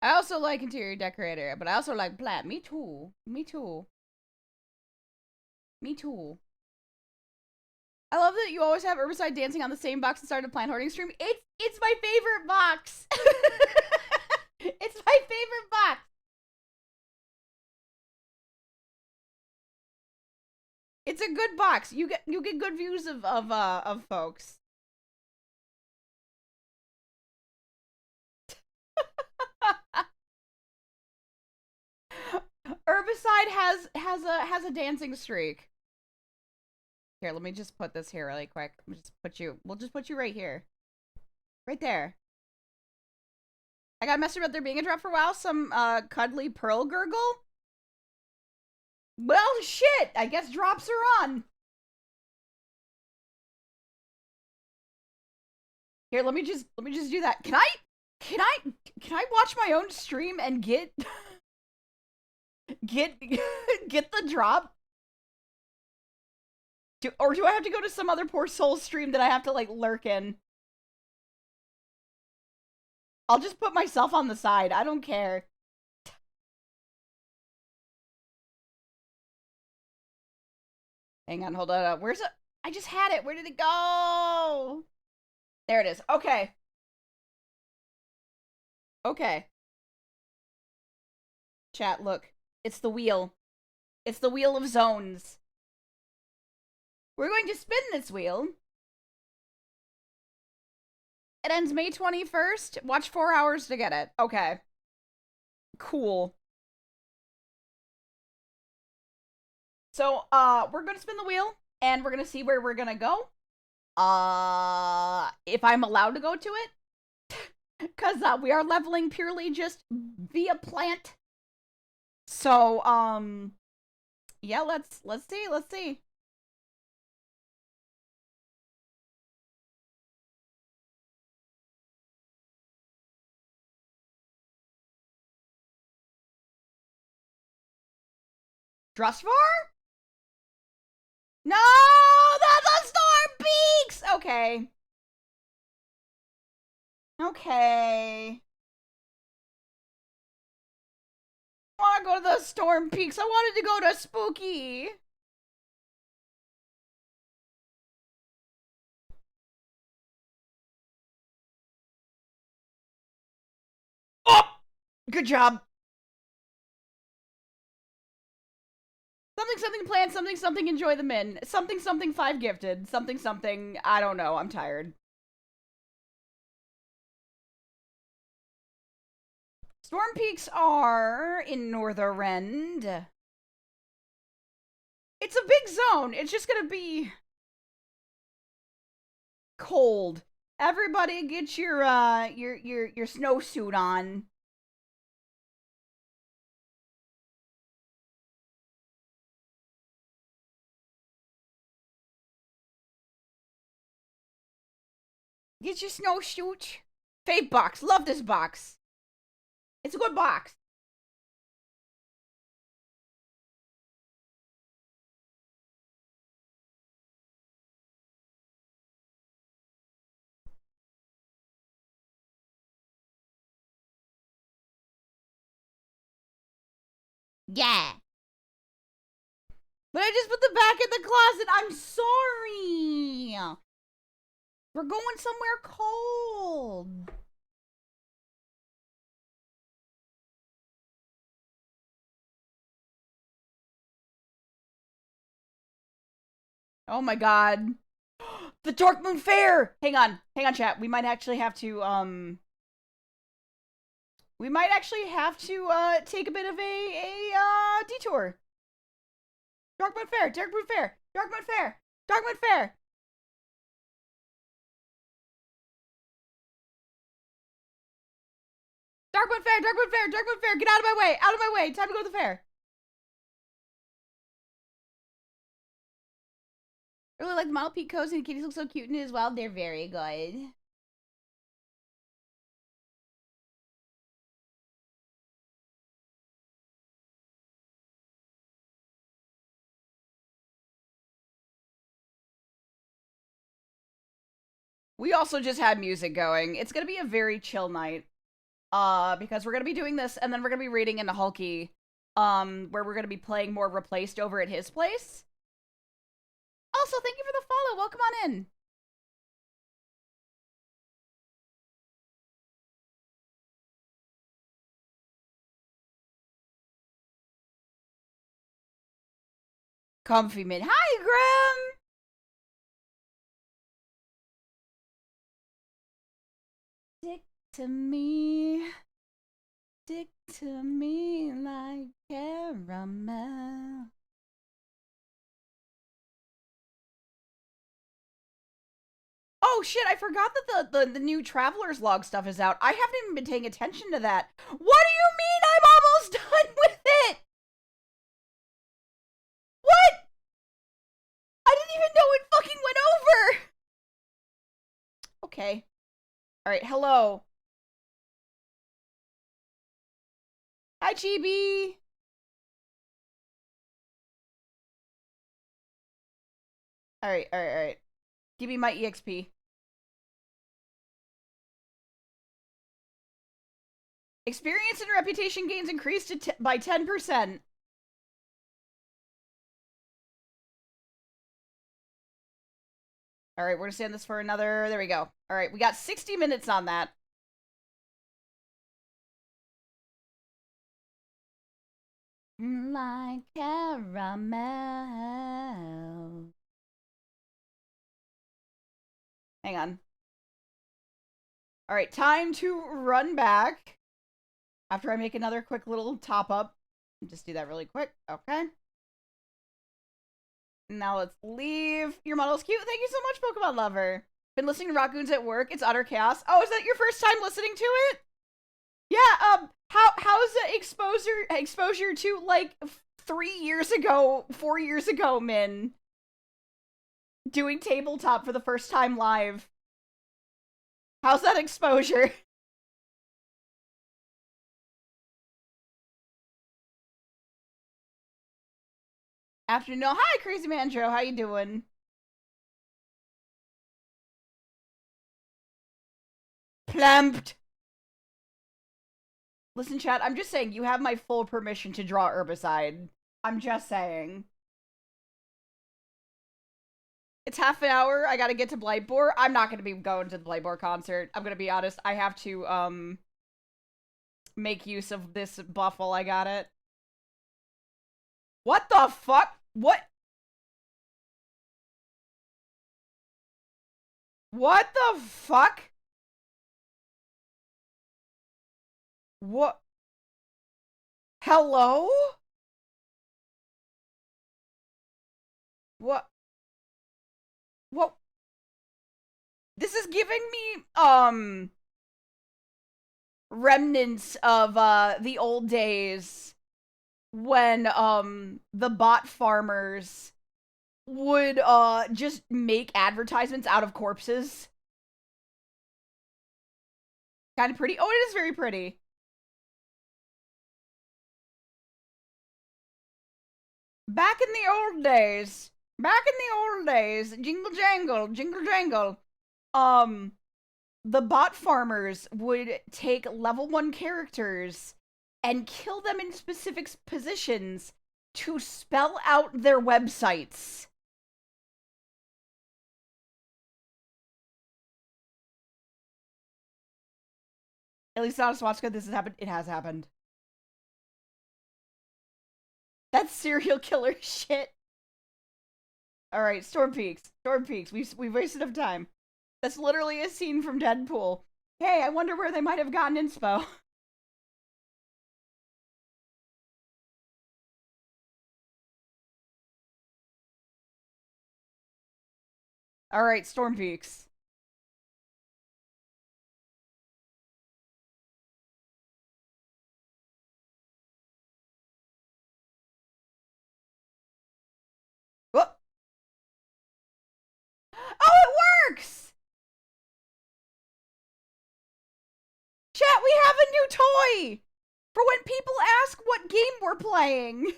I also like interior decorator, but I also like plant. Me too. Me too. Me too. I love that you always have Herbicide dancing on the same box and start a plant hoarding stream. It's my favorite box. It's my favorite box. It's a good box. You get good views of folks. Herbicide has a dancing streak. Here, let me just put this here really quick. We'll just put you right here. Right there. I got messed about there being a drop for a while. Some cuddly pearl gurgle. Well, shit. I guess drops are on. Here, let me just do that. Can I watch my own stream and get get get the drop? Or do I have to go to some other poor soul stream that I have to like lurk in? I'll just put myself on the side. I don't care. Hang on, hold on. Where's it? I just had it. Where did it go? There it is. Okay. Okay. Chat, look. It's the wheel. It's the wheel of zones. We're going to spin this wheel. It ends May 21st. Watch 4 hours to get it. Okay. Cool. So, we're gonna spin the wheel, and we're gonna see where we're gonna go. If I'm allowed to go to it. Because, we are leveling purely just via plant. So, yeah, let's see. Drustvar? No, that's a Storm Peaks! Okay. Okay. I want to go to the Storm Peaks. I wanted to go to Spooky. Oh! Good job. Something something plan, something something enjoy the min. Something something 5 gifted. Something something, I don't know, I'm tired. Storm Peaks are in Northern. It's a big zone. It's just gonna be cold. Everybody get your snowsuit on. Get your snowsuit. Fave box. Love this box. It's a good box. Yeah. But I just put the back in the closet. I'm sorry. We're going somewhere cold. Oh my god. The Dark Moon Fair! Hang on, chat. We might actually have to, take a bit of a detour. Dark Moon Fair! Dark Moon Fair! Dark Moon Fair! Dark Moon Fair! Dark Moon Fair! Dark Moon Fair! Dark Moon Fair! Get out of my way! Out of my way! Time to go to the fair! I really like the model peak coats and the kitties look so cute in it as well. They're very good. We also just had music going. It's gonna be a very chill night. Because we're gonna be doing this, and then we're gonna be raiding into Hulky, where we're gonna be playing more Replaced over at his place. Also, thank you for the follow. Welcome on in. Comfy Mint. Hi, Grim! Stick to me. Stick to me like caramel. Oh shit, I forgot that the new Traveler's Log stuff is out. I haven't even been paying attention to that. What do you mean I'm almost done with it? What? I didn't even know it fucking went over! Okay. Alright, hello. Hi, Chibi! Alright. Give me my EXP. Experience and reputation gains increased by 10%. Alright, we're gonna stand this for another... There we go. Alright, we got 60 minutes on that. Like caramel. Hang on. Alright, time to run back. After I make another quick little top up. Just do that really quick. Okay. Now let's leave. Your model's cute. Thank you so much, Pokemon Lover. Been listening to Raccoons at work. It's utter chaos. Oh, is that your first time listening to it? Yeah, how's the exposure to like 3 years ago, 4 years ago, Min? Doing tabletop for the first time live. How's that exposure? Afternoon. Hi, Crazy Man Joe. How you doing? Plumped. Listen, chat, I'm just saying you have my full permission to draw herbicide. I'm just saying. It's half an hour. I gotta get to Blightbore. I'm not gonna be going to the Blightbore concert. I'm gonna be honest. I have to, make use of this buff while I got it. What the fuck? What? What the fuck? What? Hello? What? What? This is giving me, remnants of, the old days when, the bot farmers would, just make advertisements out of corpses. Kind of pretty. Oh, it is very pretty. Back in the old days, jingle jangle, jingle jangle. Um, the bot farmers would take level 1 characters and kill them in specific positions to spell out their websites. At least not a Swatchka, this has happened. It has happened. That's serial killer shit. Alright, Storm Peaks. Storm Peaks. We've wasted enough time. That's literally a scene from Deadpool. Hey, I wonder where they might have gotten inspo. Alright, Storm Peaks. Oh, it works! Chat, we have a new toy! For when people ask what game we're playing.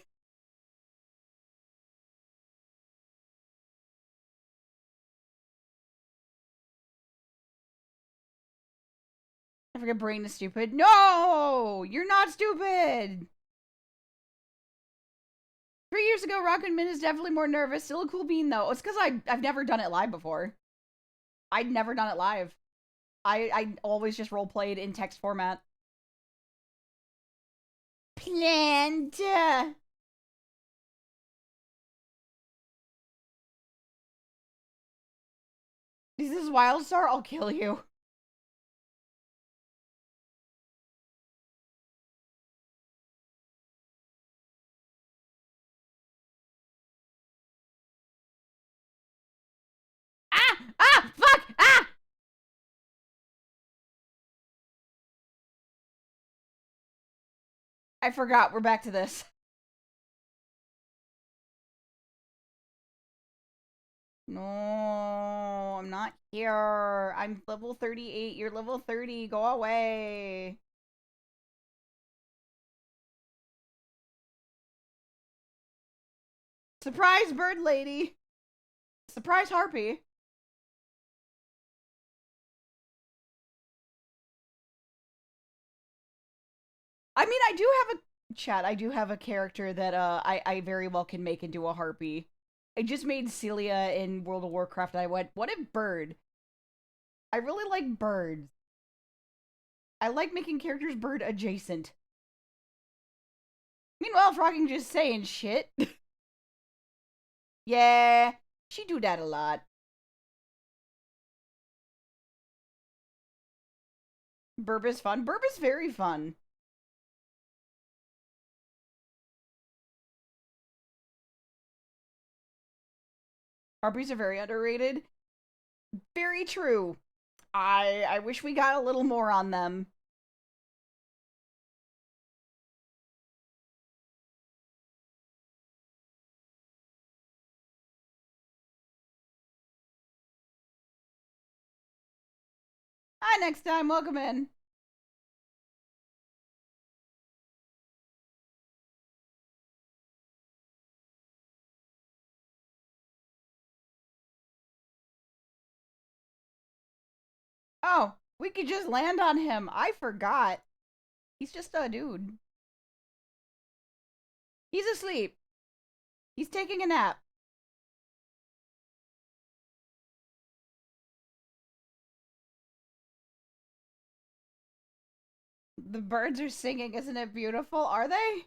I forget brain is stupid. No! You're not stupid! 3 years ago, Rocket Min is definitely more nervous. Still a cool bean, though. It's because I've never done it live before. I'd never done it live. I always just role played in text format. Plant. Is this Wildstar? I'll kill you. Ah! Ah! Fuck! Ah! I forgot. We're back to this. No, I'm not here. I'm level 38. You're level 30. Go away. Surprise, bird lady. Surprise, harpy. I mean, I do have a chat. I do have a character that I very well can make into a harpy. I just made Celia in World of Warcraft. I went, what if bird? I really like birds. I like making characters bird adjacent. Meanwhile, Froggy just saying shit. Yeah, she do that a lot. Burb is fun. Burb is very fun. Harpies are very underrated. Very true. I wish we got a little more on them. Hi, next time. Welcome in. Oh, we could just land on him. I forgot. He's just a dude. He's asleep. He's taking a nap. The birds are singing. Isn't it beautiful? Are they?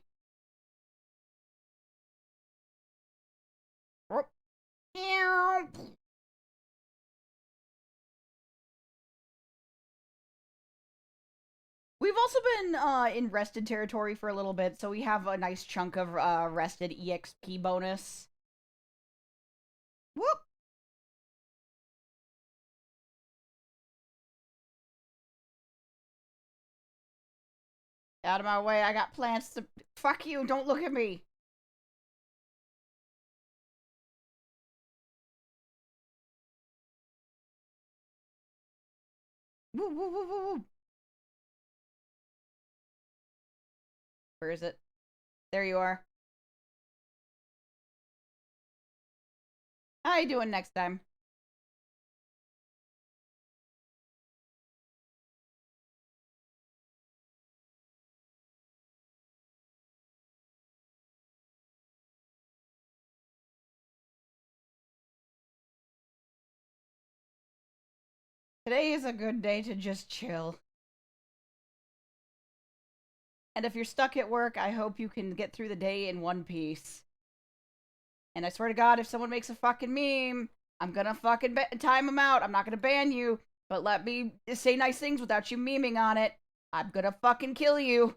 We've also been in rested territory for a little bit, so we have a nice chunk of rested EXP bonus. Whoop! Out of my way, I got plants to... Fuck you, don't look at me! Woo, woo, woo, woo, woo. Where is it? There you are. How you doing next time? Today is a good day to just chill. And if you're stuck at work, I hope you can get through the day in one piece. And I swear to God, if someone makes a fucking meme, I'm gonna fucking time them out. I'm not gonna ban you, but let me say nice things without you memeing on it. I'm gonna fucking kill you.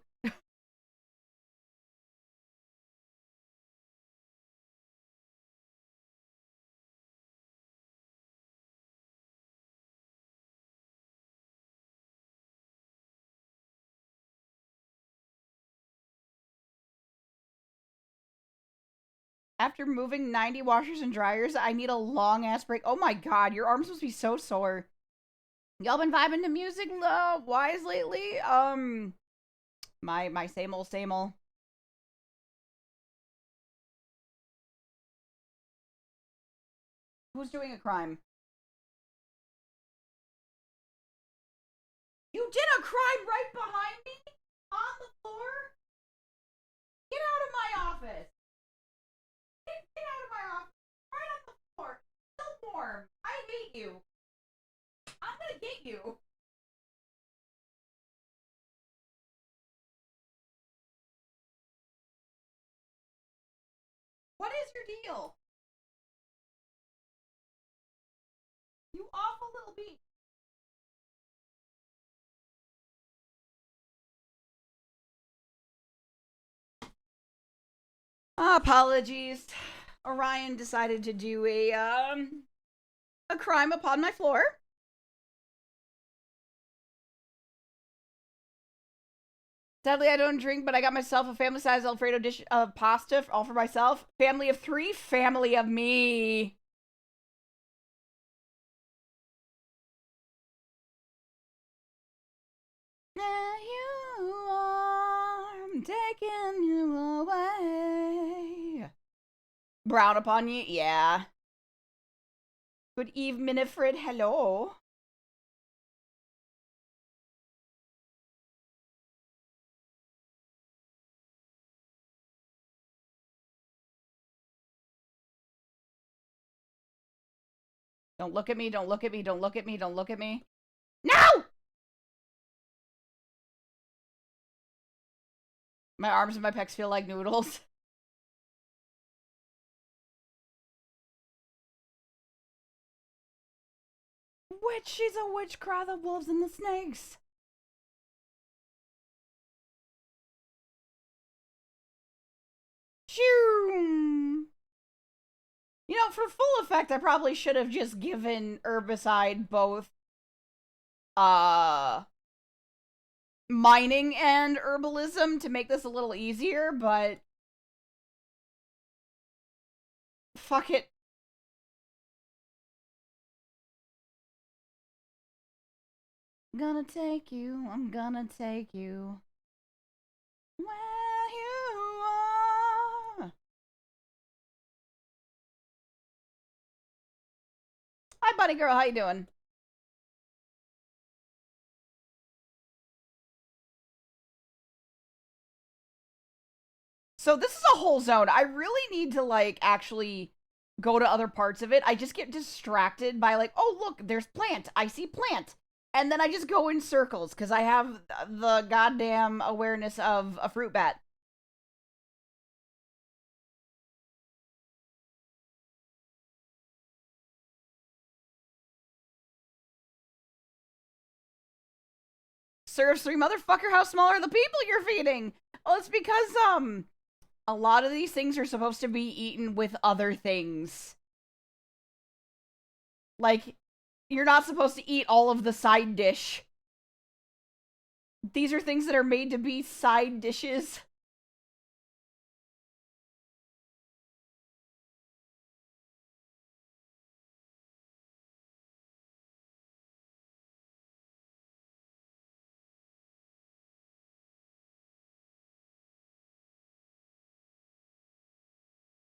After moving 90 washers and dryers, I need a long ass break. Oh my God, your arms must be so sore. Y'all been vibing to music wise lately? My same old same old. Who's doing a crime? You did a crime right behind me? On the floor? Get out of my office. Get out of my office. Right on the floor. Still warm. I hate you. I'm gonna get you. What is your deal? You awful little beast. Apologies. Orion decided to do a crime upon my floor. Sadly, I don't drink, but I got myself a family-sized Alfredo dish of pasta, all for myself. Family of 3, family of me. There you are, I'm taking you away. Brown upon you? Yeah. Good evening, Minifred. Hello. Don't look at me, don't look at me, don't look at me, don't look at me. No! My arms and my pecs feel like noodles. Witch, she's a witch, cry the wolves and the snakes. Shoo! You know, for full effect, I probably should have just given herbicide both uh mining and herbalism to make this a little easier, but fuck it. Gonna take you, I'm gonna take you where you are. Hi, buddy girl, how you doing? So this is a whole zone. I really need to like actually go to other parts of it. I just get distracted by like, oh look, there's plant. I see plant. And then I just go in circles because I have the goddamn awareness of a fruit bat. Serves 3, motherfucker, how small are the people you're feeding? Well, it's because a lot of these things are supposed to be eaten with other things. Like, you're not supposed to eat all of the side dish. These are things that are made to be side dishes.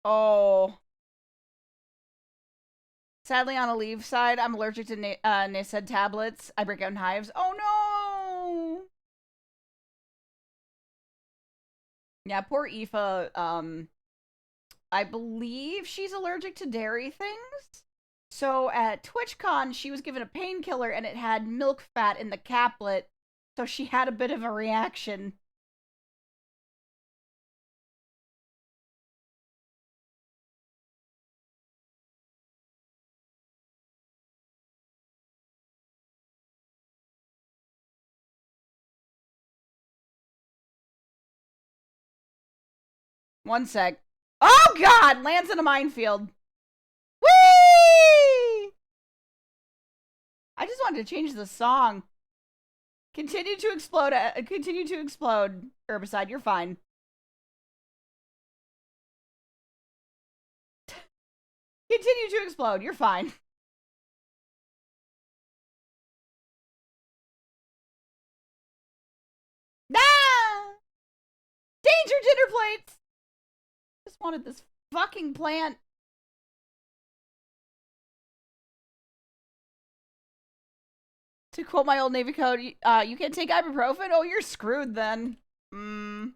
Oh. Sadly, on a leave side, I'm allergic to NSAID tablets. I break out in hives. Oh no! Yeah, poor Aoife. I believe she's allergic to dairy things. So at TwitchCon, she was given a painkiller and it had milk fat in the caplet. So she had a bit of a reaction. One sec. Oh god! Lands in a minefield. Whee! I just wanted to change the song. Continue to explode. Continue to explode. Herbicide, you're fine. Continue to explode. You're fine. Ah! Danger, dinner plates! Just wanted this fucking plant. To quote my old Navy code, you can't take ibuprofen? Oh, you're screwed then. Mm.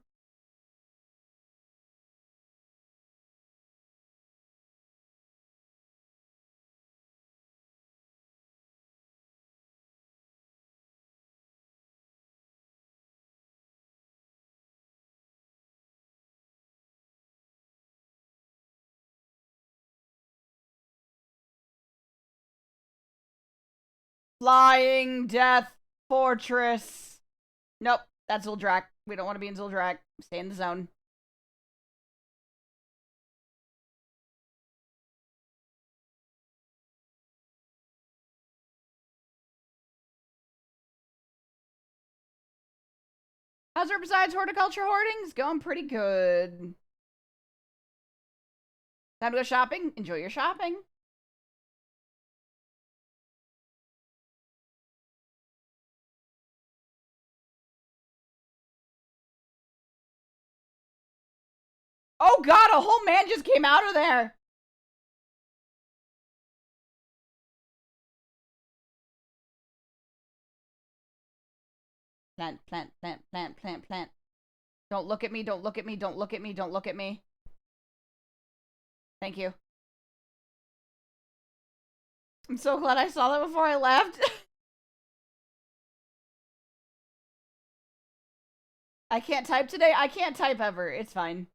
Flying Death Fortress. Nope, that's Zuldrak. We don't want to be in Zuldrak. Stay in the zone. How's it besides horticulture hoardings? Going pretty good. Time to go shopping? Enjoy your shopping. Oh god, a whole man just came out of there. Plant, plant, plant, plant, plant, plant. Don't look at me, don't look at me, don't look at me, don't look at me. Thank you. I'm so glad I saw that before I left. I can't type today. I can't type ever. It's fine.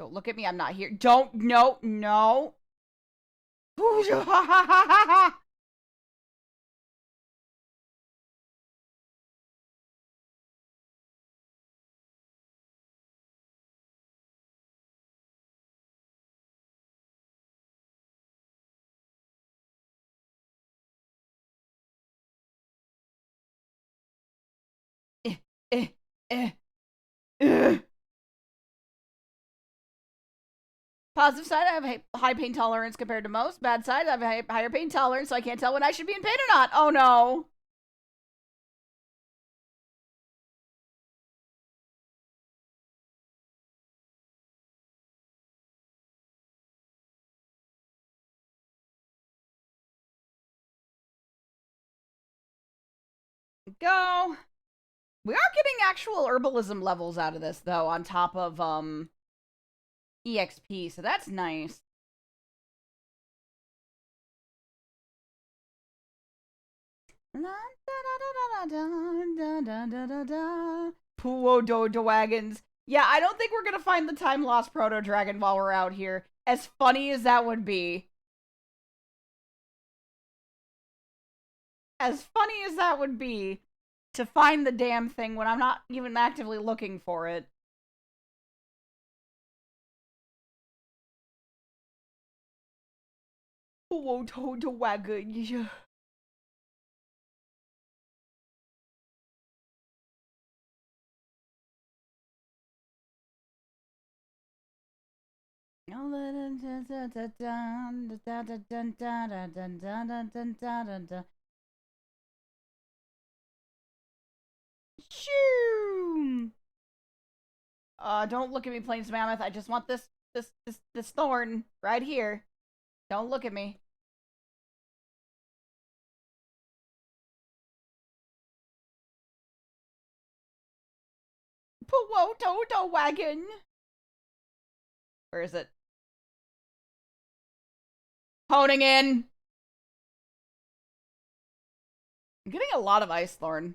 Don't look at me. I'm not here. Don't. No. No. eh, eh, eh, eh. Positive side, I have high pain tolerance compared to most. Bad side, I have a higher pain tolerance, so I can't tell when I should be in pain or not. Oh no. Go. We are getting actual herbalism levels out of this, though, on top of EXP, so that's nice. Puo do wagons. Yeah, I don't think we're gonna find the time lost proto dragon while we're out here. As funny as that would be. As funny as that would be to find the damn thing when I'm not even actively looking for it. Puo do wagon. Shoo! Don't look at me, Plains Mammoth. I just want this thorn right here. Don't look at me. Puo wagon. Where is it? Honing in. I'm getting a lot of Ice Thorn.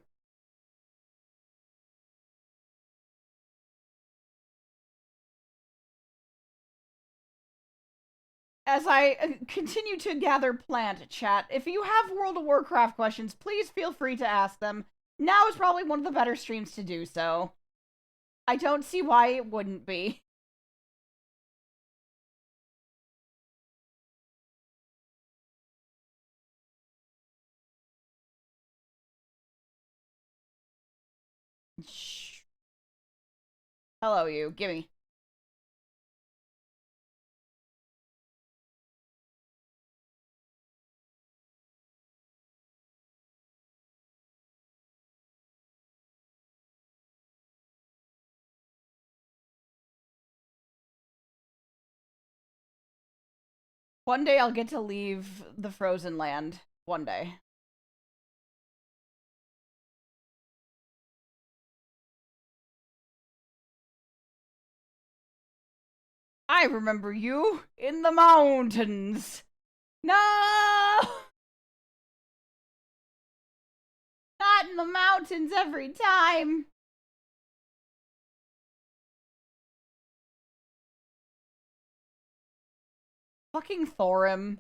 As I continue to gather plant chat, if you have World of Warcraft questions, please feel free to ask them. Now is probably one of the better streams to do so. I don't see why it wouldn't be. Shh. Hello, you. Gimme. One day I'll get to leave the frozen land. One day. I remember you in the mountains. No! Not in the mountains every time. Fucking Thorim.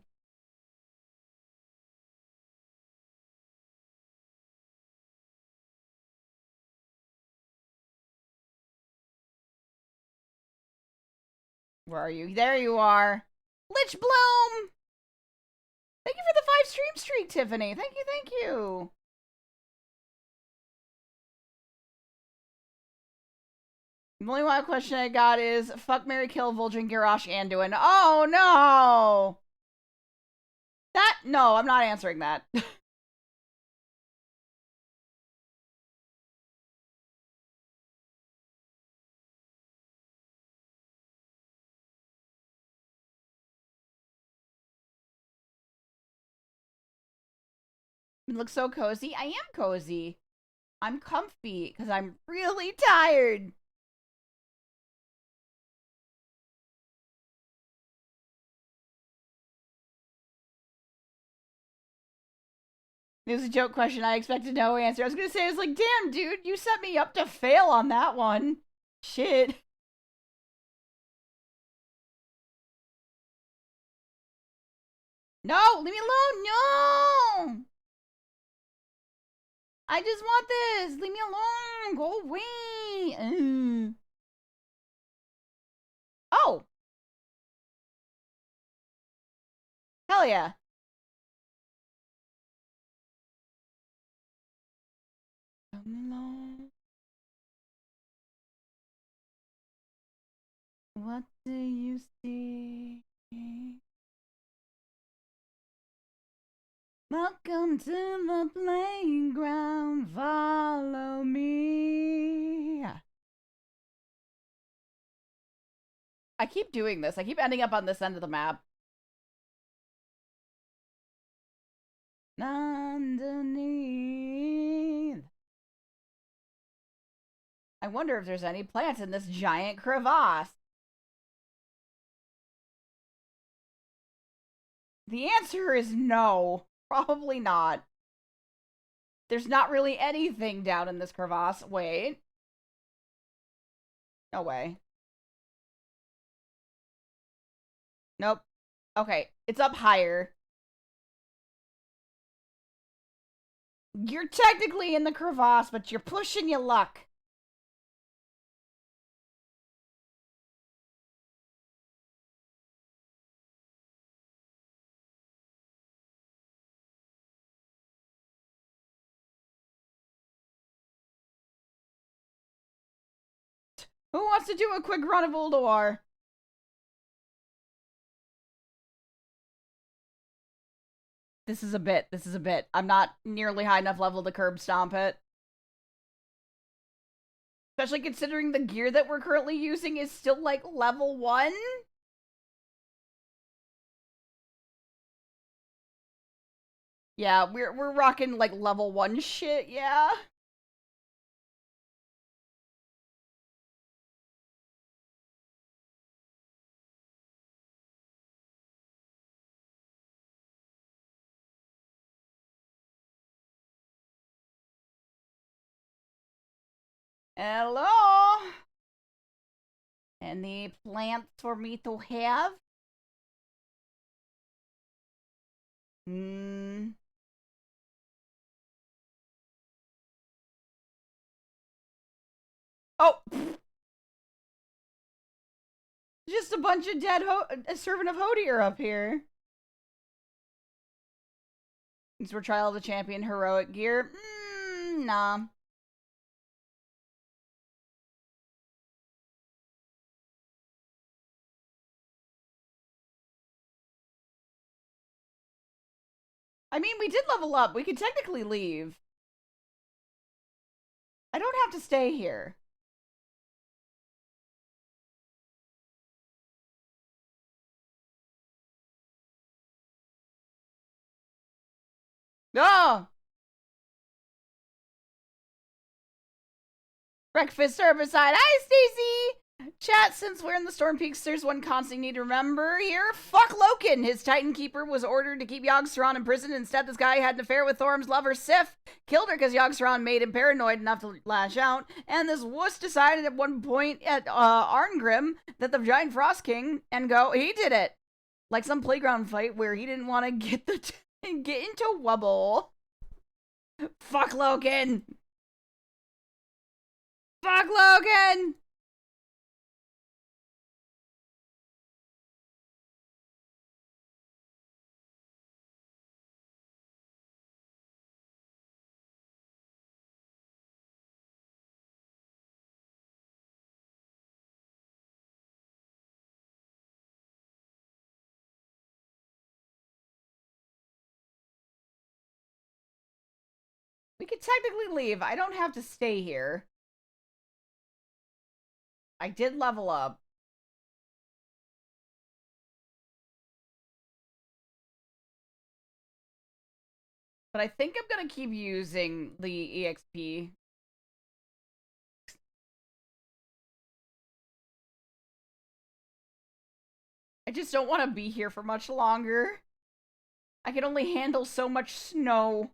Where are you? There you are. Lich Bloom! Thank you for the 5 streak, Tiffany. Thank you, thank you. The only one question I got is fuck, Mary, kill, Vol'jin, Garrosh, Anduin. Oh no! No, I'm not answering that. It looks so cozy. I am cozy. I'm comfy because I'm really tired. It was a joke question. I expected no answer. I was gonna say, I was like, damn, dude, you set me up to fail on that one. Shit. No, leave me alone. No. I just want this. Leave me alone. Go away. Oh, hell yeah. Come along. What do you see? Welcome to the playground. Follow me. I keep doing this. I keep ending up on this end of the map. Underneath. I wonder if there's any plants in this giant crevasse. The answer is no. Probably not. There's not really anything down in this crevasse. Wait. No way. Nope. Okay, it's up higher. You're technically in the crevasse, but you're pushing your luck. Who wants to do a quick run of Ulduar? This is a bit. This is a bit. I'm not nearly high enough level to curb stomp it. Especially considering the gear that we're currently using is still like level 1. Yeah, we're rocking like level 1 shit, yeah. Hello. Any plants for me to have? Hmm. Oh, just a bunch of dead a servant of Hodier up here. These were Trial of the Champion heroic gear. Nah. I mean, we did level up. We could technically leave. I don't have to stay here. Oh! Breakfast herbicide. Hi, Stacy! Chat, since we're in the Storm Peaks, there's one constant you need to remember here. Fuck Loken! His Titan Keeper was ordered to keep Yogg-Saron in prison. Instead, this guy had an affair with Thorm's lover, Sif. Killed her because Yogg-Saron made him paranoid enough to lash out. And this wuss decided at one point at Arngrim that the Giant Frost King and go, he did it. Like some playground fight where he didn't want to get get into wubble. Fuck Loken! Fuck Loken! We could technically leave. I don't have to stay here. I did level up. But I think I'm gonna keep using the EXP. I just don't want to be here for much longer. I can only handle so much snow.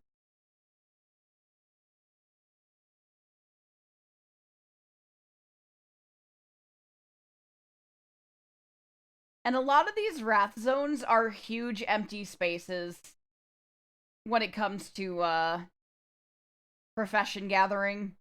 And a lot of these wrath zones are huge empty spaces when it comes to profession gathering.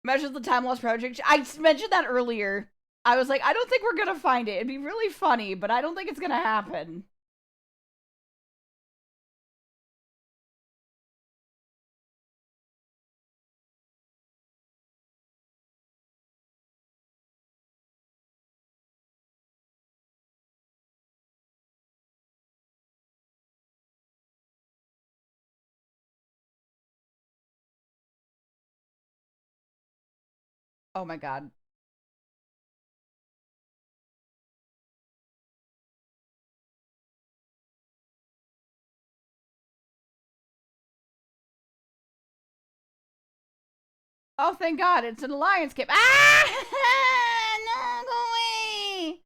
Measure the Time Lost Project. I mentioned that earlier. I was like, I don't think we're gonna find it. It'd be really funny, but I don't think it's gonna happen. Oh my god. Oh, thank God, it's an alliance camp. Ah! No, go away!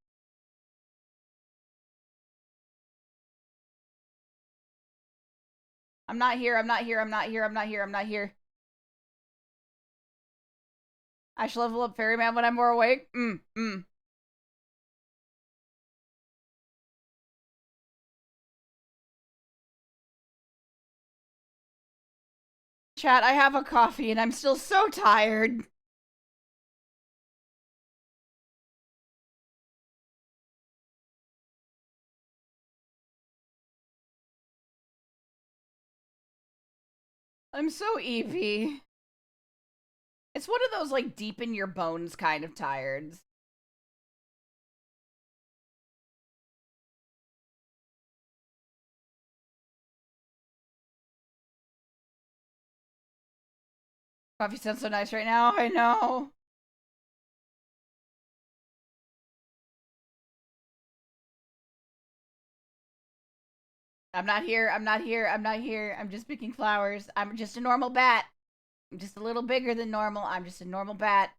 I'm not here, I'm not here, I'm not here, I'm not here, I'm not here. I should level up Ferryman when I'm more awake. Chat, I have a coffee and I'm still so tired. I'm so eepy. It's one of those, like, deep in your bones kind of tired. Coffee sounds so nice right now. I know. I'm not here. I'm not here. I'm not here. I'm just picking flowers. I'm just a normal bat. I'm just a little bigger than normal. I'm just a normal bat.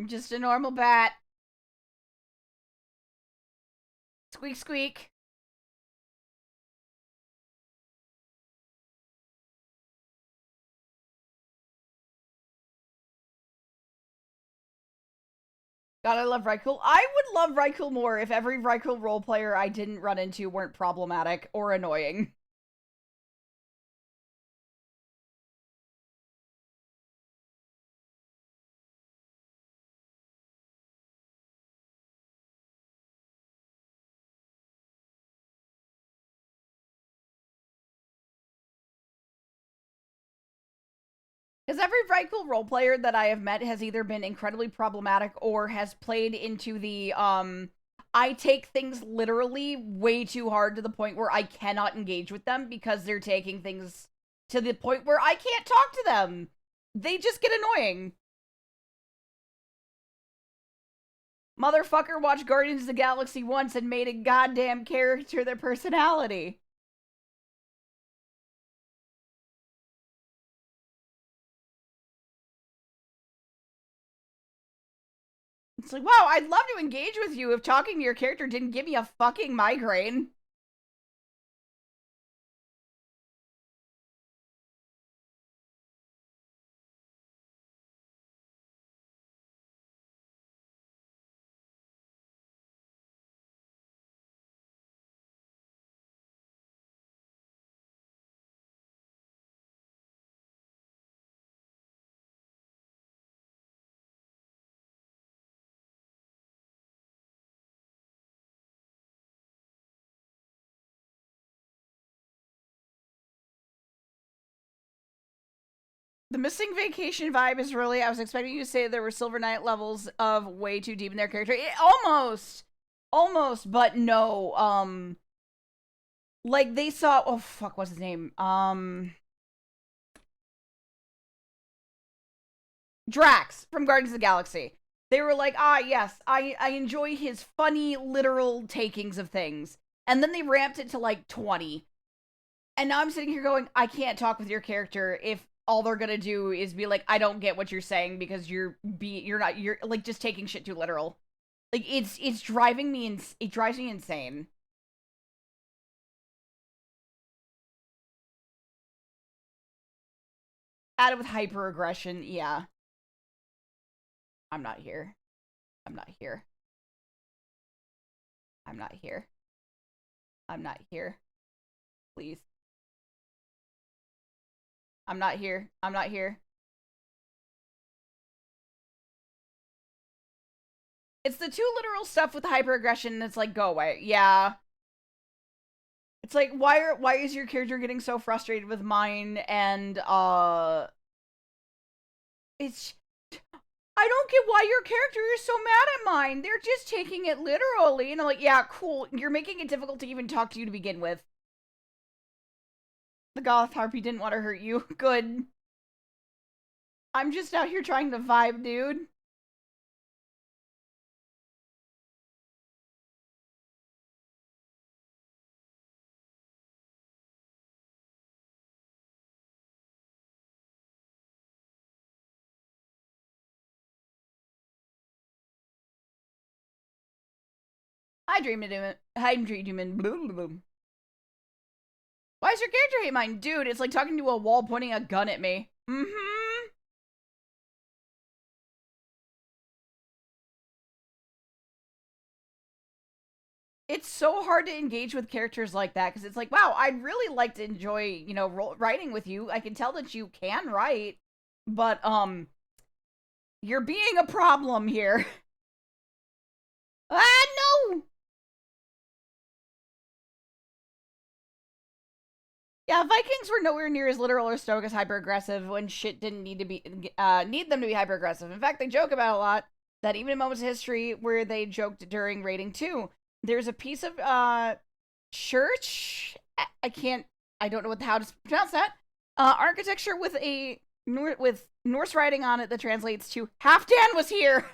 I'm just a normal bat. Squeak, squeak. God, I love Rykul. I would love Rykul more if every Rykul role player I didn't run into weren't problematic or annoying. Because every Rykul role player that I have met has either been incredibly problematic or has played into the I take things literally way too hard to the point where I cannot engage with them because they're taking things to the point where I can't talk to them. They just get annoying. Motherfucker watched Guardians of the Galaxy once and made a goddamn character their personality. It's like, wow, I'd love to engage with you if talking to your character didn't give me a fucking migraine. The missing vacation vibe is really, I was expecting you to say there were Silver Knight levels of way too deep in their character. Almost, but no. Like they saw, oh fuck, what's his name? Drax from Guardians of the Galaxy. They were like, ah, yes, I enjoy his funny, literal takings of things. And then they ramped it to like 20. And now I'm sitting here going, I can't talk with your character if all they're gonna do is be like, I don't get what you're saying because you're like just taking shit too literal. Like it's driving me it drives me insane. Added with hyper aggression, yeah. I'm not here. I'm not here. I'm not here. I'm not here. Please. I'm not here. I'm not here. It's the too literal stuff with the hyper aggression. It's like, go away. Yeah. It's like, why is your character getting so frustrated with mine? And it's I don't get why your character is so mad at mine. They're just taking it literally. And I'm like, yeah, cool. You're making it difficult to even talk to you to begin with. The goth harpy didn't want to hurt you. Good. I'm just out here trying to vibe, dude. I dream of doing it. I dream in boom boom. Why is your character hate mine? Dude, it's like talking to a wall pointing a gun at me. Mm-hmm. It's so hard to engage with characters like that because it's like, wow, I'd really like to enjoy, writing with you. I can tell that you can write, but you're being a problem here. Ah, no. Yeah, Vikings were nowhere near as literal or stoic as hyper aggressive when shit didn't need them to be hyper aggressive. In fact, they joke about a lot that even in moments of history where they joked during rating 2, there's a piece of church. I don't know how to pronounce that. Architecture with with Norse writing on it that translates to Halfdan was here.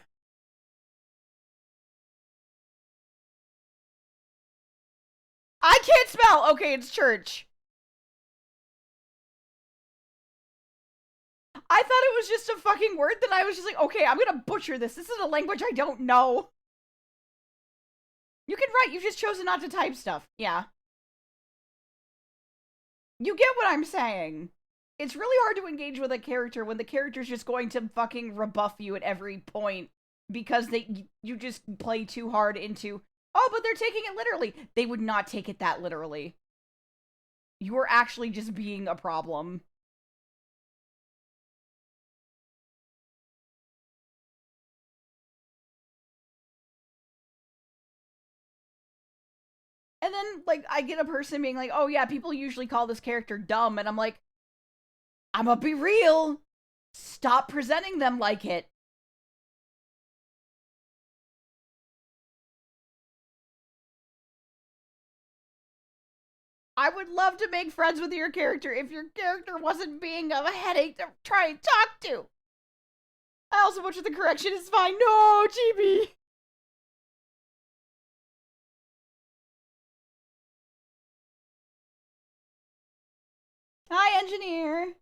I can't spell. Okay, it's church. I thought it was just a fucking word that I was just like, okay, I'm gonna butcher this. This is a language I don't know. You can write, you've just chosen not to type stuff. Yeah. You get what I'm saying. It's really hard to engage with a character when the character's just going to fucking rebuff you at every point because you just play too hard into, oh, but they're taking it literally. They would not take it that literally. You are actually just being a problem. And then, like, I get a person being like, oh, yeah, people usually call this character dumb. And I'm like, I'm gonna be real. Stop presenting them like it. I would love to make friends with your character if your character wasn't being a headache to try and talk to. I also butchered the correction. It's fine. No, GB. Hi, engineer.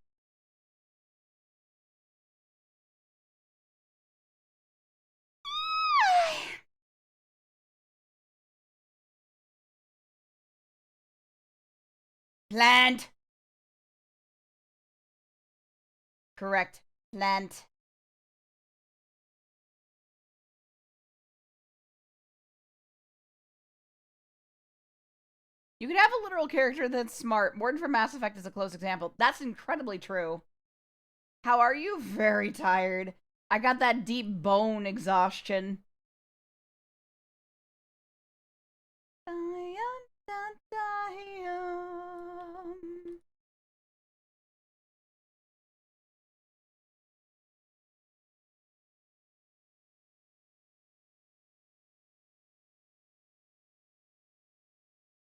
Plant. Correct. Plant. You could have a literal character that's smart. Morden from Mass Effect is a close example. That's incredibly true. How are you? Very tired. I got that deep bone exhaustion.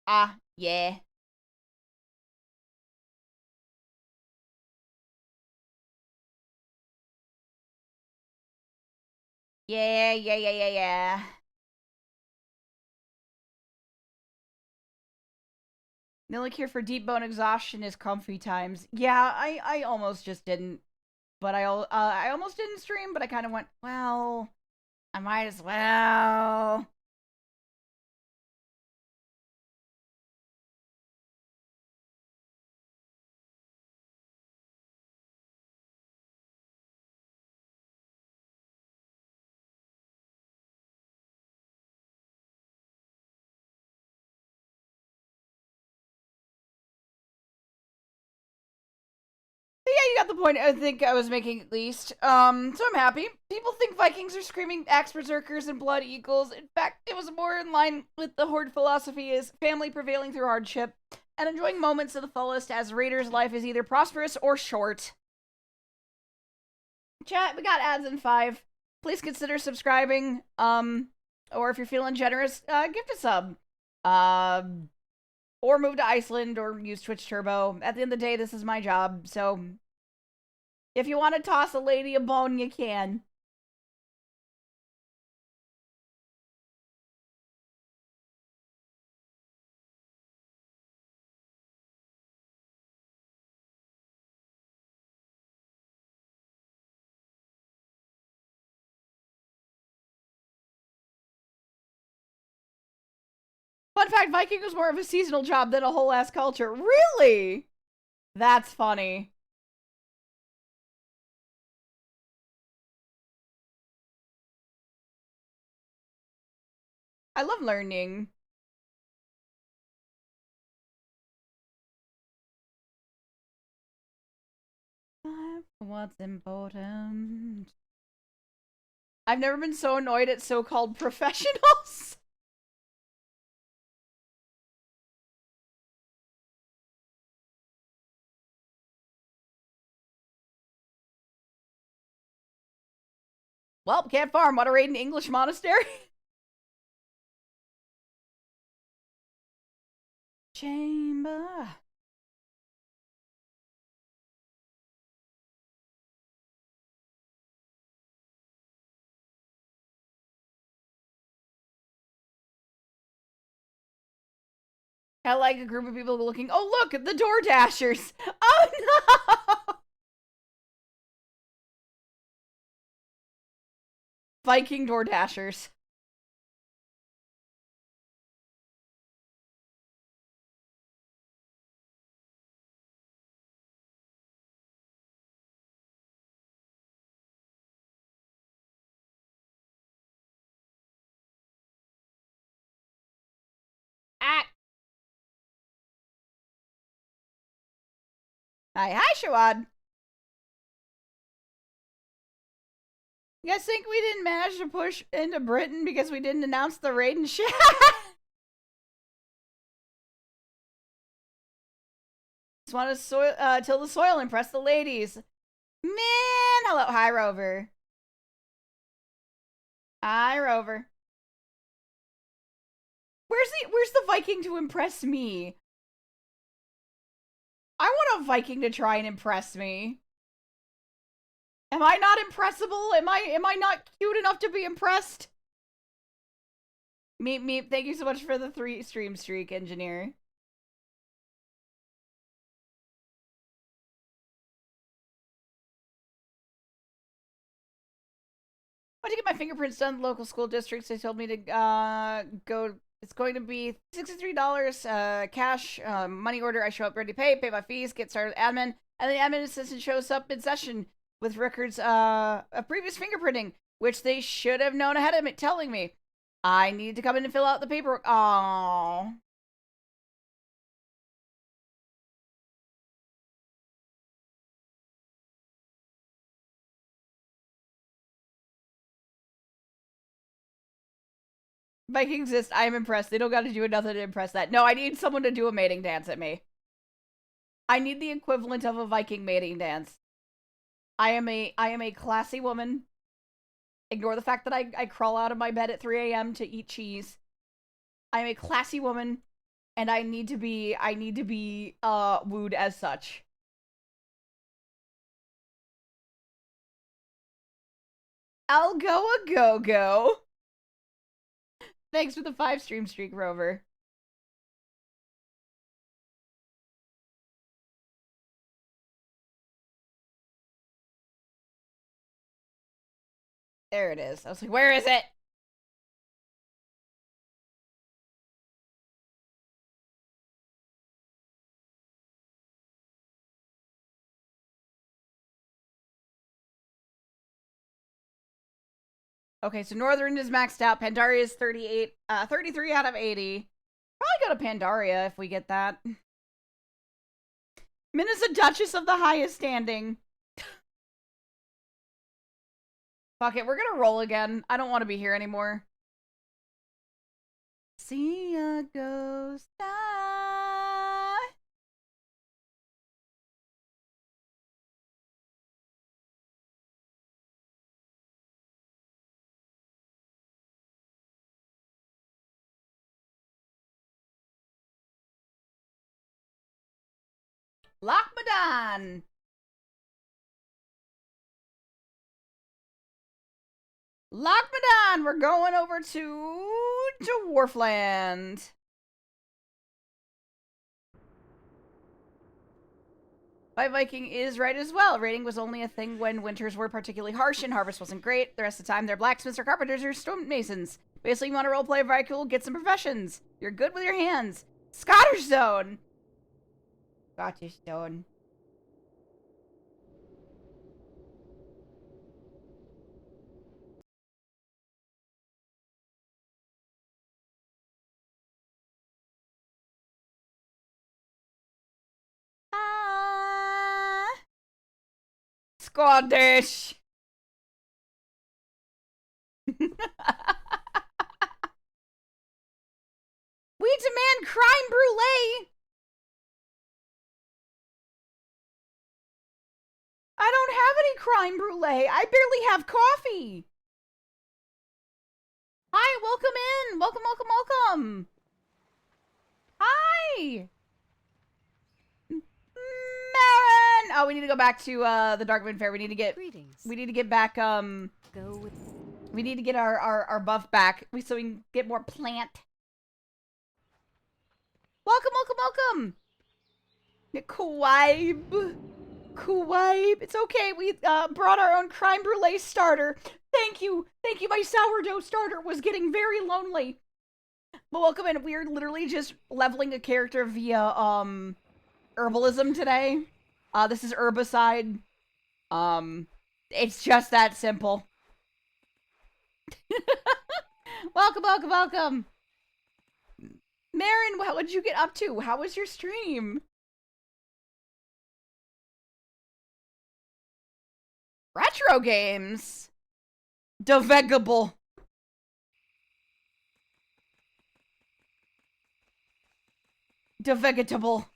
Ah, yeah. Yeah, yeah, yeah, yeah, yeah. Milik here for deep bone exhaustion is comfy times. Yeah, I almost just didn't, but I almost didn't stream, but I kind of went, well, I might as well. Yeah, you got the point. I think I was making at least. So I'm happy. People think Vikings are screaming axe berserkers and blood equals. In fact, it was more in line with the horde philosophy: is family prevailing through hardship and enjoying moments to the fullest. As Raider's life is either prosperous or short. Chat, we got ads in 5. Please consider subscribing. Or if you're feeling generous, gift a sub. Um, or move to Iceland or use Twitch Turbo. At the end of the day, this is my job, so if you want to toss a lady a bone, you can. Fun fact, Viking was more of a seasonal job than a whole ass culture. Really? That's funny. I love learning. What's important? I've never been so annoyed at so-called professionals. Well, can't farm. Want to raid an English monastery? Chamber. I like a group of people looking. Oh, look, the Door Dashers. Oh no! Viking Door Dashers. Ah. Hi, Shawad. You guys think we didn't manage to push into Britain because we didn't announce the raid and shit? Just want to till the soil impress the ladies. Man, hello, hi Rover. Hi Rover. Where's the Viking to impress me? I want a Viking to try and impress me. Am I not impressible? Am I not cute enough to be impressed? Meep meep, thank you so much for the 3 stream streak, engineer. I went to get my fingerprints done. Local school districts. They told me to go. It's going to be $63 cash money order. I show up ready to pay my fees, get started with admin, and the admin assistant shows up in session with records of previous fingerprinting, which they should have known ahead of me, telling me. I needed to come in and fill out the paperwork. Aww. Viking exist. I am impressed. They don't got to do nothing to impress that. No, I need someone to do a mating dance at me. I need the equivalent of a Viking mating dance. I am a classy woman. Ignore the fact that I crawl out of my bed at 3 a.m. to eat cheese. I am a classy woman, and I need to be wooed as such. I'll go a go-go. Thanks for the 5 stream streak, Rover. There it is. I was like, where is it? Okay, so Northern is maxed out. Pandaria is 33 out of 80. Probably go to Pandaria if we get that. Min is a Duchess of the highest standing. Fuck it, we're gonna roll again. I don't want to be here anymore. See a ghost die. Lockmadon. Lockmadon, we're going over to Dwarfland. My Viking is right as well. Raiding was only a thing when winters were particularly harsh and harvest wasn't great. The rest of the time, they're blacksmiths or carpenters or stonemasons. Basically, you want to roleplay a Viking, get some professions. You're good with your hands. Scottish Zone. Scottish Zone. Scottish. We demand crime brulee. I don't have any crime brulee. I barely have coffee. Hi, welcome in. Welcome, welcome, welcome. Hi. Marin. Oh, we need to go back to the Darkman Fair. We need to get back we need to get our buff back so we can get more plant. Welcome, welcome, welcome. Quaib. It's okay. We brought our own crime brulee starter. Thank you. Thank you. My sourdough starter was getting very lonely. But welcome in. We're literally just leveling a character via herbalism today. This is herbicide. It's just that simple. Welcome, welcome, welcome. Marin, what did you get up to? How was your stream? Retro games. Devegable. Devegetable.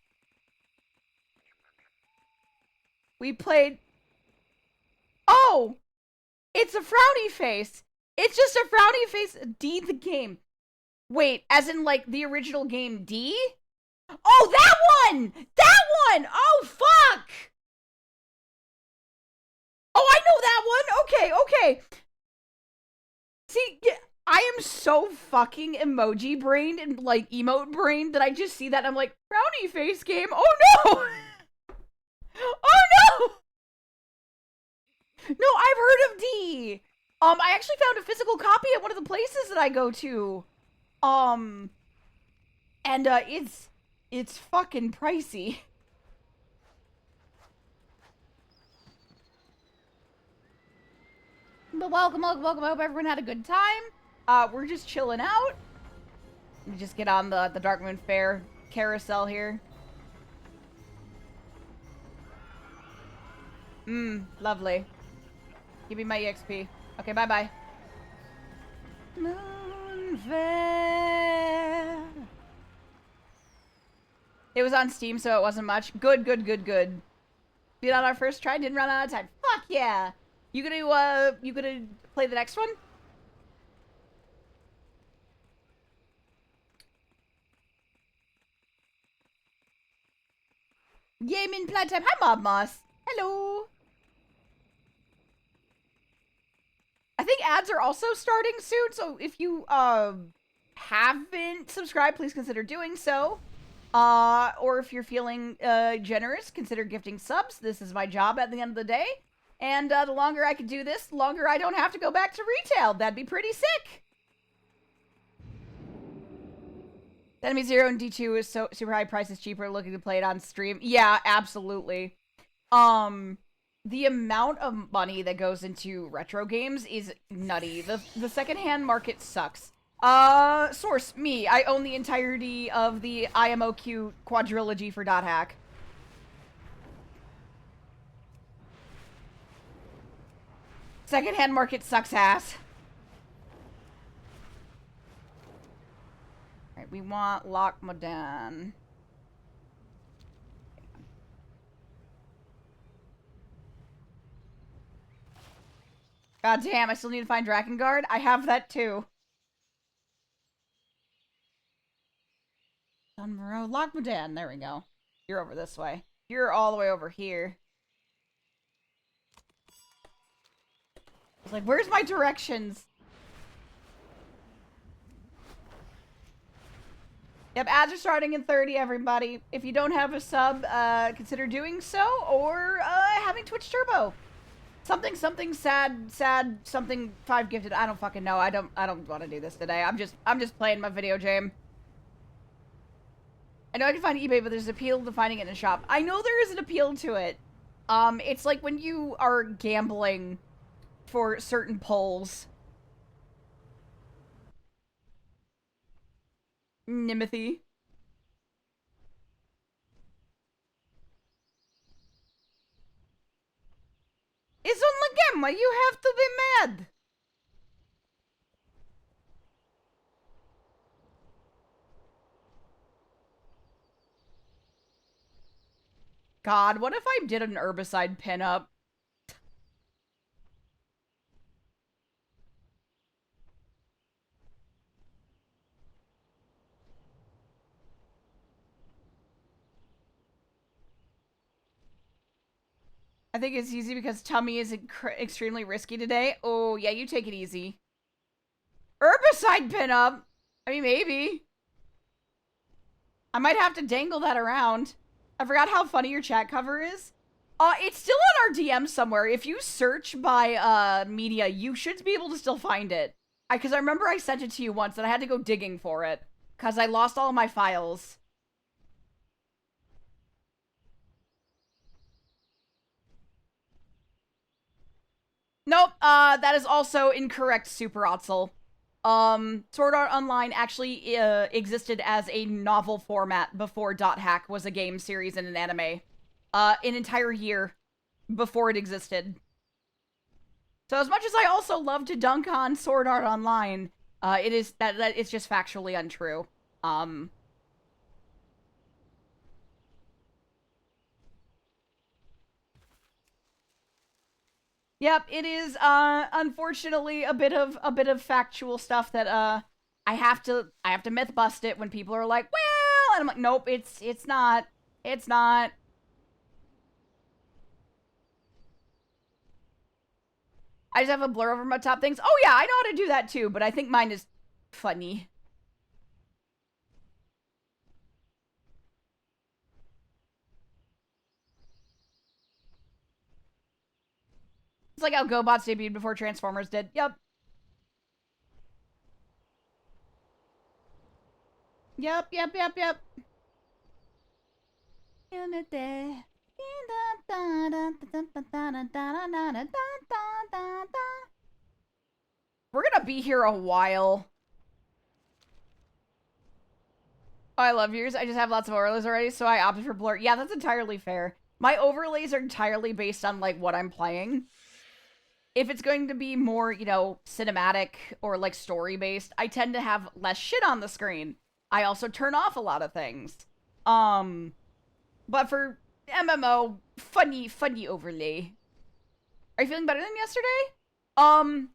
We played... Oh! It's a frowny face. It's just a frowny face. D the game. Wait, as in like the original game D? Oh, that one! That one! Oh, fuck! Oh, I know that one! Okay, okay. See, I am so fucking emoji brained and like emote brained that I just see that and I'm like, frowny face game. Oh no! Oh no! No, I've heard of D. I actually found a physical copy at one of the places that I go to. Um, and it's fucking pricey. But welcome, welcome, welcome. I hope everyone had a good time. We're just chilling out. Let me just get on the Darkmoon Fair carousel here. Lovely. Give me my EXP. Okay, bye-bye. Moon Fair. It was on Steam, so it wasn't much. Good, good, good, good. Beat on our first try, didn't run out of time. Fuck yeah. You gonna play the next one? Yay, min playtime. Hi, Mob Moss. Hello. I think ads are also starting soon, so if you haven't subscribed, please consider doing so. Or if you're feeling generous, consider gifting subs. This is my job at the end of the day. And the longer I can do this, the longer I don't have to go back to retail. That'd be pretty sick. Enemy 0 and D2 is so super high, price is cheaper, looking to play it on stream. Yeah, absolutely. The amount of money that goes into retro games is nutty. The secondhand market sucks. Source, me. I own the entirety of the IMOQ quadrilogy for .hack. Secondhand market sucks ass. Alright, we want Lock Modan. God damn, I still need to find Drakengard? I have that too. Dunmorrow, Lock Modan. There we go. You're over this way. You're all the way over here. I was like, where's my directions? Yep, ads are starting in 30, everybody. If you don't have a sub, consider doing so, or having Twitch Turbo. Something sad something 5 gifted. I don't fucking know. I don't want to do this today. I'm just playing my video game. I know I can find eBay, but there's an appeal to finding it in a shop. I know there is an appeal to it. It's like when you are gambling for certain polls. Nimothy. It's on the gamma. You have to be mad. God, what if I did an herbicide pinup? I think it's easy because tummy is extremely risky today. Oh, yeah, you take it easy. Herbicide pinup? I mean, maybe. I might have to dangle that around. I forgot how funny your chat cover is. It's still in our DM somewhere. If you search by, media, you should be able to still find it. Because I remember I sent it to you once and I had to go digging for it. Because I lost all of my files. Nope, that is also incorrect, Super Otzel. Sword Art Online actually existed as a novel format before .hack was a game series and an anime. An entire year before it existed. So as much as I also love to dunk on Sword Art Online, it is that it's just factually untrue. Yep, it is unfortunately a bit of factual stuff that I have to myth bust it when people are like, "Well, And I'm like, nope, it's not. It's not. I just have a blur over my top things. Oh yeah, I know how to do that too, but I think mine is funny. It's like how GoBots debuted before Transformers did. Yep. Yep, yep, yep, yep. We're gonna be here a while. Oh, I love yours. I just have lots of overlays already, so I opted for blur. Yeah, that's entirely fair. My overlays are entirely based on like what I'm playing. If it's going to be more, you know, cinematic or like story based, I tend to have less shit on the screen. I also turn off a lot of things. Um, but for MMO, funny overlay. Are you feeling better than yesterday? Um,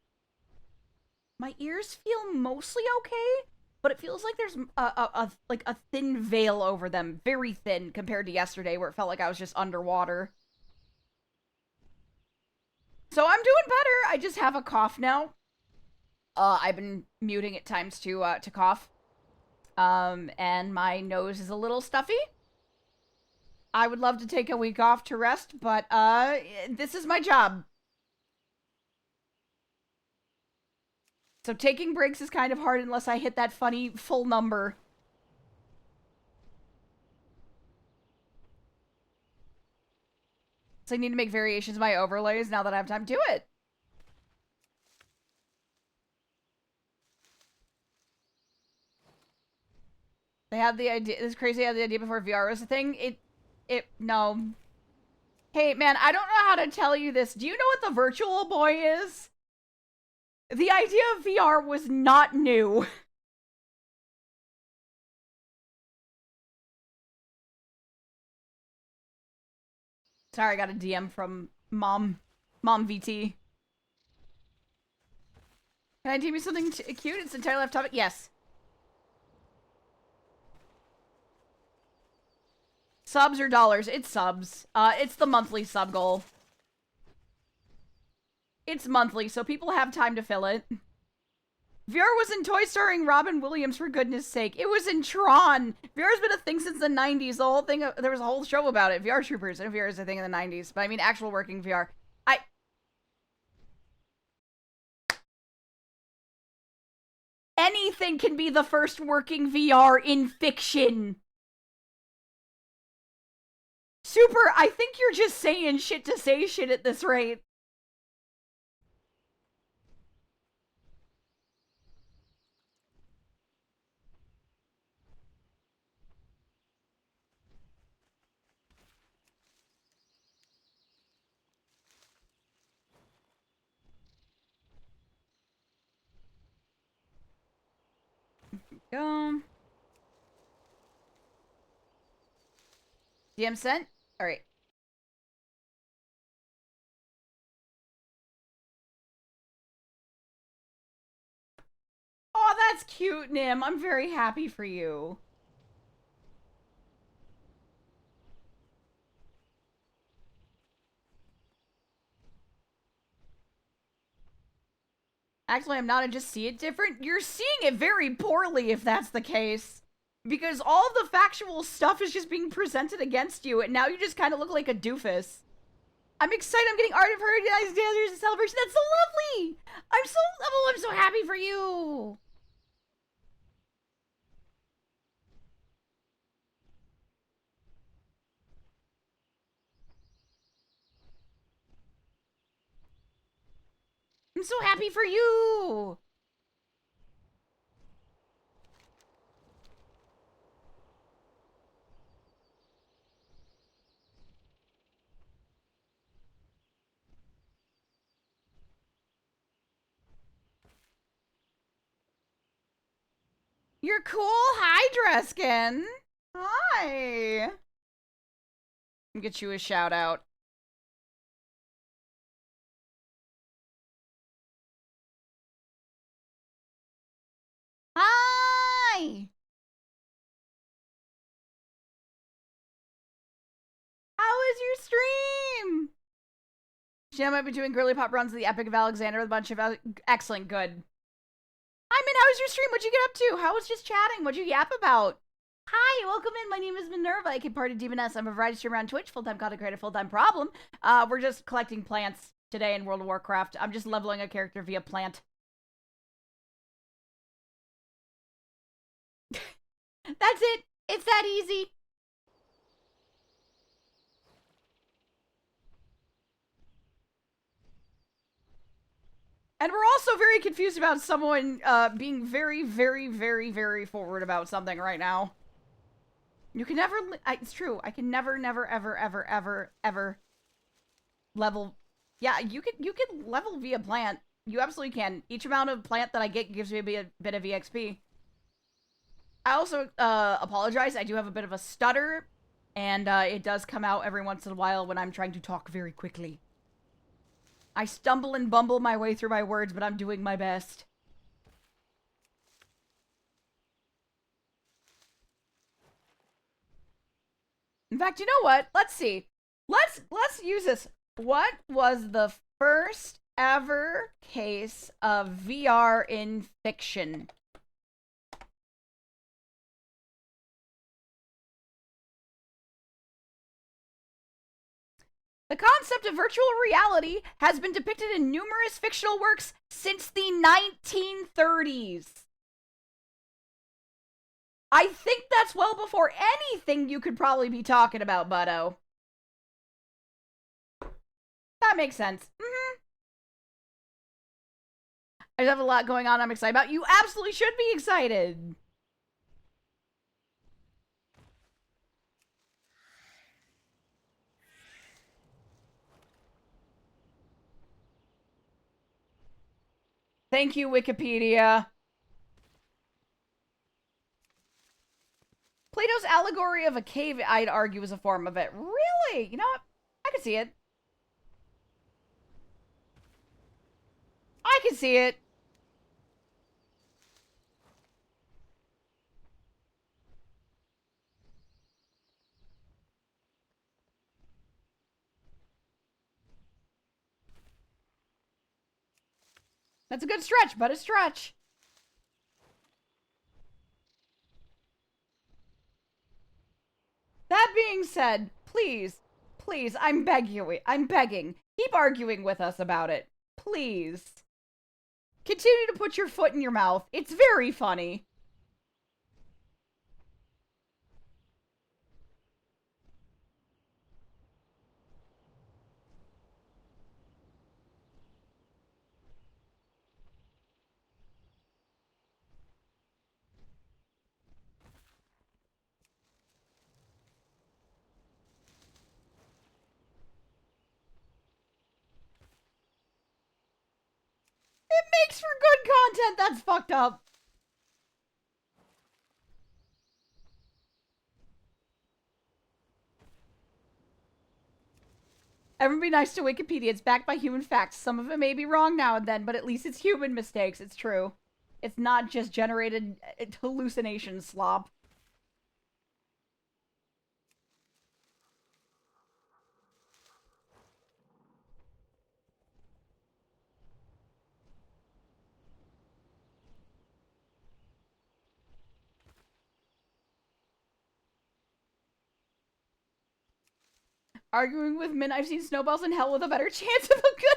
my ears feel mostly okay, but it feels like there's like a thin veil over them, very thin compared to yesterday, where it felt like I was just underwater. So I'm doing better. I just have a cough now. I've been muting at times to cough. And my nose is a little stuffy. I would love to take a week off to rest, but this is my job. So taking breaks is kind of hard unless I hit that funny full number. So I need to make variations of my overlays now that I have time to do it. They had the idea. It's crazy. They had the idea before VR was a thing. No. Hey, man, I don't know how to tell you this. Do you know what the Virtual Boy is? The idea of VR was not new. Sorry, I got a DM from Mom VT. Can I DM you something cute? It's entirely off topic. Yes. Subs or dollars? It's subs. It's the monthly sub goal. It's monthly, so people have time to fill it. VR was in Toy starring Robin Williams, for goodness sake. It was in Tron. VR's been a thing since the 90s. The whole thing, there was a whole show about it. VR Troopers. And VR is a thing in the 90s. But I mean, actual working VR. Anything can be the first working VR in fiction. Super, I think you're just saying shit to say shit at this rate. Go. DM sent? Alright. Oh, that's cute, Nim. I'm very happy for you. Actually, I'm not. I just see it different. You're seeing it very poorly if that's the case. Because all of the factual stuff is just being presented against you, and now you just kind of look like a doofus. I'm excited. I'm getting Art of Paradise Dancers and Celebration. That's so lovely. I'm so happy for you. I'm so happy for you. You're cool. Hi, Dreskin. Hi. Get you a shout out. Hi. She might be doing girly pop runs of the Epic of Alexander with a bunch of excellent, good. Hi, Min. How was your stream? What'd you get up to? How was just chatting? What'd you yap about? Hi, welcome in. My name is Minerva. I can part of Demoness. I'm a variety streamer on Twitch, full-time content creator, full-time problem. We're just collecting plants today in World of Warcraft. I'm just leveling a character via plant. That's it. It's that easy. And we're also very confused about someone being very, very, very, very forward about something right now. You can never. It's true. I can never, never, ever, ever, ever, ever level. Yeah, you can level via plant. You absolutely can. Each amount of plant that I get gives me a bit of EXP. I also apologize. I do have a bit of a stutter, and it does come out every once in a while when I'm trying to talk very quickly. I stumble and bumble my way through my words, but I'm doing my best. In fact, you know what? Let's see. Let's use this. What was the first ever case of VR in fiction? The concept of virtual reality has been depicted in numerous fictional works since the 1930s. I think that's well before anything you could probably be talking about, Butto. That makes sense. I just have a lot going on I'm excited about. You absolutely should be excited. Thank you, Wikipedia. Plato's allegory of a cave, I'd argue, is a form of it. Really? You know what? I can see it. I can see it. That's a good stretch, but a stretch. That being said, please, please, I'm begging. Keep arguing with us about it. Please. Continue to put your foot in your mouth. It's very funny. It makes for good content. That's fucked up. Everyone be nice to Wikipedia. It's backed by human facts. Some of it may be wrong now and then, but at least it's human mistakes. It's true. It's not just generated hallucination slop. Arguing with Min, I've seen snowballs in hell with a better chance of a good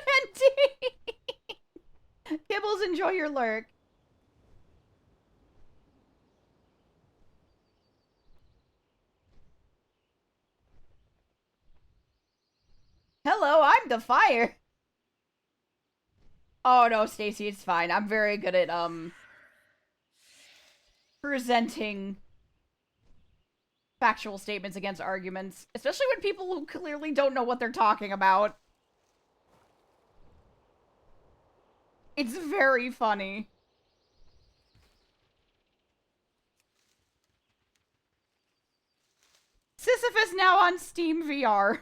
ending. Kibbles, enjoy your lurk. Hello, I'm the fire. Oh no, Stacy, it's fine. I'm very good at presenting factual statements against arguments, especially when people who clearly don't know what they're talking about. It's very funny. Sisyphus now on Steam VR.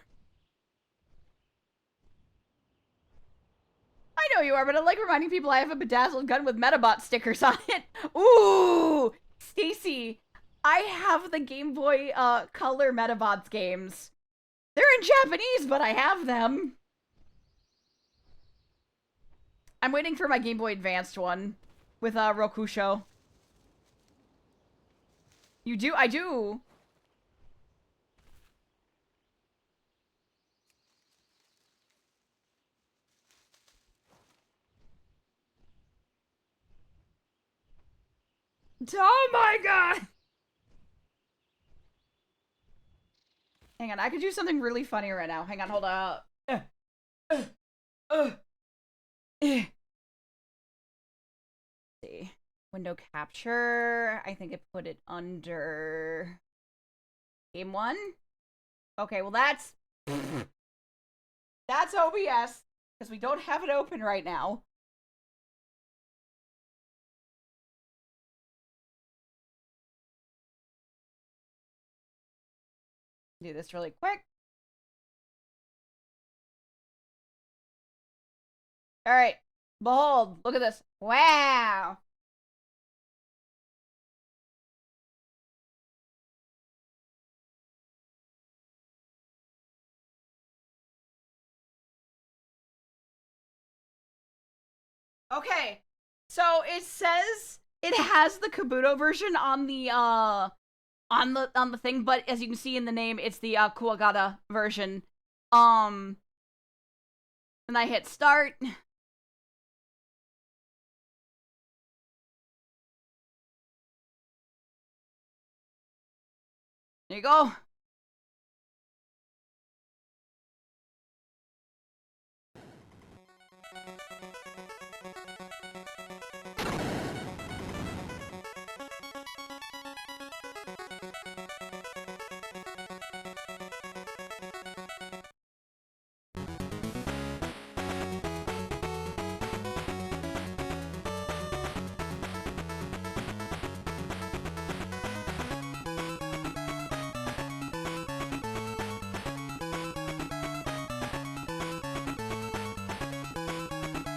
I know you are, but I like reminding people I have a bedazzled gun with Metabot stickers on it. Ooh, Stacy, I have the Game Boy Color Metabots games. They're in Japanese, but I have them. I'm waiting for my Game Boy Advanced one with Rokusho. You do? I do. Oh my god! Hang on, I could do something really funny right now. Hang on, hold up. See. Window capture. I think I put it under game one. Okay, well that's OBS because we don't have it open right now. Do this really quick. All right. Behold, look at this. Wow. Okay. So it says it has the Kabuto version on the thing, but as you can see in the name, it's the Kuwagata version. And I hit start. There you go.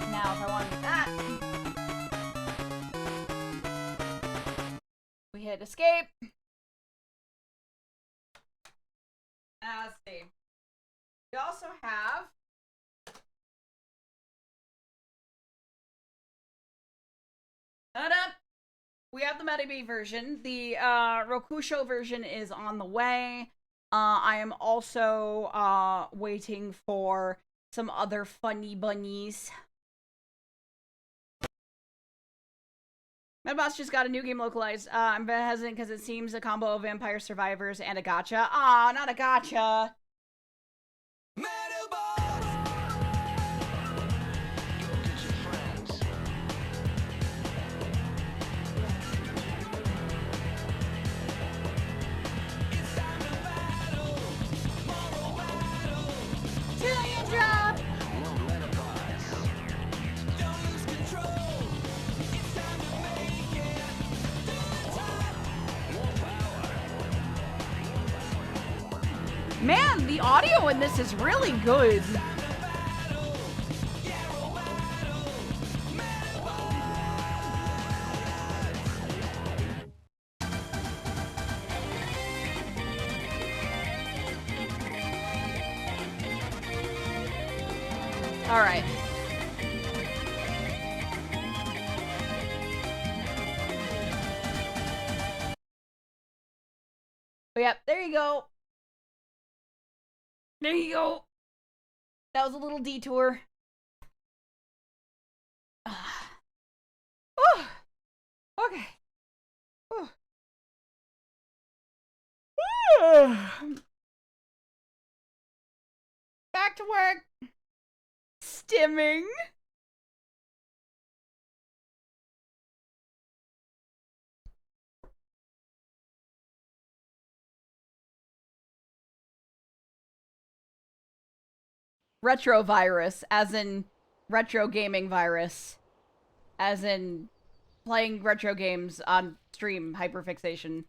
Now, if I want that, we hit escape. Let's see. We also have we have the Medibi version. The Rokusho version is on the way. I am also waiting for some other funny bunnies. My boss just got a new game localized. I'm a bit hesitant because it seems a combo of Vampire Survivors and a gacha. Aw, not a gacha. Drop. Man, the audio in this is really good. All right. But yep, there you go. There you go. That was a little detour. Okay. Back to work. Stimming. Retrovirus, as in retro gaming virus, as in playing retro games on stream hyperfixation.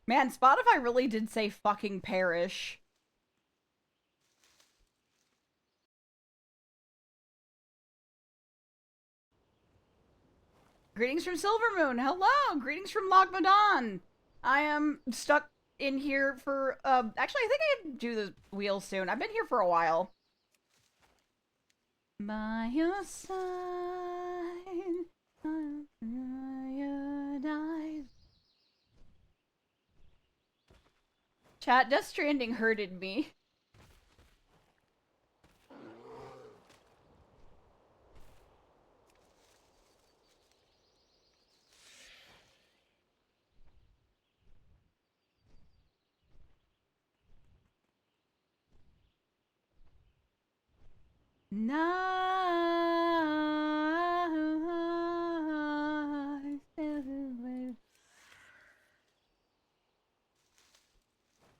Man, Spotify really did say fucking perish. Greetings from Silvermoon. Hello. Greetings from Logmadon. I am stuck in here for, actually, I think I can do the wheel soon. I've been here for a while. By your side, Chat, Death Stranding hurted me.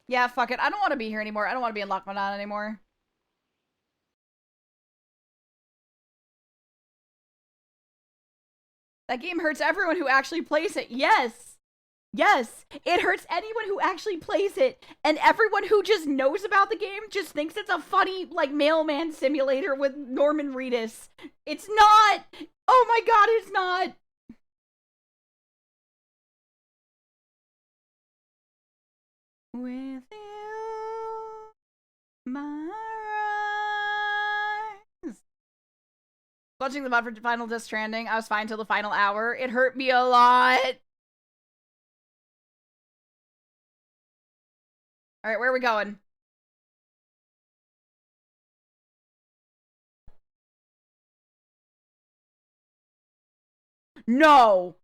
Yeah, fuck it. I don't want to be here anymore. I don't want to be in Lockmadon anymore. That game hurts everyone who actually plays it. Yes. Yes. It hurts anyone who actually plays it. And everyone who just knows about the game just thinks it's a funny, like, mailman simulator with Norman Reedus. It's not. Oh my god, it's not. With you, my eyes. Watching the mod for Final Death Stranding, I was fine till the final hour. It hurt me a lot. Alright, where are we going? No!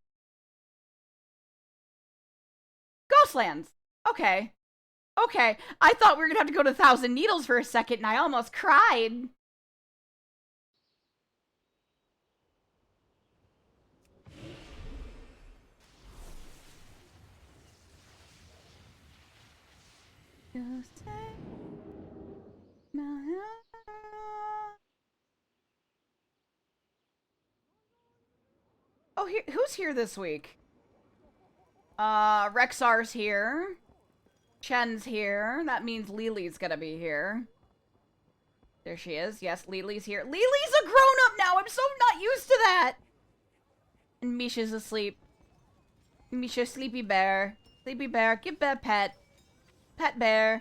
Ghostlands! Okay. Okay. I thought we were gonna have to go to Thousand Needles for a second and I almost cried. Just take my hand. Oh, who's here this week? Rexar's here. Chen's here. That means Lily's gonna be here. There she is. Yes, Lily's here. Lily's a grown-up now! I'm so not used to that! And Misha's asleep. Misha, sleepy bear. Sleepy bear, give bear pet. Pet bear.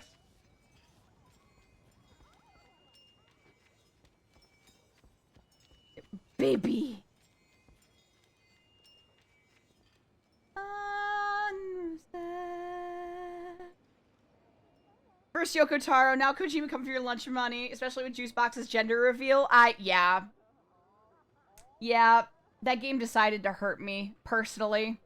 Baby. First Yoko Taro, now Kojima come for your lunch money, especially with Juicebox's gender reveal. Yeah. Yeah, that game decided to hurt me, personally.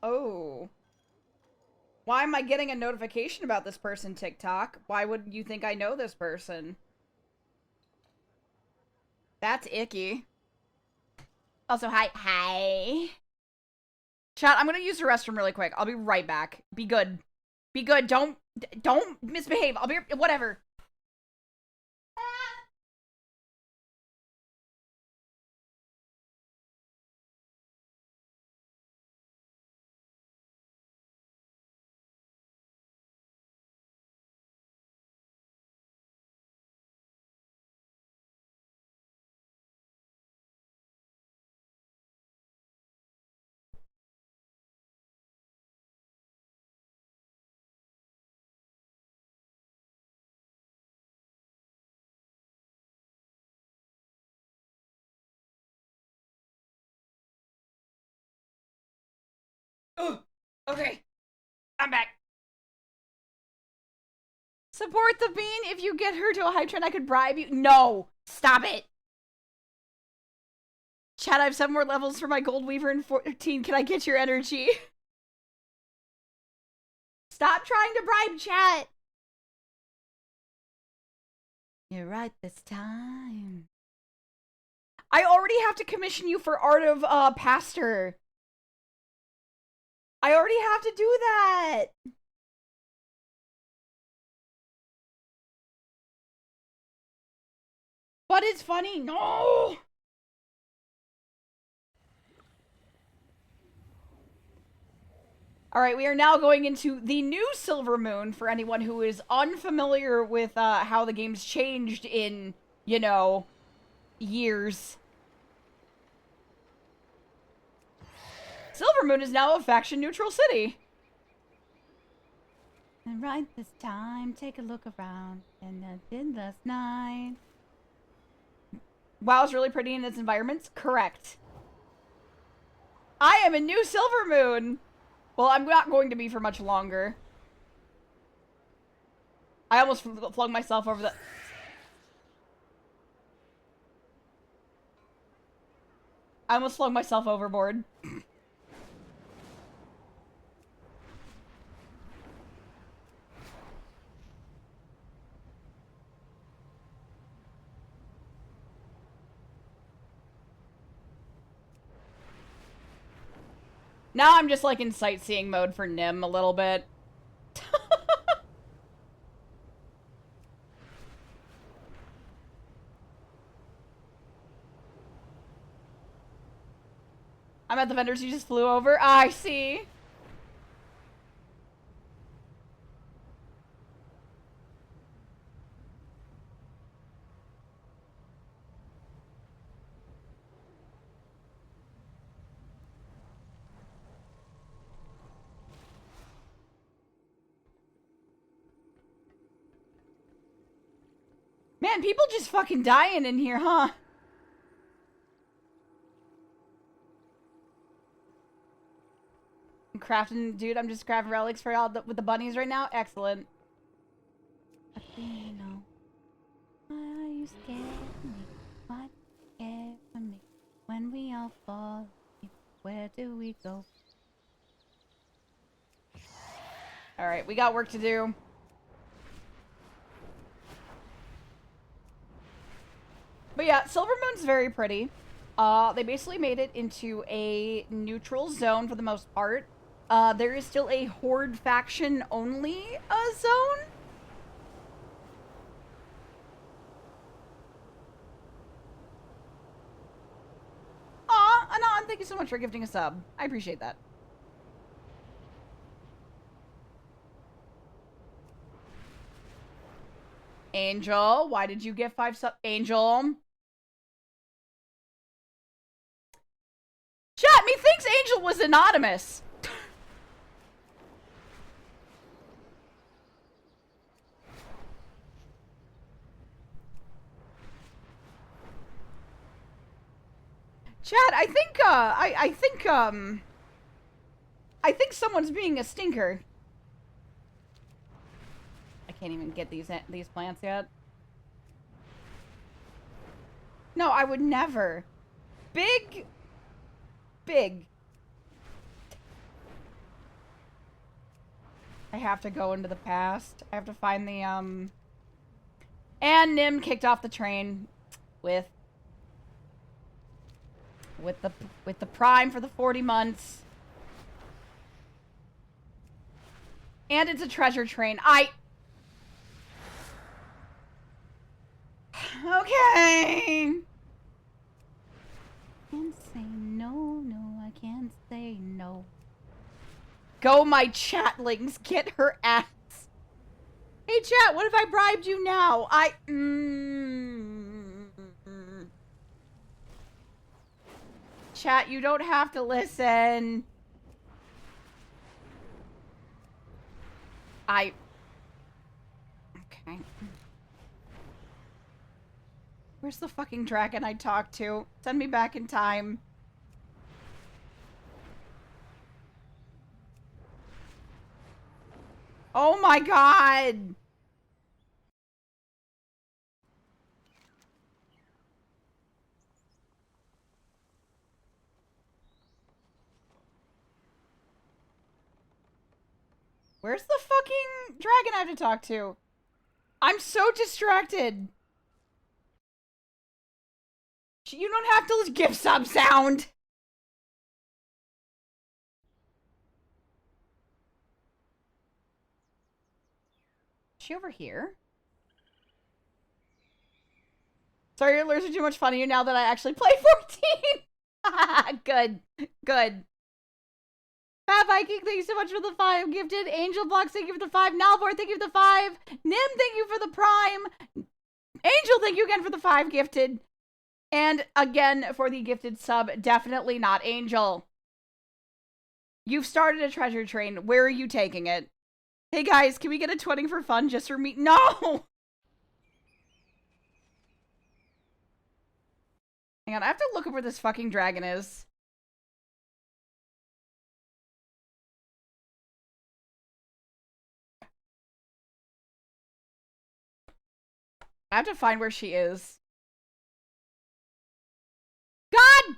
Oh. Why am I getting a notification about this person, TikTok? Why would you think I know this person? That's icky. Also, hi. Hi. Chat, I'm gonna use the restroom really quick. I'll be right back. Be good. Be good. Don't misbehave. I'll be whatever. Ugh. Okay. I'm back. Support the bean. If you get her to a high trend, I could bribe you. No. Stop it. Chat, I have 7 more levels for my gold weaver in 14. Can I get your energy? Stop trying to bribe chat. You're right this time. I already have to commission you for Art of Pastor. I already have to do that. But it's funny. No. All right, we are now going into the new Silver Moon for anyone who is unfamiliar with how the game's changed in, you know, years. Silver Moon is now a faction-neutral city. And right this time, take a look around. And I did last night. WoW is really pretty in its environments? Correct. I am a new Silver Moon! Well, I'm not going to be for much longer. I almost flung myself over the... I almost flung myself overboard. Now I'm just like in sightseeing mode for Nim a little bit. I'm at the vendors you just flew over. I see. Man, people just fucking dying in here, huh? I'm crafting, dude, I'm just crafting relics for all with the bunnies right now. Excellent. Athena, why are you scared of me? Why scared of me? When we all fall, where do we go? Alright, we got work to do. But yeah, Silver Moon's very pretty. They basically made it into a neutral zone for the most part. There is still a Horde faction only zone. Aw, Anon, thank you so much for gifting a sub. I appreciate that. Angel, why did you get 5 sub? Angel. Chat, methinks Angel was anonymous. Chat, I think someone's being a stinker. I can't even get these plants yet. No, I would never. Big. I have to go into the past. I have to find the, And Nim kicked off the train with the prime for the 40 months. And it's a treasure train. Okay. Can't say no, I can't say no. Go, my chatlings, get her ass. Hey, chat, what if I bribed you now? Chat, you don't have to listen. Okay. Where's the fucking dragon I talked to? Send me back in time. Oh my god! Where's the fucking dragon I have to talk to? I'm so distracted. You don't have to give sub sound. Is she over here? Sorry, your alerts are too much funnier now that I actually play 14. Good. Fat Viking, thank you so much for the 5 gifted. Angel Blocks, thank you for the 5. Nalvor, thank you for the 5. Nim, thank you for the prime. Angel, thank you again for the 5 gifted. And again for the gifted sub, definitely not Angel. You've started a treasure train. Where are you taking it? Hey guys, can we get a 20 for fun just for me? No! Hang on, I have to look up where this fucking dragon is. I have to find where she is. God!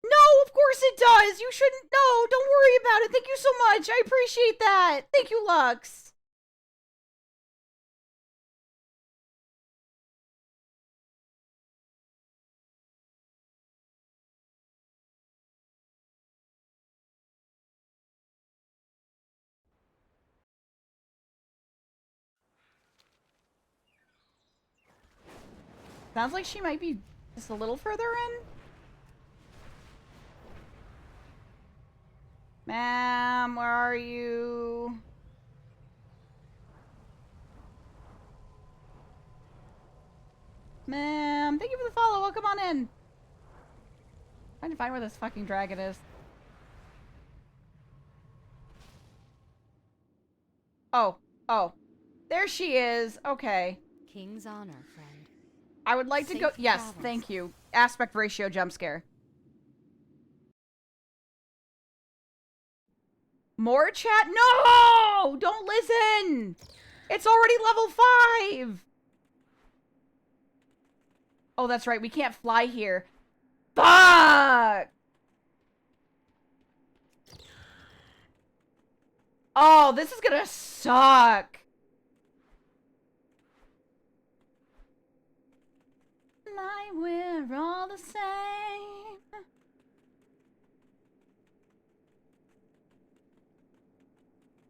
No, of course it does. You shouldn't. No, don't worry about it. Thank you so much. I appreciate that. Thank you, Lux. Sounds like she might be just a little further in. Ma'am, where are you? Ma'am, thank you for the follow. Welcome on in. Trying to find where this fucking dragon is. Oh, oh. There she is. Okay. King's honor, friend. I would like to go. Yes, Travels. thank you. Aspect ratio jump scare. More chat? No! Don't listen! It's already level 5! Oh, that's right. We can't fly here. Fuck! Oh, this is gonna suck. Like we're all the same.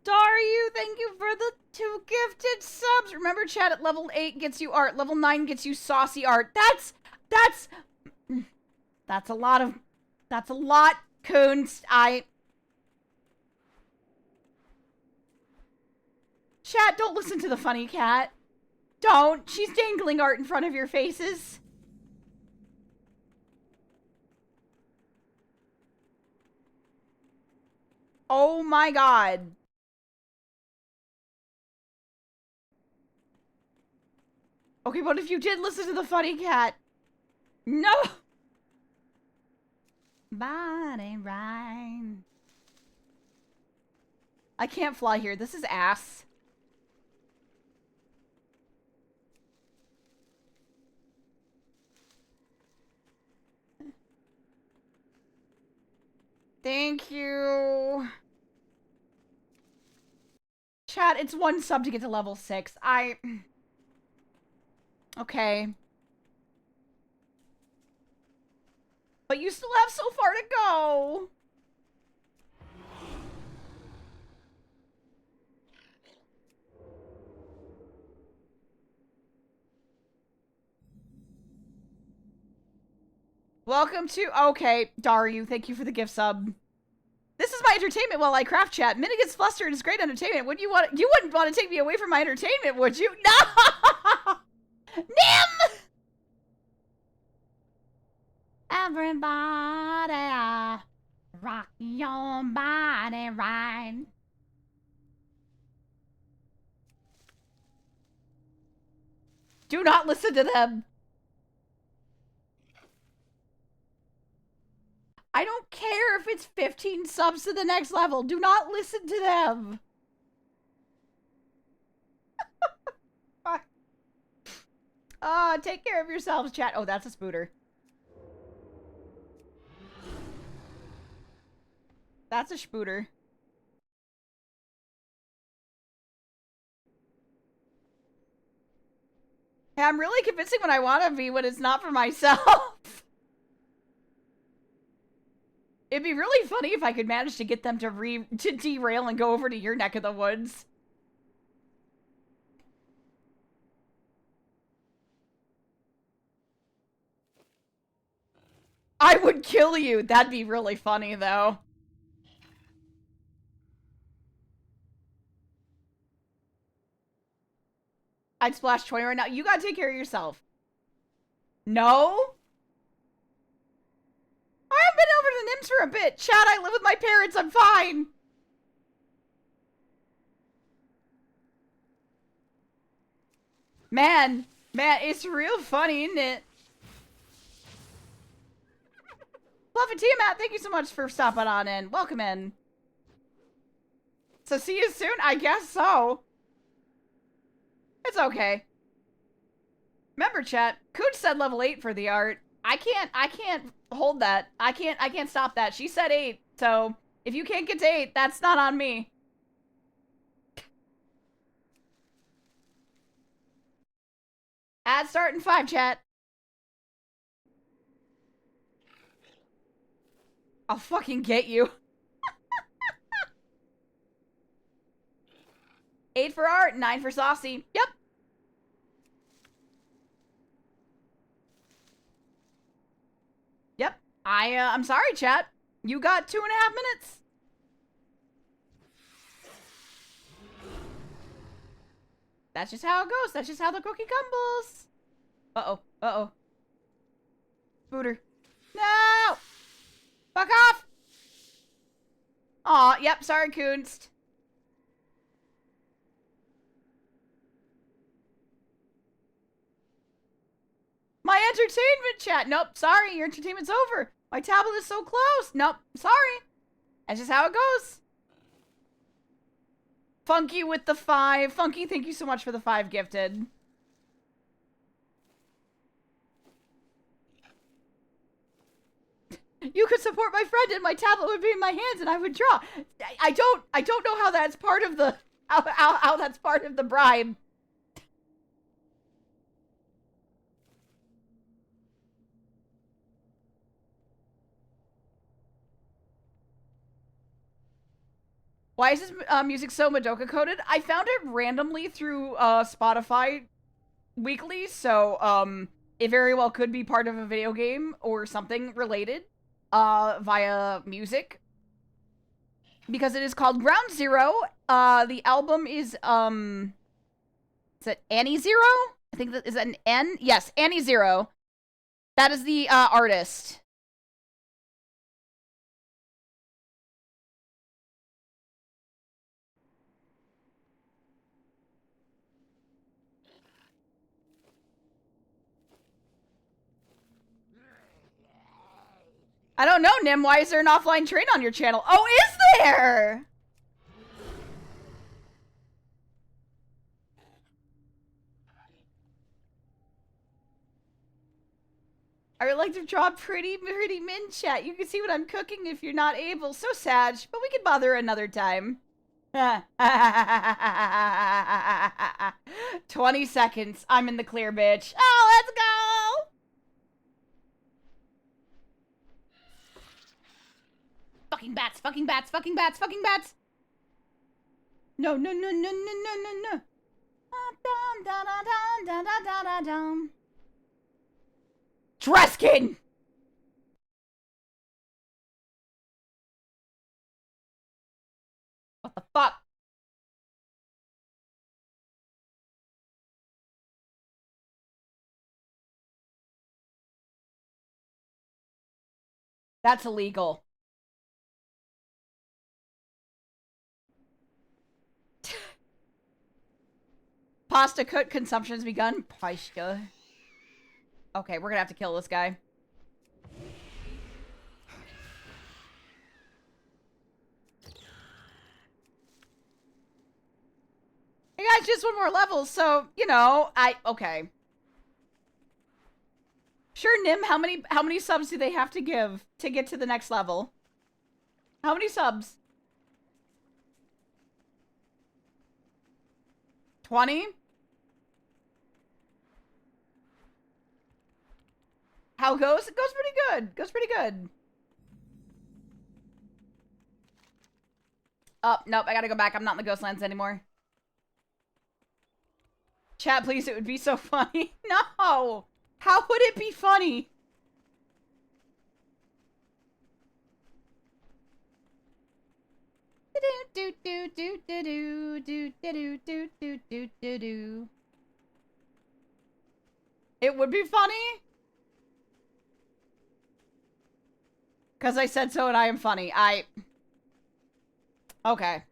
Daru, thank you for the 2 gifted subs. Remember, chat, at level 8 gets you art. Level 9 gets you saucy art. That's a lot, Kunst. Chat, don't listen to the funny cat. Don't. She's dangling art in front of your faces. Oh my god. Okay, but if you did listen to the funny cat. No! Body right. I can't fly here. This is ass. Thank you. Chat, it's 1 sub to get to level 6. Okay. But you still have so far to go. Welcome to... Okay, Daru, thank you for the gift sub. This is my entertainment while I craft, chat. Minnie gets flustered. It's great entertainment. You wouldn't want to take me away from my entertainment, would you? No! Nim! Everybody, rock your body right. Do not listen to them. I don't care if it's 15 subs to the next level. Do not listen to them. Take care of yourselves, chat. Oh, that's a spooter. That's a spooter. Hey, I'm really convincing when I want to be when it's not for myself. It'd be really funny if I could manage to get them to derail and go over to your neck of the woods. I would kill you. That'd be really funny, though. I'd splash 20 right now. You gotta take care of yourself. No? I haven't been over to the Nims for a bit. Chad, I live with my parents. I'm fine. Man, it's real funny, isn't it? Fluffy Tiamat, thank you so much for stopping on in. Welcome in. So see you soon? I guess so. It's okay. Remember, chat, Cooch said level 8 for the art. I can't hold that. I can't stop that. She said 8, so if you can't get to 8, that's not on me. Ad start in 5, chat. I'll fucking get you. 8 for art, 9 for saucy. Yep. Yep. I'm sorry, chat. You got 2.5 minutes. That's just how it goes. That's just how the cookie crumbles. Uh-oh. Uh-oh. Booter. No! Fuck off! Aw, yep, sorry, Kunst. My entertainment chat. Nope, sorry, your entertainment's over. My tablet is so close. Nope, sorry. That's just how it goes. Funky with the 5. Funky, thank you so much for the 5 gifted. You could support my friend and my tablet would be in my hands and I would draw. I don't know how that's part of the how that's part of the bribe. Why is this music so Madoka coded? I found it randomly through Spotify weekly, so it very well could be part of a video game or something related via music. Because it is called Ground Zero. The album is it Annie Zero? I think that is that an N? Yes, Annie Zero. That is the artist. I don't know, Nim. Why is there an offline train on your channel? Oh, is there? I would like to draw pretty min chat. You can see what I'm cooking if you're not able. So sad, but we can bother another time. 20 seconds. I'm in the clear, bitch. Oh, let's go! Fucking bats, fucking bats, fucking bats, fucking bats! No, no, no, no, no, no, no, no. Dreskin! What the fuck? That's illegal. Pasta cook consumption has begun. Pasta. Okay, we're gonna have to kill this guy. Hey guys, just one more level, so, you know, okay. Sure, Nim, how many subs do they have to give to get to the next level? How many subs? 20? How it goes? It goes pretty good. Goes pretty good. Oh, nope, I gotta go back. I'm not in the Ghostlands anymore. Chat, please, it would be so funny. No! How would it be funny? Do do do do do do do do do do do do. It would be funny? Because I said so and I am funny. Okay.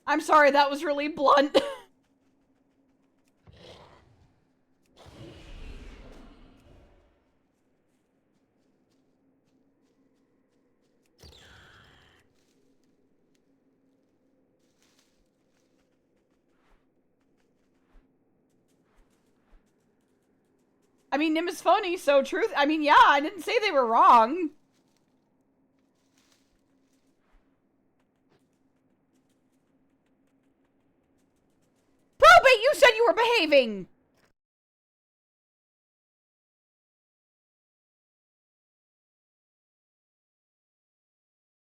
I'm sorry, that was really blunt. I mean, Nim is funny, so truth. I mean, yeah, I didn't say they were wrong. Probate, you said you were behaving.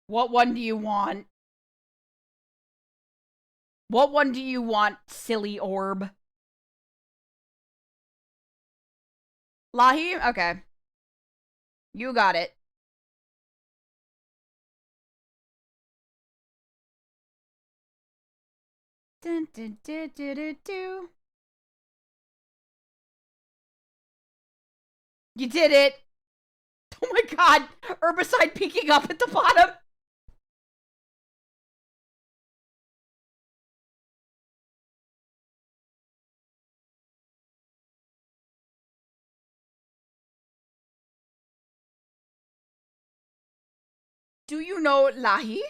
What one do you want? What one do you want, silly orb? Lahi? Okay. You got it. Dun, dun, dun, dun, dun, dun. You did it. Oh my god. Herbicide peeking up at the bottom. Do you know Lahi?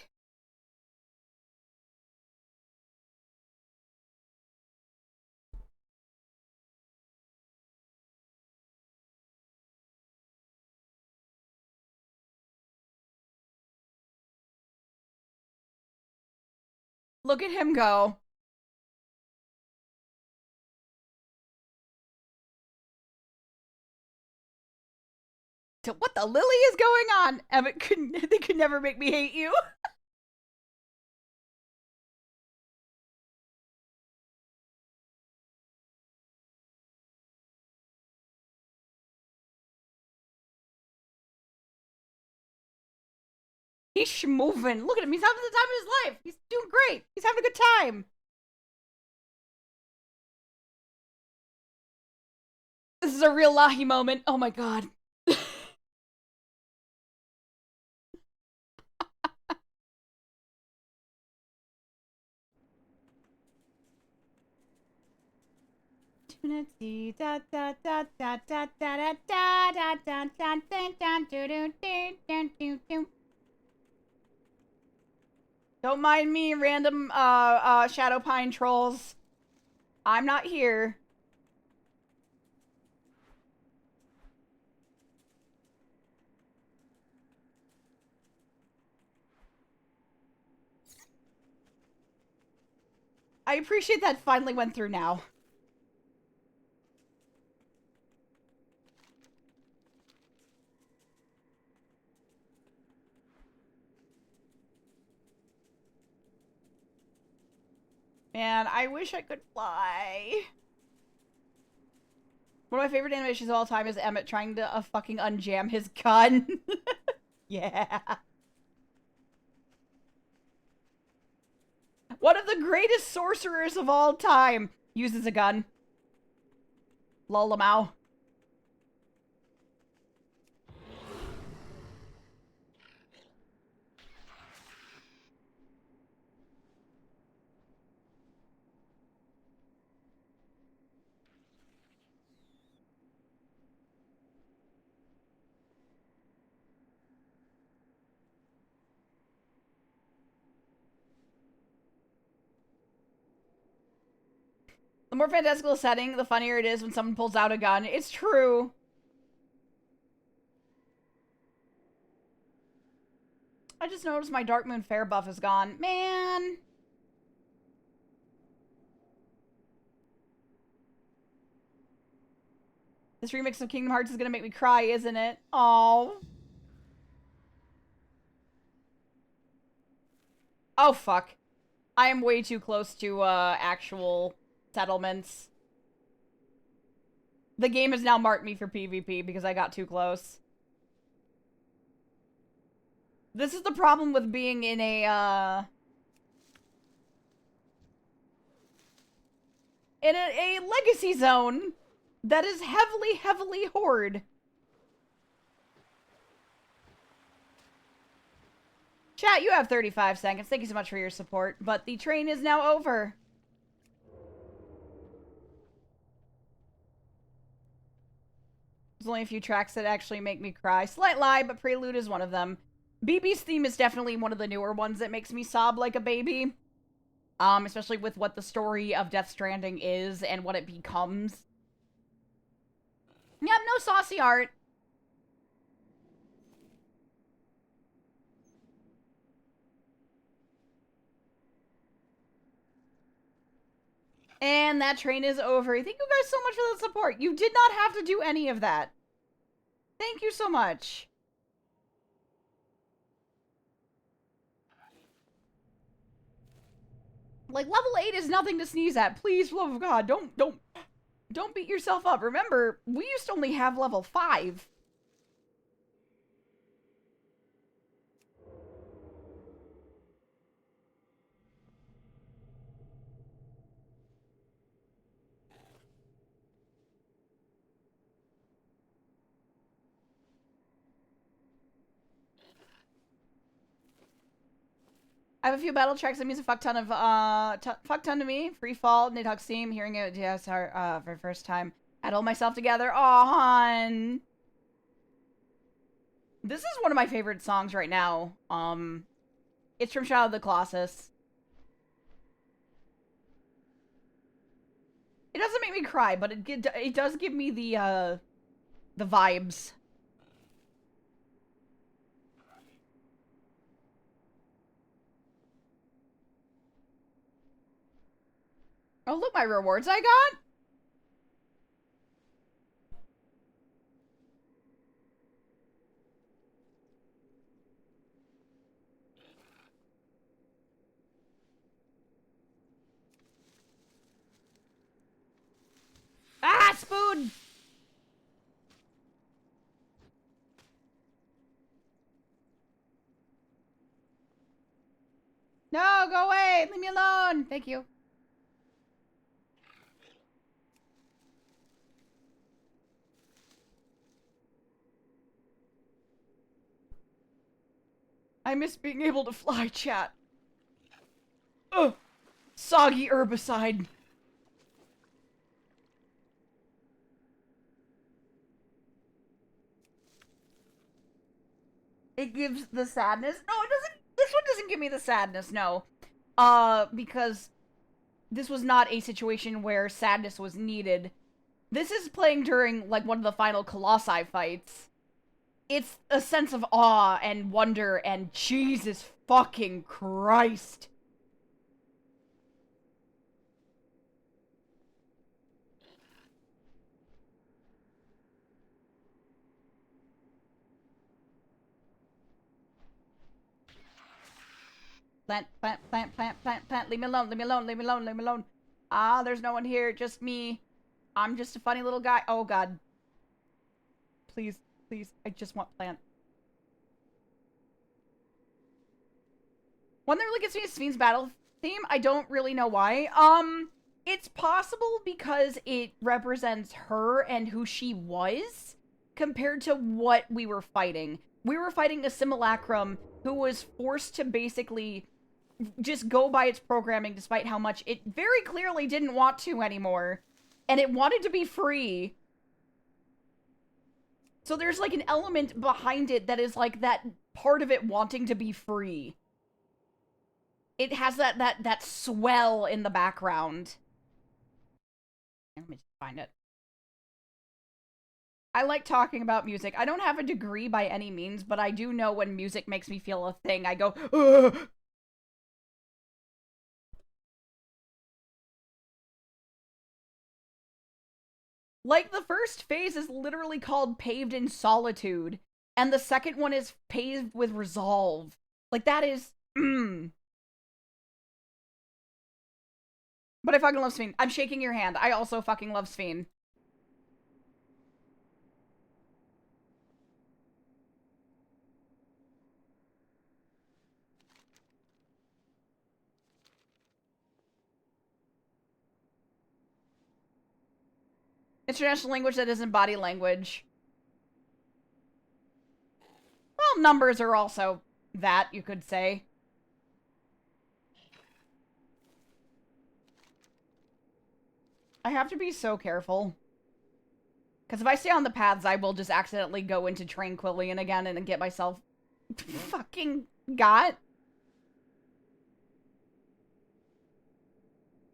Look at him go. What the lily is going on? Emmett couldn't. They could never make me hate you. He's schmoving. Look at him. He's having the time of his life. He's doing great. He's having a good time. This is a real Lahi moment. Oh my god. Don't mind me, random Shadow Pine trolls. I'm not here. I appreciate that finally went through now. Man, I wish I could fly. One of my favorite animations of all time is Emmett trying to fucking unjam his gun. Yeah. One of the greatest sorcerers of all time uses a gun. Lolamau. The more fantastical setting, the funnier it is when someone pulls out a gun. It's true. I just noticed my Dark Moon Fair buff is gone. Man. This remix of Kingdom Hearts is gonna make me cry, isn't it? Oh. Oh, fuck. I am way too close to, actual settlements. The game has now marked me for PvP because I got too close. This is the problem with being in a legacy zone that is heavily horde. Chat, you have 35 seconds. Thank you so much for your support, but the train is now over. There's only a few tracks that actually make me cry. Slight lie, but Prelude is one of them. BB's theme is definitely one of the newer ones that makes me sob like a baby. Especially with what the story of Death Stranding is and what it becomes. Yep, no saucy art. And that train is over. Thank you guys so much for the support. You did not have to do any of that. Thank you so much. Like, level 8 is nothing to sneeze at. Please, for the love of God, don't beat yourself up. Remember, we used to only have level 5. I have a few battle tracks that means a fuck ton of, fuck ton to me. Free Fall, Nidhogg Steam, hearing it, yes, for the first time. Had all myself together. Aw, hon. This is one of my favorite songs right now. It's from Shadow of the Colossus. It doesn't make me cry, but it does give me the vibes. Oh, look, my rewards I got. Ah, spoon! No, go away! Leave me alone! Thank you. I miss being able to fly, chat. Ugh! Soggy herbicide. It gives the sadness. No, it doesn't. This one doesn't give me the sadness, no. Because this was not a situation where sadness was needed. This is playing during, like, one of the final Colossi fights. It's a sense of awe and wonder and Jesus fucking Christ. Plant, plant, plant, plant, plant, plant. Leave me alone, leave me alone, leave me alone, leave me alone. Ah, there's no one here, just me. I'm just a funny little guy. Oh, God. Please, please, I just want plant. One that really gets me is Sven's battle theme. I don't really know why. It's possible because it represents her and who she was compared to what we were fighting. We were fighting a simulacrum who was forced to basically just go by its programming despite how much it very clearly didn't want to anymore. And it wanted to be free. So there's like an element behind it that is like that part of it wanting to be free. It has that swell in the background. Let me just find it. I like talking about music. I don't have a degree by any means, but I do know when music makes me feel a thing, I go, ugh. Like, the first phase is literally called Paved in Solitude, and the second one is Paved with Resolve. Like, that is. But I fucking love Sphene. I'm shaking your hand. I also fucking love Sphene. International language that isn't body language. Well, numbers are also that, you could say. I have to be so careful. Because if I stay on the paths, I will just accidentally go into Tranquillion again and get myself fucking got.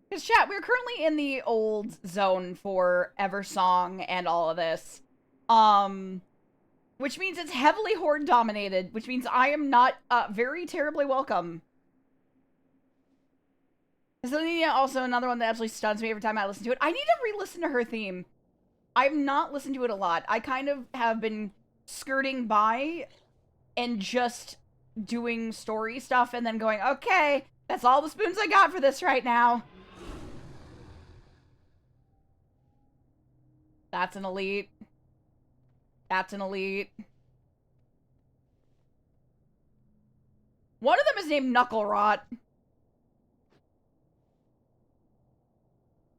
Because, chat, we're currently in the old zone for Eversong and all of this. Which means it's heavily horde dominated, which means I am not very terribly welcome. Zelenia also another one that absolutely stuns me every time I listen to it. I need to re-listen to her theme. I've not listened to it a lot. I kind of have been skirting by and just doing story stuff and then going, okay, that's all the spoons I got for this right now. That's an elite. That's an elite. One of them is named Knuckle Rot.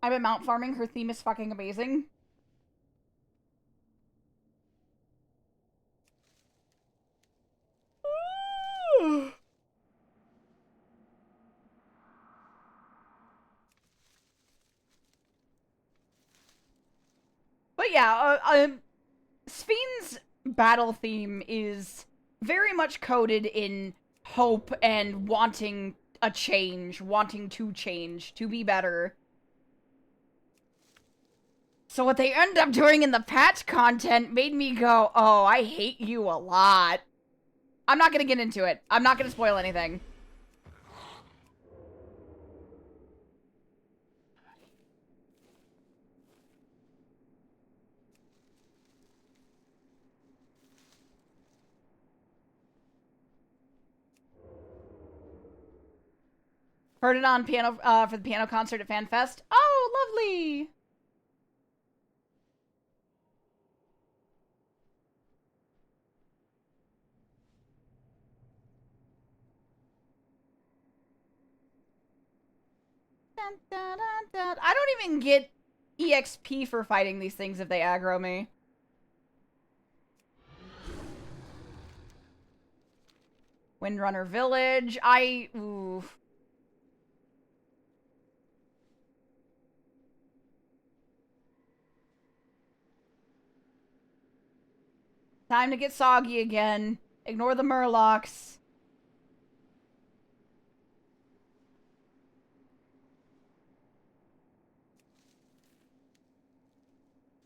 I've been mount farming. Her theme is fucking amazing. But yeah, Sphene's battle theme is very much coded in hope and wanting a change, wanting to change, to be better. So what they end up doing in the patch content made me go, oh, I hate you a lot. I'm not gonna get into it. I'm not gonna spoil anything. Heard it on piano for the piano concert at FanFest. Oh, lovely. Dun, dun, dun, dun. I don't even get EXP for fighting these things if they aggro me. Windrunner Village. Ooh. Time to get soggy again. Ignore the Murlocs.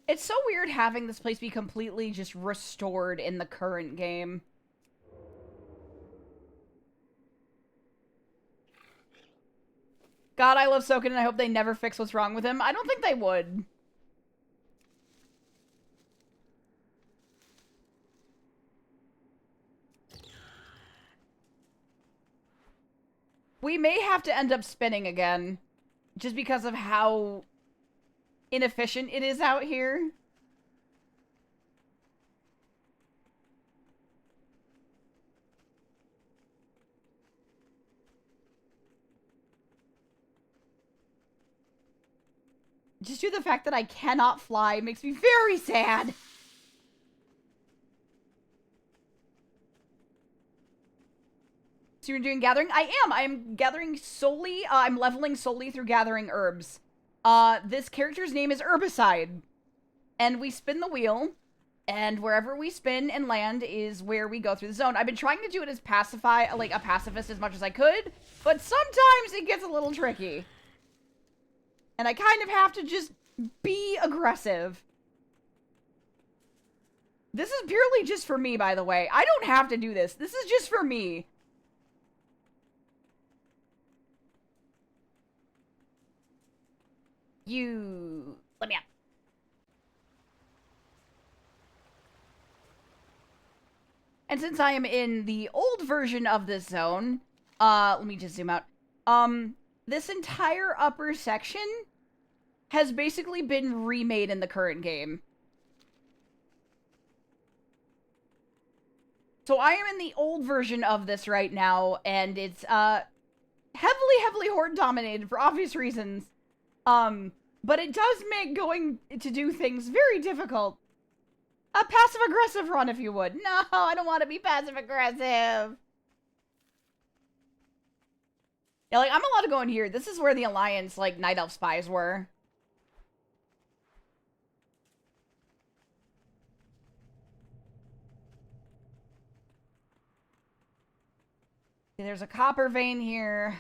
It's so weird having this place be completely just restored in the current game. God, I love Soken and I hope they never fix what's wrong with him. I don't think they would. We may have to end up spinning again. Just because of how inefficient it is out here. Just due to the fact that I cannot fly makes me very sad. So you're doing gathering? I am. I'm gathering solely. I'm leveling solely through gathering herbs. This character's name is Herbicide. And we spin the wheel. And wherever we spin and land is where we go through the zone. I've been trying to do it as like a pacifist as much as I could. But sometimes it gets a little tricky. And I kind of have to just be aggressive. This is purely just for me, by the way. I don't have to do this. This is just for me. You... Let me out. And since I am in the old version of this zone, let me just zoom out. This entire upper section has basically been remade in the current game. So I am in the old version of this right now, and it's heavily horde dominated for obvious reasons. But it does make going to do things very difficult. A passive aggressive run, if you would. No, I don't want to be passive aggressive. Yeah, like, I'm allowed to go in here. This is where the Alliance, like, Night Elf spies were. See, there's a copper vein here.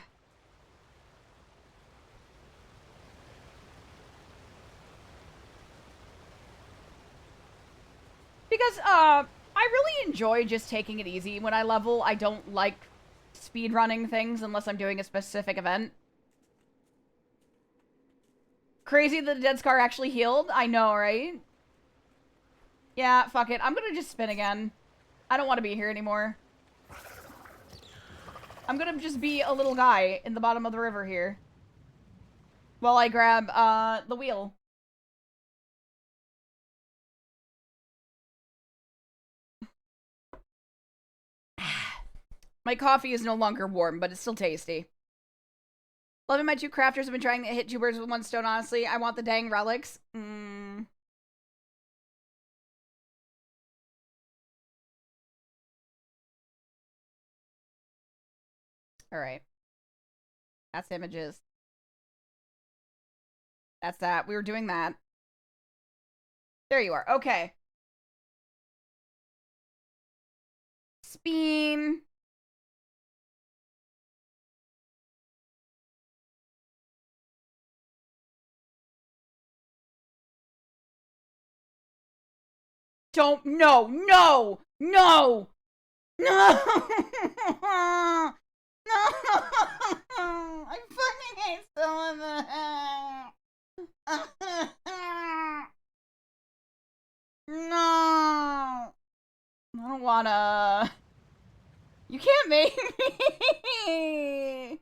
Because, I really enjoy just taking it easy when I level. I don't like speed running things unless I'm doing a specific event. Crazy that the dead scar actually healed. I know, right? Yeah, fuck it. I'm gonna just spin again. I don't want to be here anymore. I'm gonna just be a little guy in the bottom of the river here. While I grab, the wheel. My coffee is no longer warm, but it's still tasty. Loving my two crafters have been trying to hit two birds with one stone, honestly. I want the dang relics. Alright. That's images. That's that. We were doing that. There you are. Okay. Spin. Don't. No. No. No. No. No. I fucking hate some of that. No. I don't wanna. You can't make me.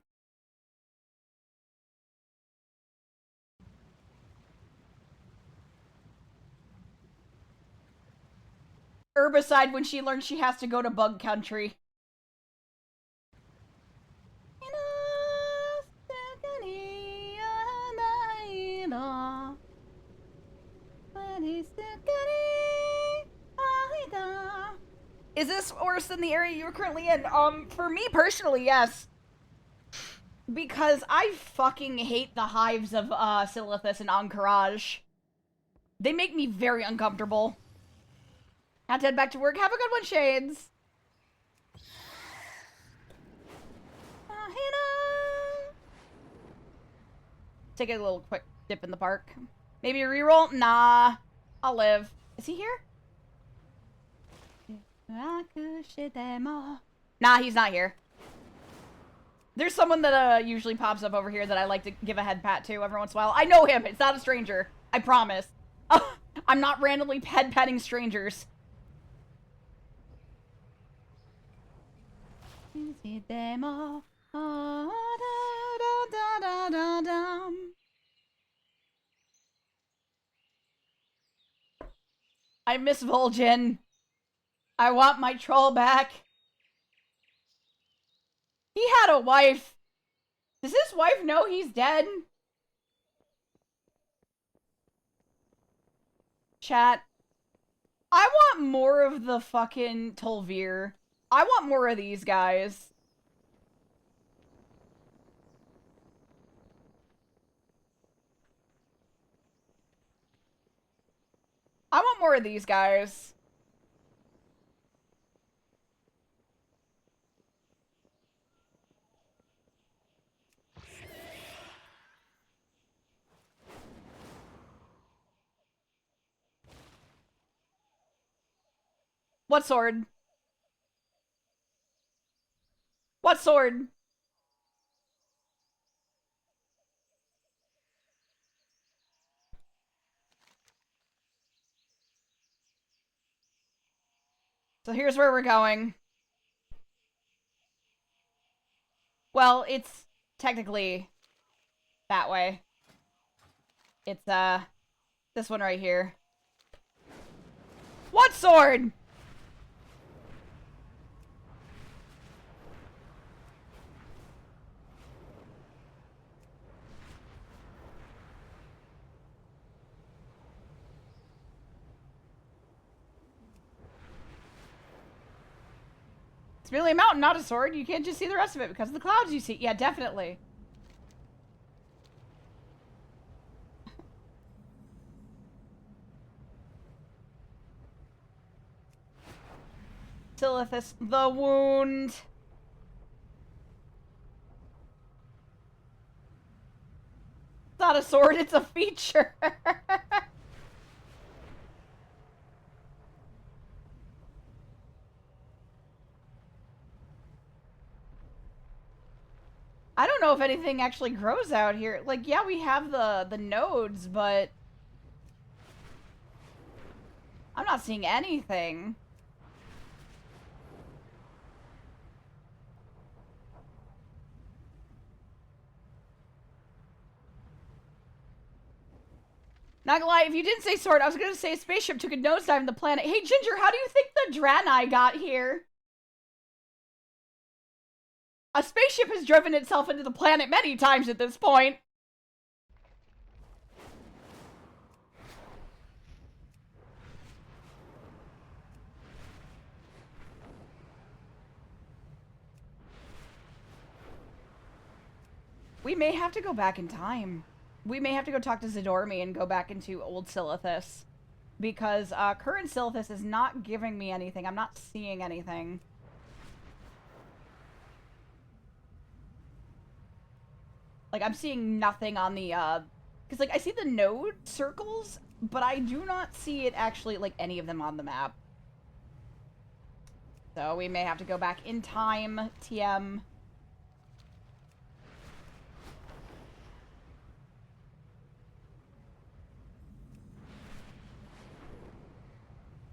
Herbicide when she learns she has to go to bug country. Is this worse than the area you're currently in? For me personally, yes. Because I fucking hate the hives of, Silithus and Anchorage. They make me very uncomfortable. Have to head back to work. Have a good one, Shades. Take a little quick dip in the park. Maybe a reroll? Nah. I'll live. Is he here? Nah, he's not here. There's someone that usually pops up over here that I like to give a head pat to every once in a while. I know him. It's not a stranger. I promise. I'm not randomly head patting strangers. I miss Vol'jin. I want my troll back. He had a wife. Does his wife know he's dead? Chat. I want more of the fucking Tol'vir. I want more of these guys. I want more of these guys. What sword? What sword? So here's where we're going. Well, it's technically that way. It's, this one right here. What sword? It's merely a mountain, not a sword. You can't just see the rest of it because of the clouds you see. Yeah, definitely. Silithus, the wound. It's not a sword, it's a feature. I don't know if anything actually grows out here. Like, yeah, we have the nodes, but I'm not seeing anything. Not gonna lie, if you didn't say sword, I was gonna say a spaceship took a nosedive in the planet. Hey, Ginger, how do you think the Draenei got here? A spaceship has driven itself into the planet many times at this point. We may have to go back in time. We may have to go talk to Zadormi and go back into old Silithus. Because current Silithus is not giving me anything. I'm not seeing anything. Like, I'm seeing nothing on the, because, like, I see the node circles, but I do not see it actually, like, any of them on the map. So we may have to go back in time, TM.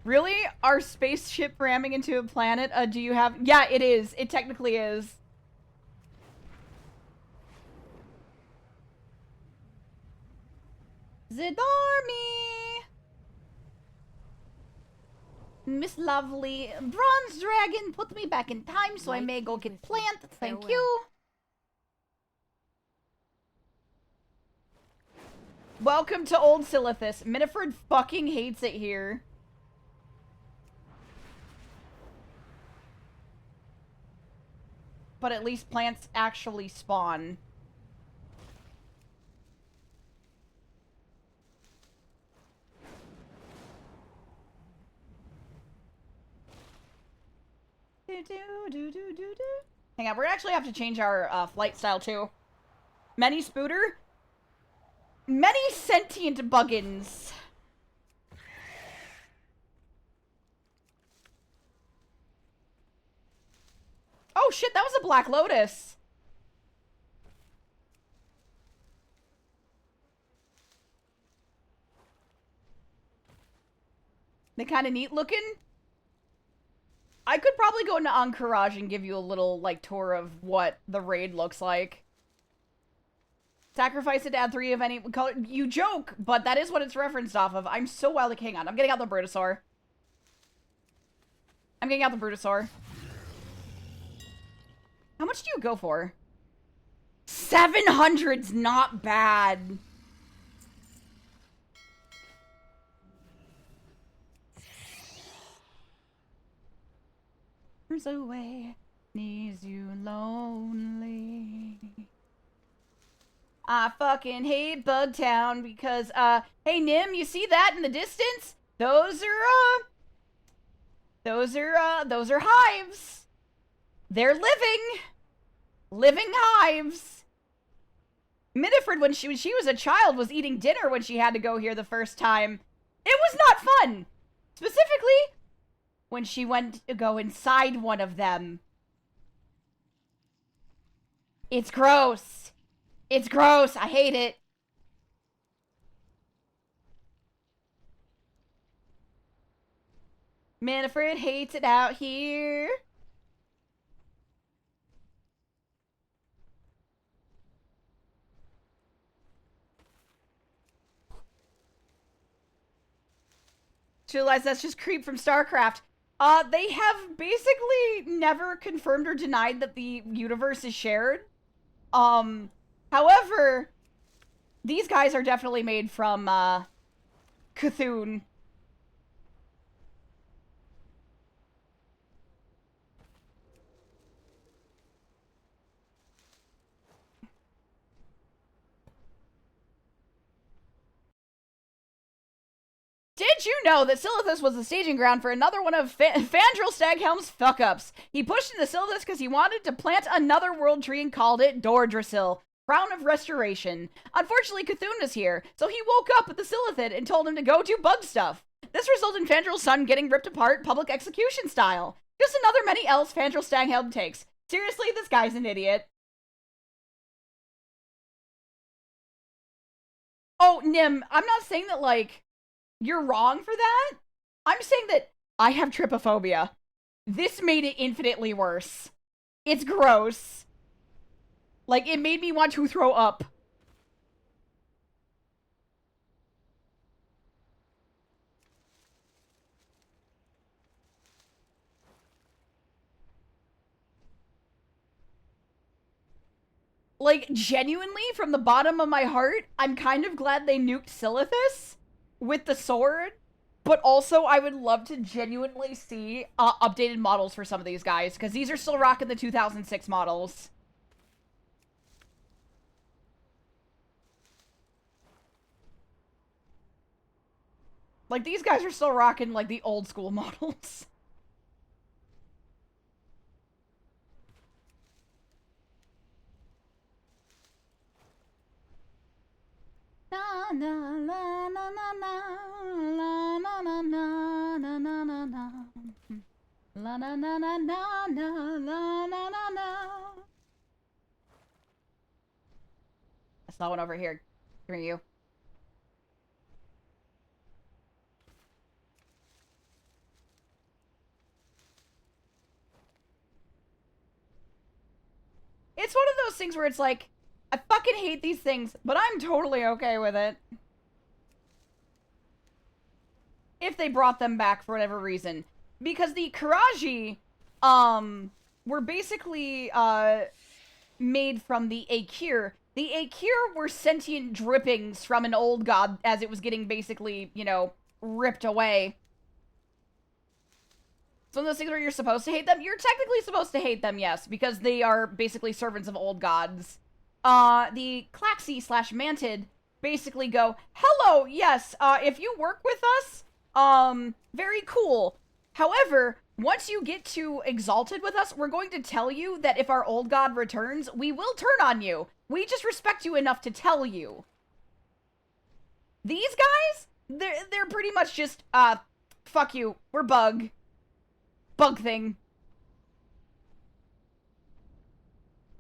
Really? Our spaceship ramming into a planet? Do you have... Yeah, it is. It technically is. Zadormi! Miss Lovely. Bronze Dragon, put me back in time so I may go get plant. Thank you. Welcome to Old Silithus. Miniford fucking hates it here. But at least plants actually spawn. Hang on, we're gonna actually have to change our flight style too. Many Spooter. Many sentient buggins. Oh shit, that was a Black Lotus. They kind of neat looking. I could probably go into Encourage and give you a little, like, tour of what the raid looks like. Sacrifice it to add 3 of any color. You joke, but that is what it's referenced off of. I'm so wild. Like, hang on. I'm getting out the Brutosaur. I'm getting out the Brutosaur. How much do you go for? 700's not bad. There's a way needs you lonely. I fucking hate Bugtown because, hey Nim, you see that in the distance? Those are hives. They're living hives. Miniford, when she was a child, was eating dinner when she had to go here the first time. It was not fun. Specifically, when she went to go inside one of them. It's gross. It's gross. I hate it. Manfred hates it out here. Realize that's just creep from StarCraft. They have basically never confirmed or denied that the universe is shared. However, these guys are definitely made from, Cthulhu. Did you know that Silithus was the staging ground for another one of Fandral Staghelm's fuck-ups? He pushed into Silithus because he wanted to plant another world tree and called it Dordrasil, Crown of Restoration. Unfortunately, Cthulhu is here, so he woke up with the Silithid and told him to go do bug stuff. This resulted in Fandral's son getting ripped apart public execution style. Just another many L's Fandral Staghelm takes. Seriously, this guy's an idiot. Oh, Nim, I'm not saying that, like, you're wrong for that. I'm saying that I have trypophobia. This made it infinitely worse. It's gross. Like, it made me want to throw up. Like, genuinely, from the bottom of my heart, I'm kind of glad they nuked Silithus with the sword. But also, I would love to genuinely see updated models for some of these guys, because these are still rocking the 2006 models. Like, these guys are still rocking, like, the old school models. Na na na na na na na na na na na na na na la na na na na na la na na na. I saw one over here. Come here, you. It's one of those things where it's like, I fucking hate these things, but I'm totally okay with it. If they brought them back for whatever reason. Because the Karaji, were basically, made from the Akir. The Akir were sentient drippings from an old god as it was getting basically, you know, ripped away. It's one of those things where you're supposed to hate them. You're technically supposed to hate them, yes, because they are basically servants of old gods. The Klaxi slash Mantid basically go, hello, yes, if you work with us, very cool. However, once you get too exalted with us, we're going to tell you that if our old god returns, we will turn on you. We just respect you enough to tell you. These guys, they're pretty much just, fuck you, we're bug thing.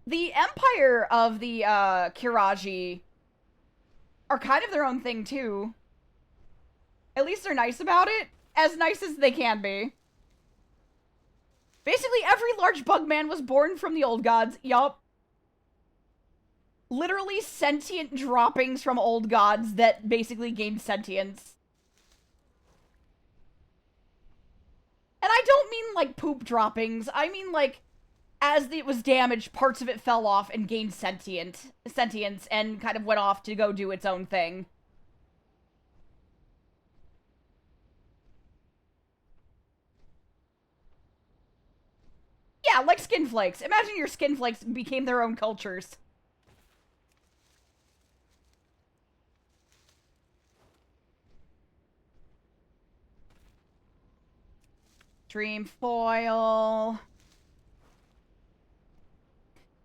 The empire of the Kiraji are kind of their own thing too. At least they're nice about it. As nice as they can be. Basically, every large bug man was born from the old gods. Yup. Literally sentient droppings from old gods that basically gained sentience. And I don't mean like poop droppings. I mean like as it was damaged, parts of it fell off and gained sentience and kind of went off to go do its own thing. Yeah, like skin flakes. Imagine your skin flakes became their own cultures. Dream foil.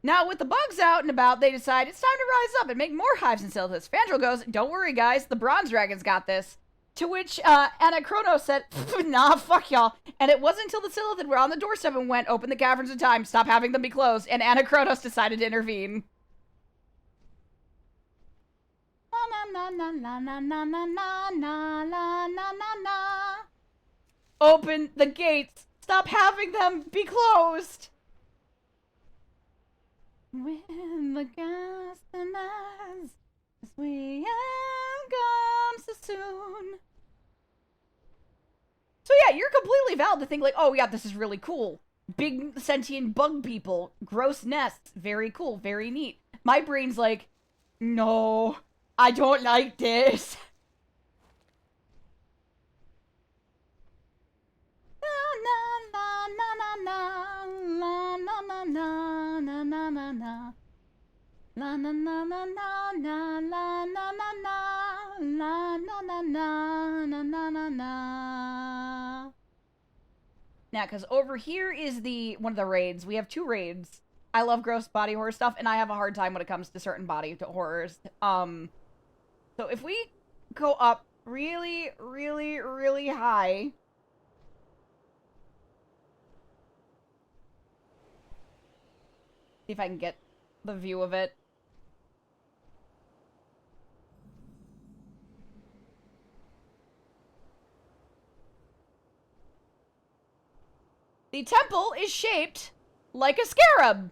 Now, with the bugs out and about, they decide it's time to rise up and make more hives in Silithus. Fandral goes, don't worry, guys, the Bronze Dragon's got this. To which Anachronos said, nah, fuck y'all. And it wasn't until the Silithid were on the doorstep and went, open the caverns of time, stop having them be closed, and Anachronos decided to intervene. Open the gates. Stop having them be closed. When the gas demands, as we have come so soon. So yeah, you're completely valid to think like, oh yeah, this is really cool. Big sentient bug people, gross nests, very cool, very neat. My brain's like, no, I don't like this. La na na na na na la na na na la na na na na na na na. Now, because over here is the one of the raids. We have two raids. I love gross body horror stuff, and I have a hard time when it comes to certain body horrors. So if we go up really, really, really high. See if I can get the view of it. The temple is shaped like a scarab.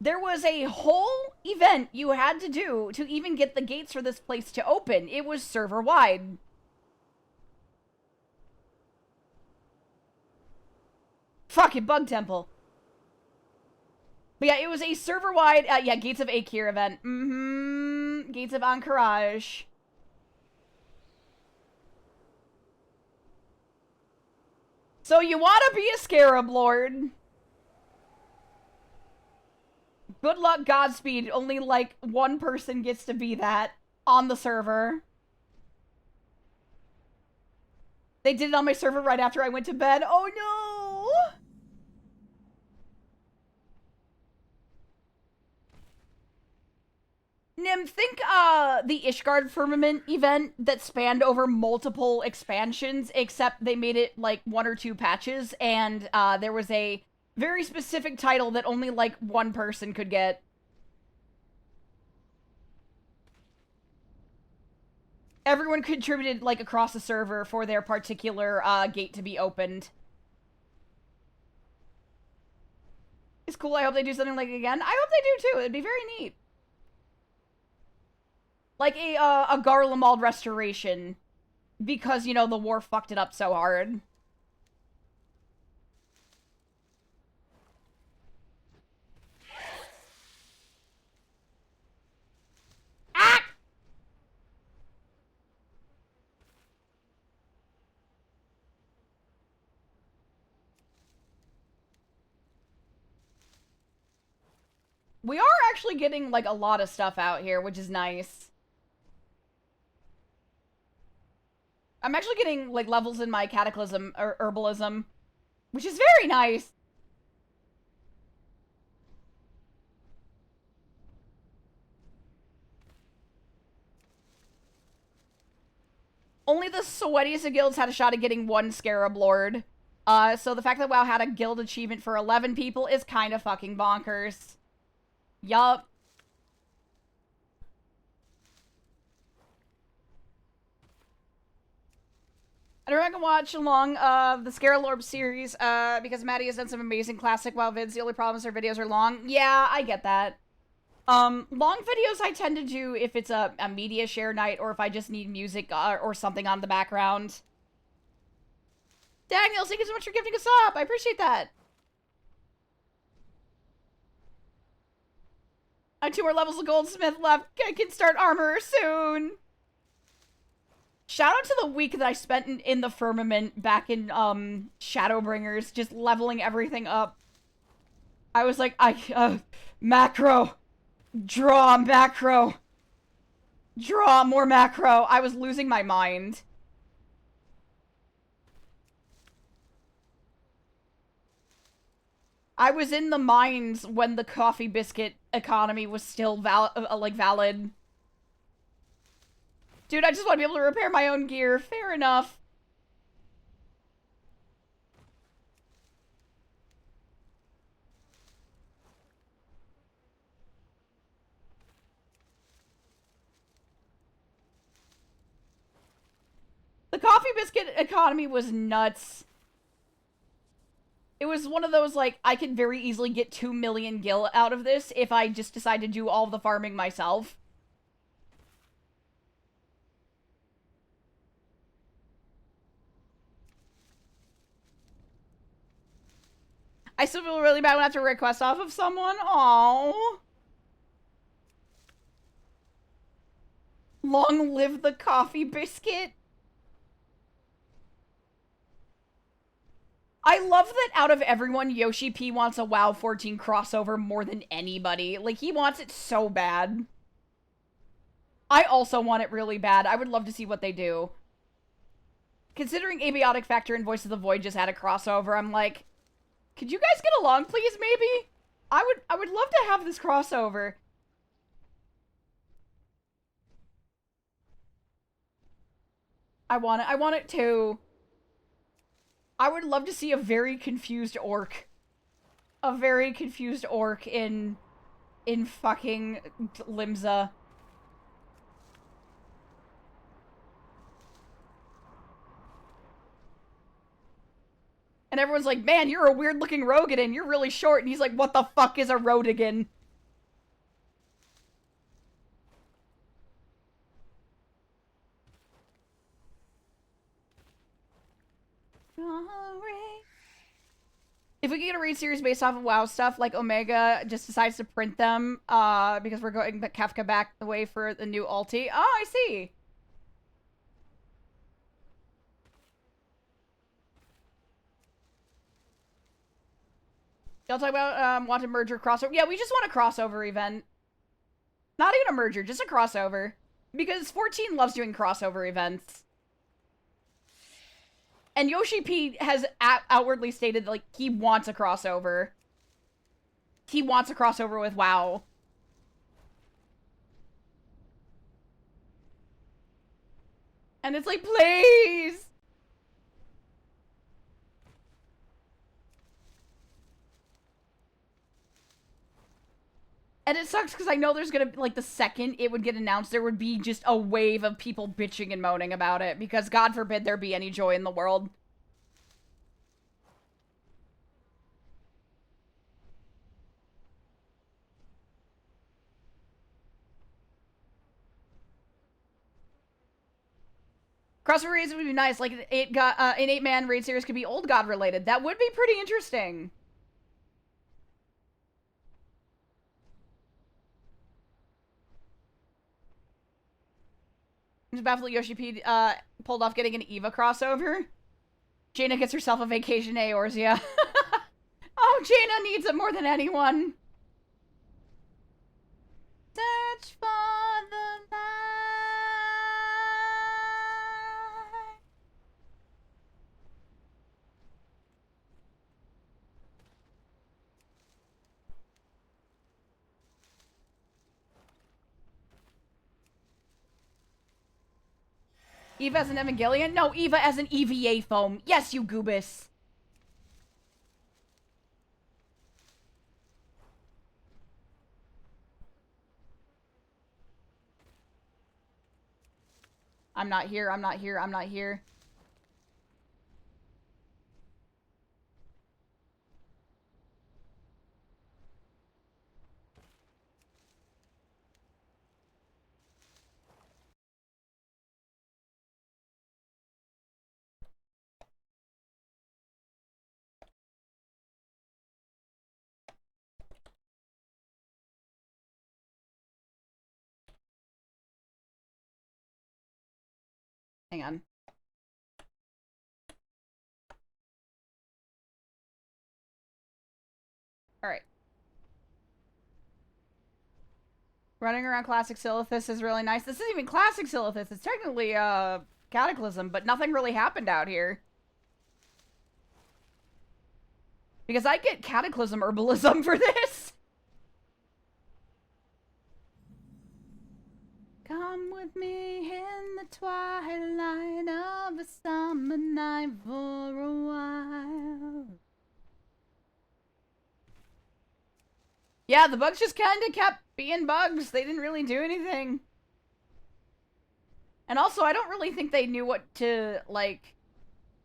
There was a whole event you had to do to even get the gates for this place to open. It was server-wide. Fucking bug temple. But yeah, it was a server-wide, yeah, Gates of Akir event. Gates of Anchorage. So you want to be a Scarab Lord. Good luck, Godspeed. Only, like, one person gets to be that on the server. They did it on my server right after I went to bed. Oh, no! Nim, think the Ishgard Firmament event that spanned over multiple expansions, except they made it like one or two patches, and there was a very specific title that only like one person could get. Everyone contributed like across the server for their particular gate to be opened. It's cool. I hope they do something like it again. I hope they do too. It'd be very neat. Like a Garlemald restoration, because, you know, the war fucked it up so hard. Ah! We are actually getting, like, a lot of stuff out here, which is nice. I'm actually getting, like, levels in my Cataclysm, or Herbalism, which is very nice. Only the sweatiest of guilds had a shot at getting one Scarab Lord. So the fact that WoW had a guild achievement for 11 people is kind of fucking bonkers. Yup. I don't can watch along the Scarab Lord series because Maddie has done some amazing classic WoW vids. The only problem is her videos are long. Yeah, I get that. Long videos I tend to do if it's a media share night or if I just need music or something on the background. Daniel, thank you so much for gifting us up. I appreciate that. I have 2 more levels of Goldsmith left. I can start Armorer soon. Shout out to the week that I spent in the Firmament back in Shadowbringers, just leveling everything up. I was like, macro. Draw macro. Draw more macro. I was losing my mind. I was in the mines when the coffee biscuit economy was still valid. Dude, I just want to be able to repair my own gear. Fair enough. biscuit economy was nuts. It was one of those, like, I could very easily get 2 million gil out of this if I just decide to do all the farming myself. I still feel really bad when I have to request off of someone. Aww. Long live the coffee biscuit. I love that out of everyone, Yoshi P wants a WoW 14 crossover more than anybody. Like, he wants it so bad. I also want it really bad. I would love to see what they do. Considering Abiotic Factor and Voice of the Void just had a crossover, I'm like, could you guys get along, please, maybe? I would love to have this crossover. I want it too. I would love to see a very confused orc. A very confused orc in fucking Limsa. And everyone's like, man, you're a weird looking Rogadin. You're really short. And he's like, what the fuck is a Rodigan? If we could get a raid series based off of WoW stuff, like Omega just decides to print them, because we're going Kefka back the way for the new ulti. Oh, I see. Y'all talk about want a merger crossover. Yeah, we just want a crossover event. Not even a merger, just a crossover. Because 14 loves doing crossover events. And Yoshi P has outwardly stated like he wants a crossover. He wants a crossover with WoW. And it's like, please! And it sucks because I know there's gonna, like, the second it would get announced, there would be just a wave of people bitching and moaning about it. Because God forbid there be any joy in the world. Crossover raids would be nice. Like, an 8-man raid series could be old God related. That would be pretty interesting. Just baffled Yoshi P pulled off getting an Eva crossover. Jaina gets herself a vacation Eorzea. Oh, Jaina needs it more than anyone. Search for the light. Eva as an Evangelion? No, Eva as an EVA foam. Yes, you goobus. I'm not here, I'm not here, I'm not here. Hang on. Alright. Running around Classic Silithus is really nice. This isn't even Classic Silithus. It's technically, Cataclysm, but nothing really happened out here. Because I get Cataclysm herbalism for this. Come with me in the twilight of a summer night for a while. Yeah, the bugs just kind of kept being bugs. They didn't really do anything. And also, I don't really think they knew what to, like,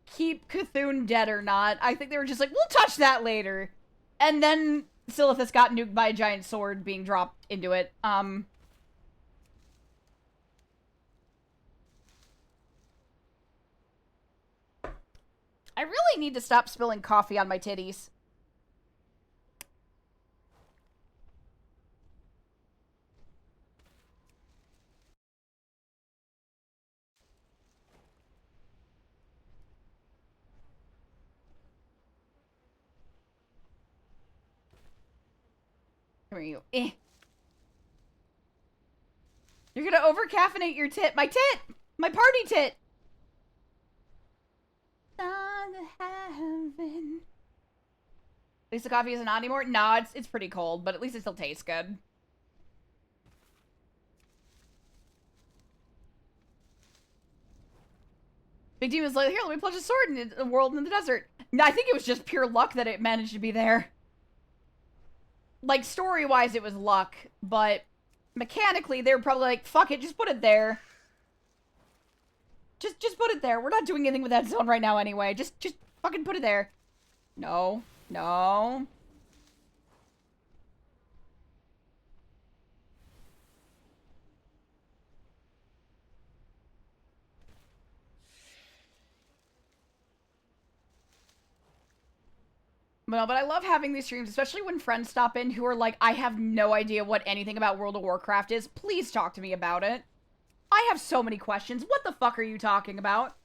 keep Cthulhu dead or not. I think they were just like, we'll touch that later. And then Silithus got nuked by a giant sword being dropped into it. I really need to stop spilling coffee on my titties. Come here, you. You're gonna over-caffeinate your tit. My tit! My party tit! At least the coffee isn't hot anymore? No, it's pretty cold, but at least it still tastes good. Big Demon's like, here, let me plunge a sword in the world in the desert. No, I think it was just pure luck that it managed to be there. Like, story-wise, it was luck, but mechanically, they were probably like, fuck it, just put it there. Just put it there. We're not doing anything with that zone right now anyway. Just fucking put it there. No. No. No, but I love having these streams, especially when friends stop in who are like, I have no idea what anything about World of Warcraft is. Please talk to me about it. I have so many questions. What the fuck are you talking about?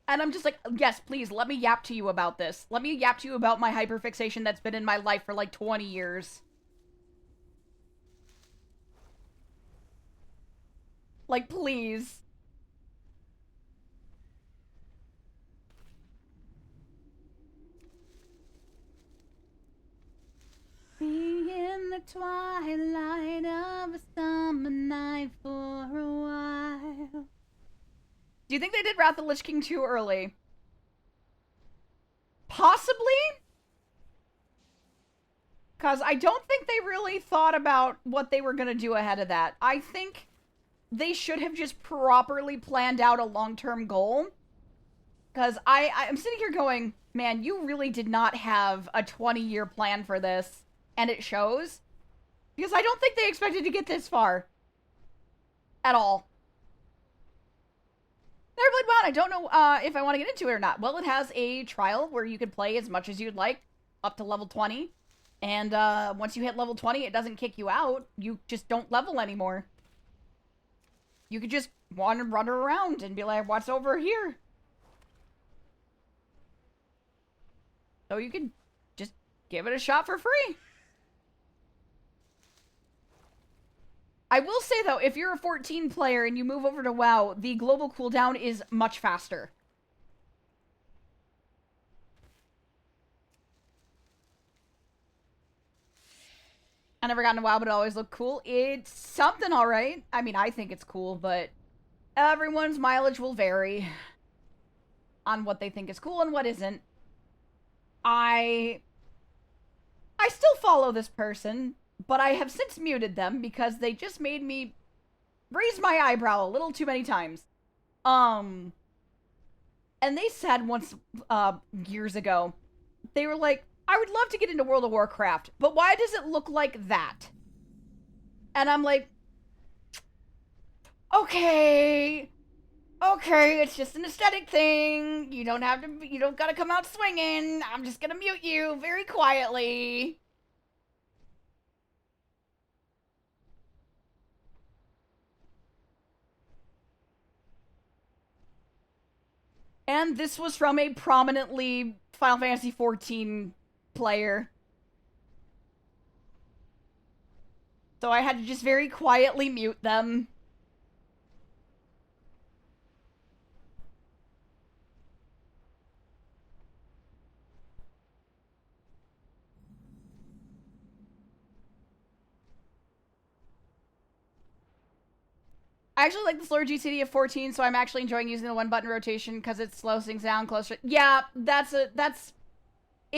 And I'm just like, yes, please, let me yap to you about this. Let me yap to you about my hyperfixation that's been in my life for like 20 years. Like, please. Be in the twilight of a summer night for a while. Do you think they did Wrath of the Lich King too early? Possibly? Because I don't think they really thought about what they were going to do ahead of that. I think they should have just properly planned out a long-term goal. Because I'm sitting here going, man, you really did not have a 20-year plan for this. And it shows. Because I don't think they expected to get this far. At all. They're like, well, I don't know if I want to get into it or not. Well, it has a trial where you can play as much as you'd like, up to level 20. And once you hit level 20, it doesn't kick you out. You just don't level anymore. You could just wander around and be like, what's over here? So you could just give it a shot for free. I will say, though, if you're a 14 player and you move over to WoW, the global cooldown is much faster. I never gotten to WoW, but it always looked cool. It's something alright. I mean, I think it's cool, but everyone's mileage will vary on what they think is cool and what isn't. I still follow this person, but I have since muted them because they just made me raise my eyebrow a little too many times. And they said once, years ago, they were like, I would love to get into World of Warcraft, but why does it look like that? And I'm like, okay, it's just an aesthetic thing. You don't gotta come out swinging. I'm just gonna mute you very quietly. And this was from a prominently Final Fantasy XIV player. So I had to just very quietly mute them. I actually like the slower GCD of 14, so I'm actually enjoying using the one button rotation because it slows things down closer. Yeah, it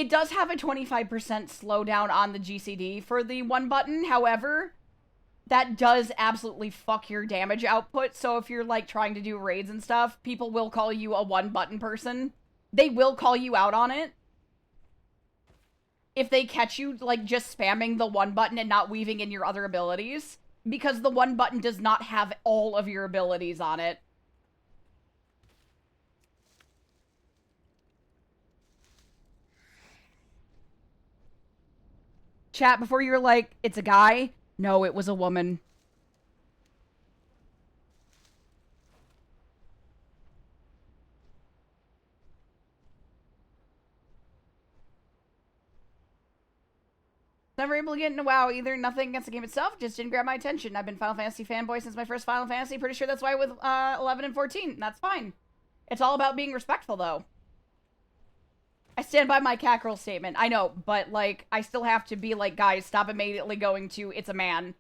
does have a 25% slowdown on the GCD for the one button. However, that does absolutely fuck your damage output. So if you're like trying to do raids and stuff, people will call you a one button person. They will call you out on it. If they catch you like just spamming the one button and not weaving in your other abilities, because the one button does not have all of your abilities on it. Chat, before you're like, it's a guy? No, it was a woman. Never able to get into WoW either. Nothing against the game itself, just didn't grab my attention. I've been Final Fantasy fanboy since my first Final Fantasy. Pretty sure that's why with 11 and 14. That's fine. It's all about being respectful, though. I stand by my Cackerel statement. I know, but, like, I still have to be like, guys, stop immediately going to, it's a man.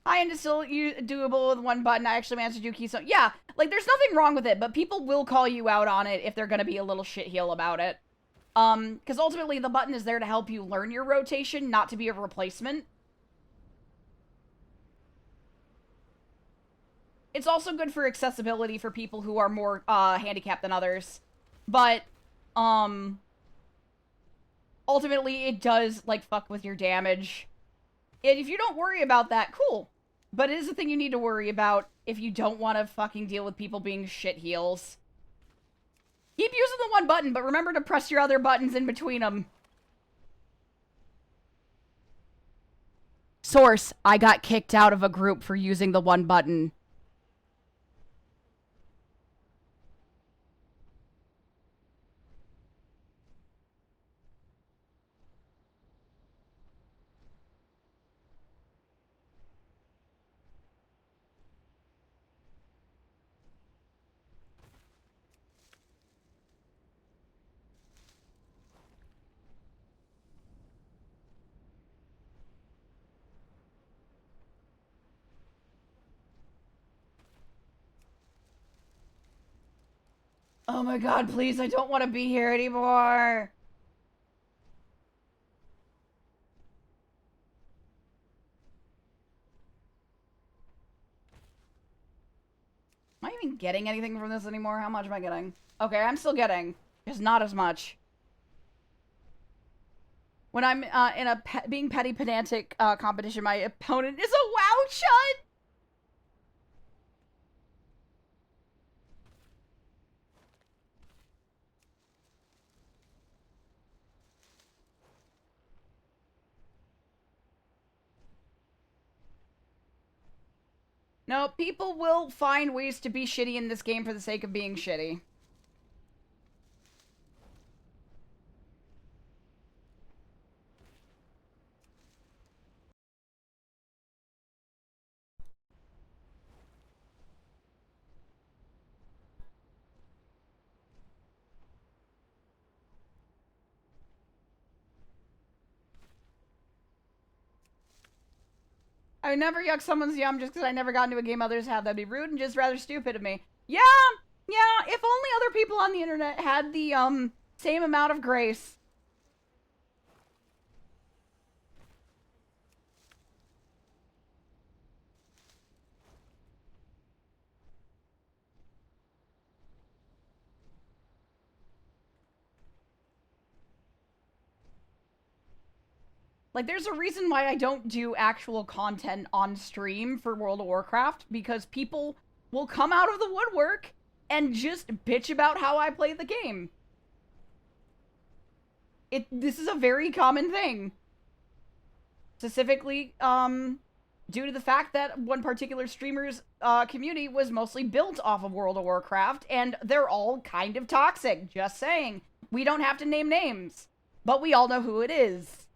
High-end is still doable with one button. I actually managed to do keystone. Yeah, like, there's nothing wrong with it, but people will call you out on it if they're gonna be a little shitheel about it. Because ultimately the button is there to help you learn your rotation, not to be a replacement. It's also good for accessibility for people who are more handicapped than others. But ultimately it does like fuck with your damage. And if you don't worry about that, cool. But it is a thing you need to worry about if you don't want to fucking deal with people being shit heels. Keep using the one button, but remember to press your other buttons in between them. Source, I got kicked out of a group for using the one button. Oh my god, please, I don't want to be here anymore. Am I even getting anything from this anymore? How much am I getting? Okay, I'm still getting. Just not as much. When I'm in a being petty pedantic competition, my opponent is a WoW chud! No, people will find ways to be shitty in this game for the sake of being shitty. I would never yuck someone's yum just because I never got into a game others have. That'd be rude and just rather stupid of me. Yeah, yeah, if only other people on the internet had the, same amount of grace. Like, there's a reason why I don't do actual content on stream for World of Warcraft, because people will come out of the woodwork and just bitch about how I play the game. This is a very common thing. Specifically, due to the fact that one particular streamer's community was mostly built off of World of Warcraft, and they're all kind of toxic, just saying. We don't have to name names, but we all know who it is.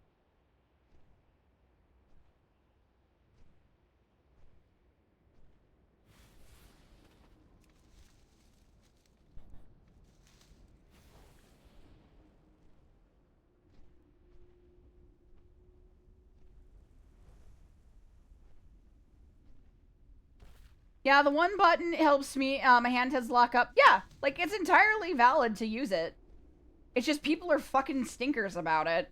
Yeah, the one button helps me, my handhelds lock up. Yeah, like, it's entirely valid to use it. It's just people are fucking stinkers about it.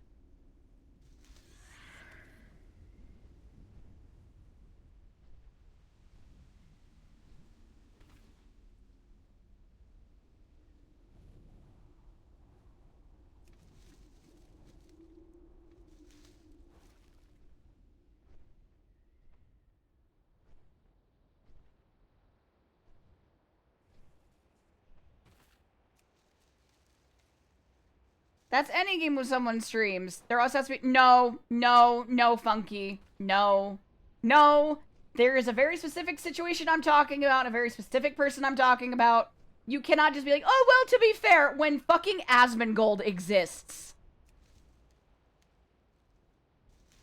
That's any game with someone streams. There also has to be no, no, no, Funky. No. No. There is a very specific situation I'm talking about, a very specific person I'm talking about. You cannot just be like, oh, well, to be fair, when fucking Asmongold exists.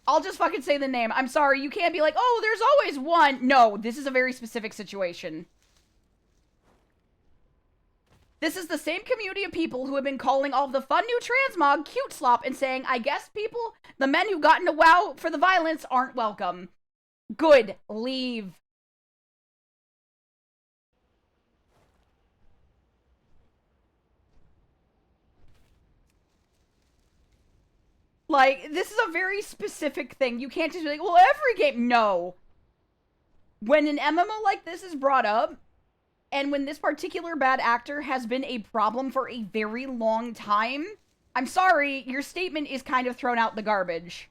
I'll just fucking say the name. I'm sorry, you can't be like, oh, there's always one. No, this is a very specific situation. This is the same community of people who have been calling all of the fun new transmog cute slop and saying, I guess people, the men who got into WoW for the violence aren't welcome. Good. Leave. Like, this is a very specific thing. You can't just be like, well, every game. No. When an MMO like this is brought up, and when this particular bad actor has been a problem for a very long time, I'm sorry, your statement is kind of thrown out the garbage.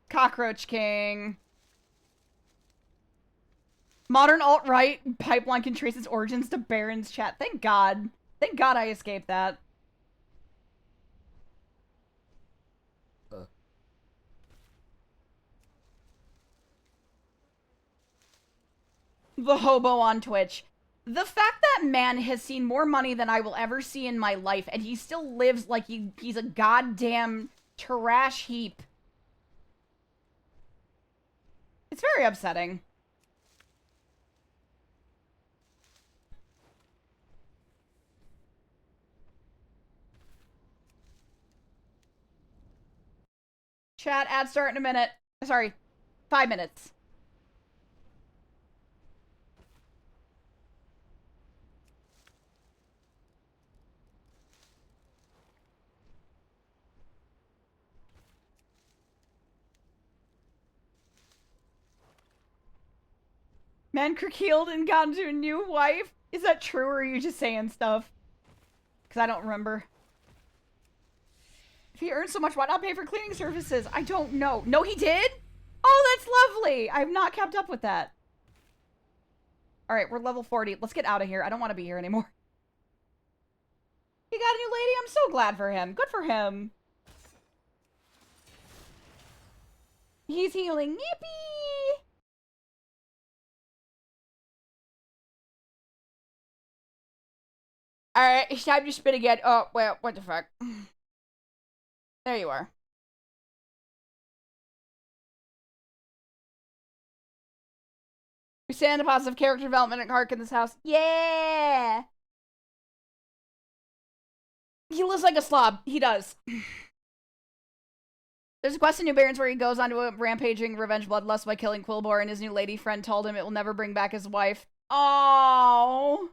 Cockroach King. Modern alt-right pipeline can trace its origins to Baron's chat. Thank God. Thank God I escaped that. The hobo on Twitch. The fact that man has seen more money than I will ever see in my life, and he still lives like he's a goddamn trash heap. It's very upsetting. Chat, ad start in a minute. Sorry, 5 minutes. Mankirk healed and got into a new wife? Is that true, or are you just saying stuff? Because I don't remember. If he earned so much, why not pay for cleaning services? I don't know. No, he did? Oh, that's lovely. I've not kept up with that. All right, we're level 40. Let's get out of here. I don't want to be here anymore. He got a new lady. I'm so glad for him. Good for him. He's healing. Yippee! Alright, it's time to spin again. Oh, well, what the fuck? There you are. We stand a positive character development at Hark in this house. Yeah! He lives like a slob. He does. There's a quest in New Barons where he goes onto a rampaging revenge bloodlust by killing Quilboar, and his new lady friend told him it will never bring back his wife. Oh.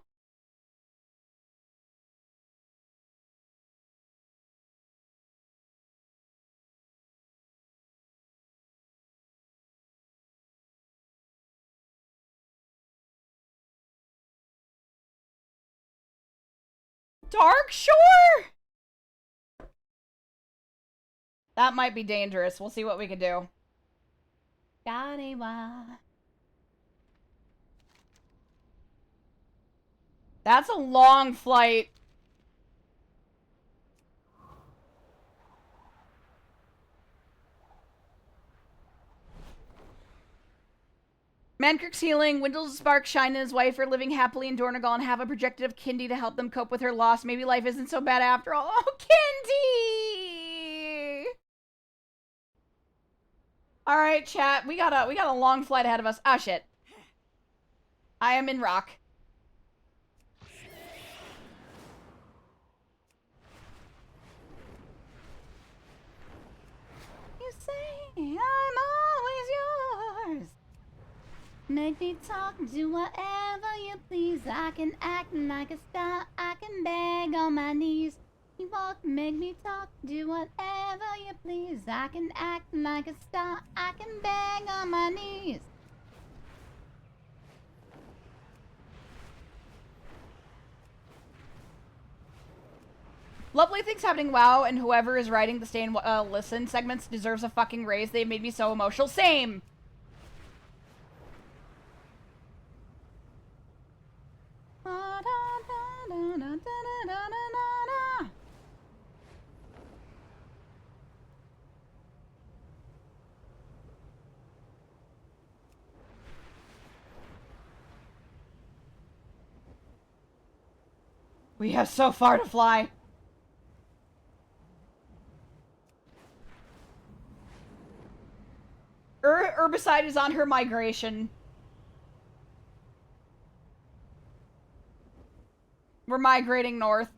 Dark Shore? That might be dangerous. We'll see what we can do. That's a long flight. Mankirk's healing. Windle's Spark, Shine, and his wife are living happily in Dornagal and have a projected of Kindy to help them cope with her loss. Maybe life isn't so bad after all. Oh, Kindy! All right, chat. We got a long flight ahead of us. Ah, shit. I am in rock. You say I'm always yours. Make me talk, do whatever you please. I can act like a star, I can beg on my knees. You walk, make me talk, do whatever you please. I can act like a star, I can beg on my knees. Lovely things happening, wow, and whoever is writing the stay and listen segments deserves a fucking raise. They made me so emotional. Same! We have so far to fly. Herbicide is on her migration. We're migrating north.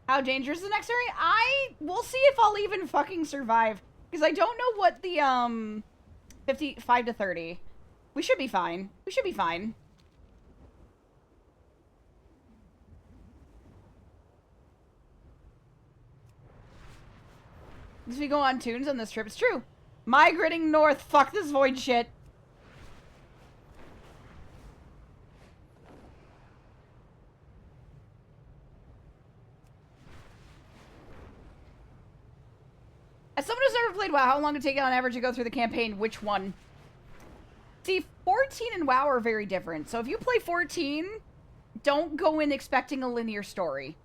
How dangerous is the next area? We'll see if I'll even fucking survive. Because I don't know what the, 55 to 30. We should be fine. We should be fine. Because we go on tunes on this trip. It's true. Migrating north. Fuck this void shit. As someone who's never played WoW, how long did it take on average to go through the campaign? Which one? See, 14 and WoW are very different. So if you play 14, don't go in expecting a linear story.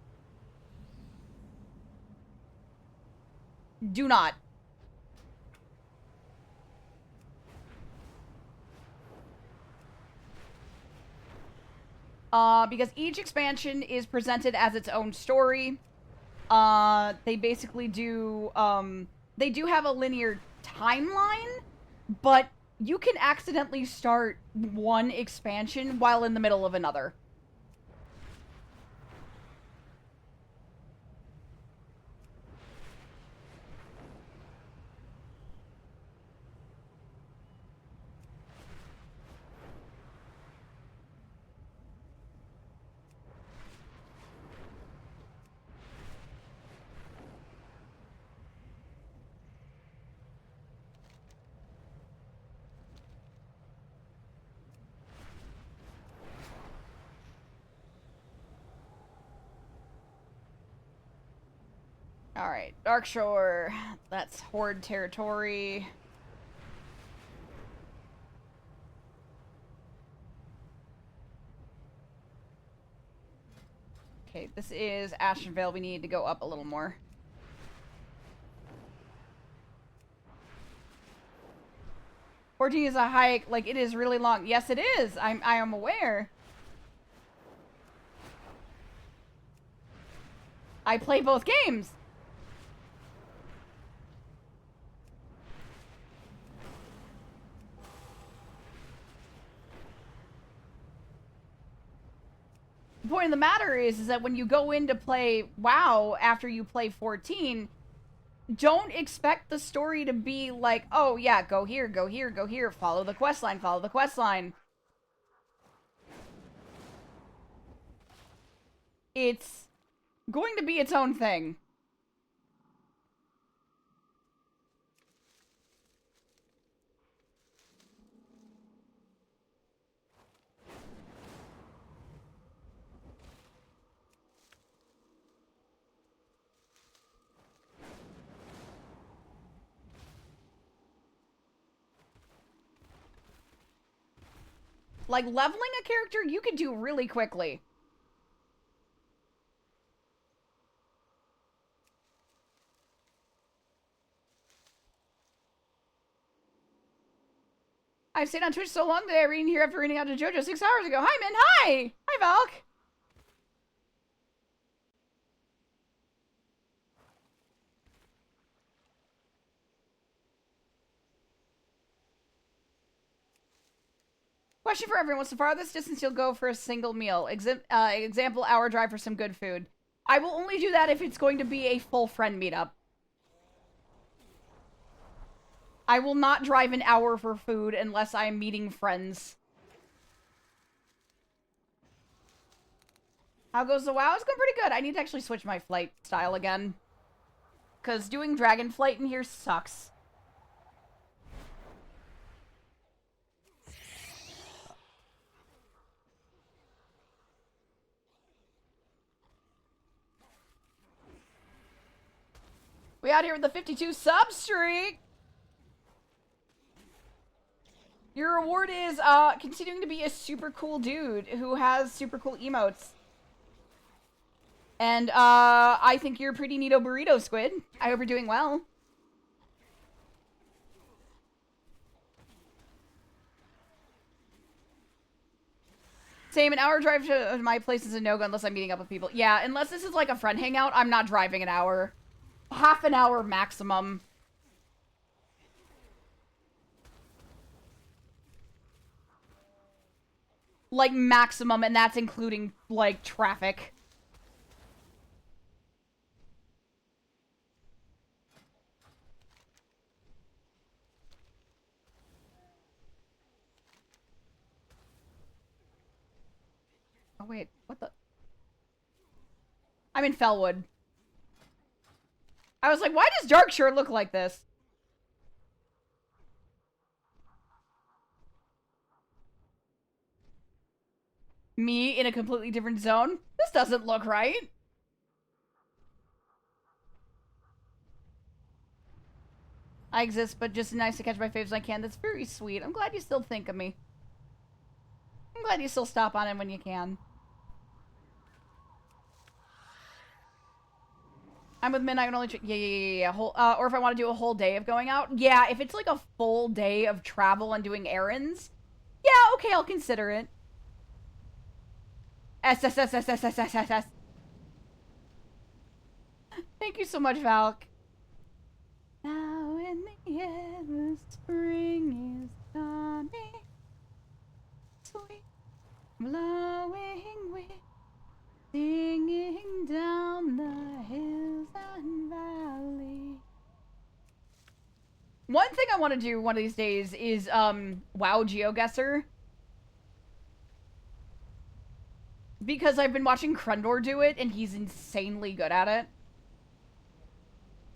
Do not. Because each expansion is presented as its own story. They basically do, they do have a linear timeline, but you can accidentally start one expansion while in the middle of another. Alright, Darkshore. That's Horde territory. Okay, this is Ashenvale. We need to go up a little more. $14 is a hike. Like, it is really long. Yes, it is. I am aware. I play both games. The point of the matter is that when you go in to play WoW after you play 14, don't expect the story to be like, oh yeah, go here, go here, go here, follow the quest line, follow the quest line. It's going to be its own thing. Like, leveling a character, you could do really quickly. I've stayed on Twitch so long that I reading here after reading out to JoJo 6 hours ago. Hi, Min. Hi! Hi, Valk. Question for everyone. What's the farthest distance you'll go for a single meal? Example, hour drive for some good food. I will only do that if it's going to be a full friend meetup. I will not drive an hour for food unless I am meeting friends. How goes the WoW? It's going pretty good. I need to actually switch my flight style again. Because doing dragon flight in here sucks. We out here with the 52 sub streak. Your reward is continuing to be a super cool dude who has super cool emotes. And I think you're pretty neato burrito, Squid. I hope you're doing well. Same, an hour drive to my place is a no-go unless I'm meeting up with people. Yeah, unless this is like a friend hangout, I'm not driving an hour. Half an hour maximum. Like, maximum, and that's including, like, traffic. Oh, wait. What the? I'm in Fellwood. I was like, why does Darkshire look like this? Me in a completely different zone? This doesn't look right. I exist, but just nice to catch my faves when I can. That's very sweet. I'm glad you still think of me. I'm glad you still stop on it when you can. I'm with Midnight. I can only... Yeah. Or if I want to do a whole day of going out. Yeah, if it's like a full day of travel and doing errands. Yeah, okay, I'll consider it. S. Thank you so much, Valk. Now in the air, the spring is coming. Sweet, blowing wind, singing down the hills and valleys. One thing I want to do one of these days is, WoW GeoGuessr. Because I've been watching Krendor do it, and he's insanely good at it.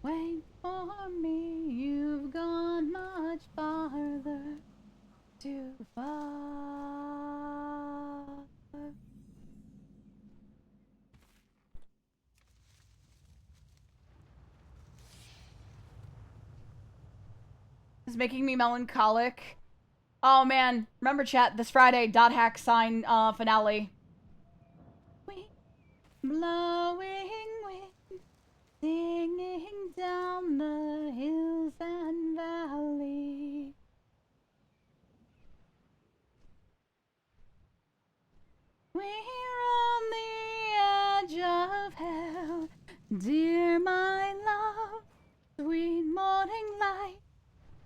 Wait for me, you've gone much farther, too far. It's making me melancholic. Oh man, remember chat, this Friday, .hack sign finale. Blowing wind, singing down the hills and valleys. We're on the edge of hell, dear my love, sweet morning light.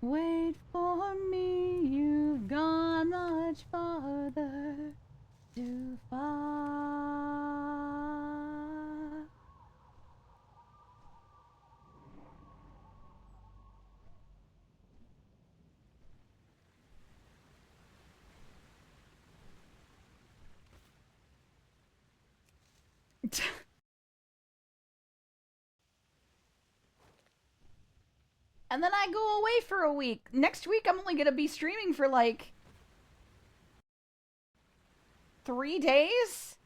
Wait for me, you've gone much farther, too far. And then I go away for a week. Next week, I'm only gonna be streaming for like 3 days.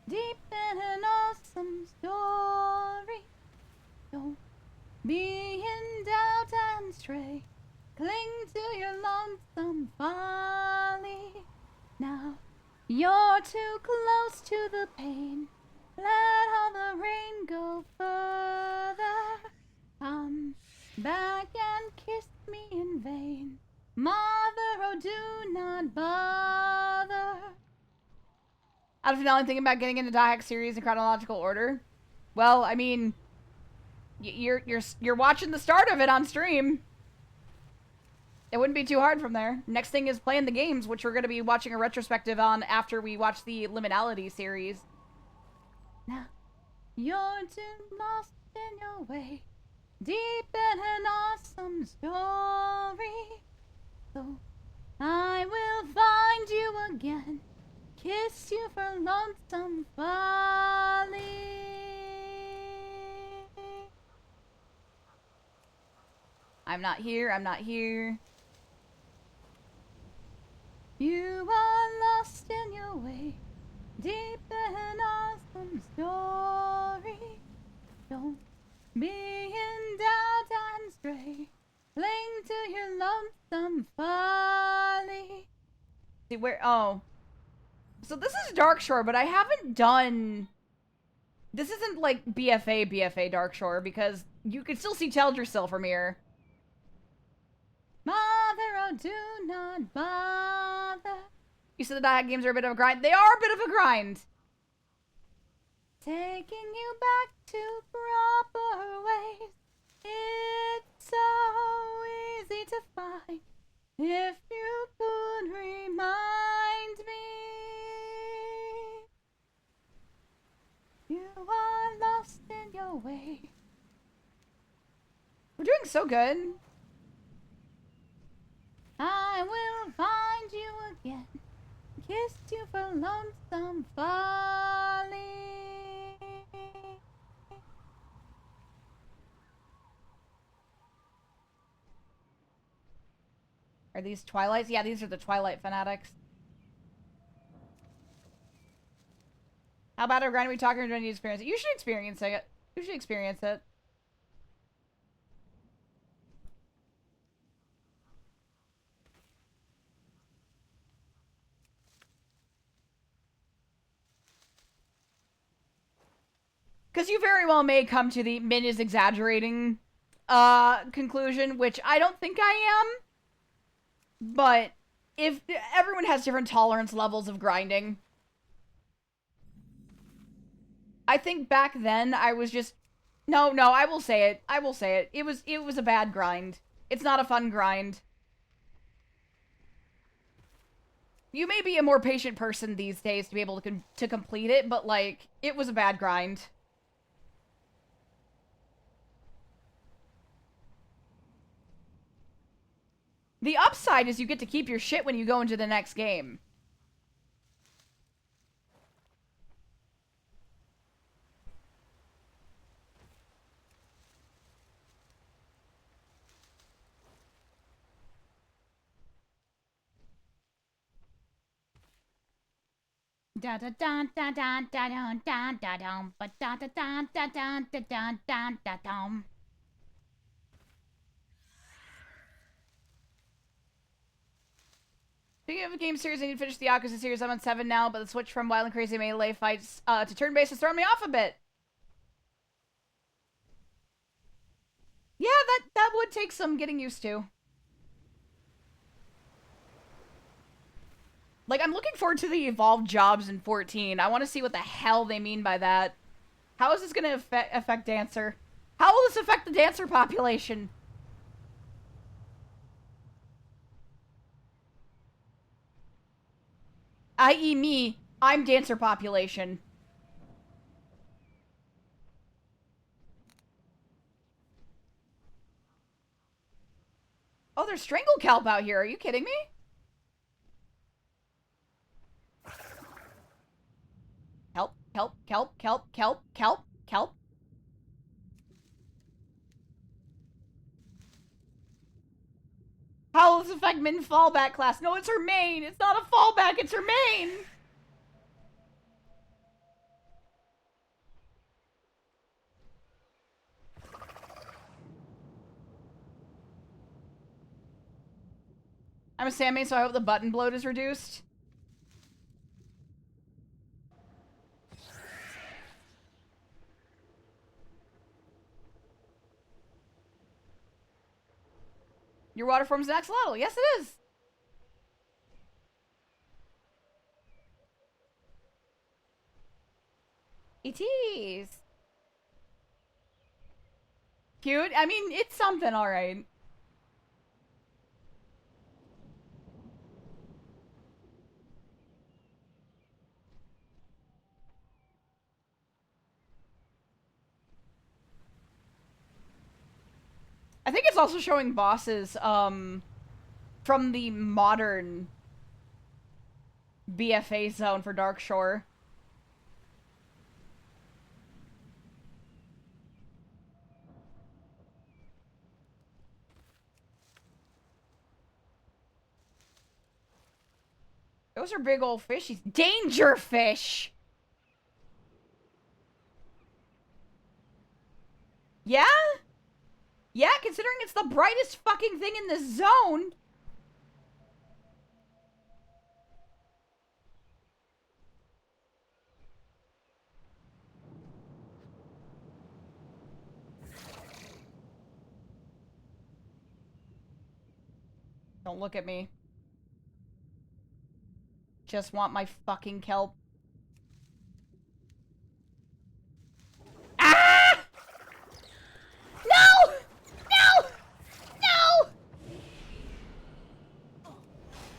Deep in an awesome story. Don't be in doubt and stray. Cling to your lonesome folly. Now you're too close to the pain. Let all the rain go further. Come back and kiss me in vain. Mother, oh, do not bother. Out of finale, thinking about getting into DAHAC series in chronological order. Well, I mean, you're watching the start of it on stream. It wouldn't be too hard from there. Next thing is playing the games, which we're going to be watching a retrospective on after we watch the Liminality series. Now, you're too lost in your way, deep in an awesome story. So I will find you again, kiss you for lonesome folly. I'm not here, I'm not here. You are lost in your way, deep in an awesome story. Don't be in doubt and stray, cling to your lonesome folly. See where? Oh, so this is Darkshore, but I haven't done. This isn't like BFA Darkshore because you can still see Teldrassil from here. Mother, oh, do not bother. You said the diet games are a bit of a grind. They are a bit of a grind. Taking you back to proper ways. It's so easy to find. If you could remind me. You are lost in your way. We're doing so good. I will find you again, kissed you for lonesome folly. Are these Twilights? Yeah, these are the Twilight fanatics. How about our grind are we talking or do I need to experience it? You should experience it. You should experience it. Because you very well may come to the Min is exaggerating conclusion, which I don't think I am. But if everyone has different tolerance levels of grinding. I think back then I was just no, I will say it. I will say it. It was a bad grind. It's not a fun grind. You may be a more patient person these days to be able to complete it, but like it was a bad grind. The upside is you get to keep your shit when you go into the next game. Da da da da da da da da da da da da da da da da da da da da. Speaking of a game series, I need to finish the Yakuza series. I'm on 7 now, but the switch from Wild and Crazy Melee fights to turn-based has thrown me off a bit. Yeah, that would take some getting used to. Like, I'm looking forward to the evolved jobs in 14. I want to see what the hell they mean by that. How is this going to affect Dancer? How will this affect the Dancer population? I.e. me, I'm Dancer population. Oh, there's Strangle Kelp out here. Are you kidding me? Kelp, kelp, kelp, kelp, kelp, kelp, kelp. How will this affect Min fallback class? No, it's her main. It's not a fallback, it's her main. I'm a Sammy, so I hope the button bloat is reduced. Your water form's an axolotl. Yes, it is. It is. Cute. I mean, it's something, all right. I think it's also showing bosses, from the modern BFA zone for Dark Shore. Those are big old fishies. Danger fish! Yeah? Yeah, considering it's the brightest fucking thing in the zone. Don't look at me. Just want my fucking kelp. Ah! No! No! No!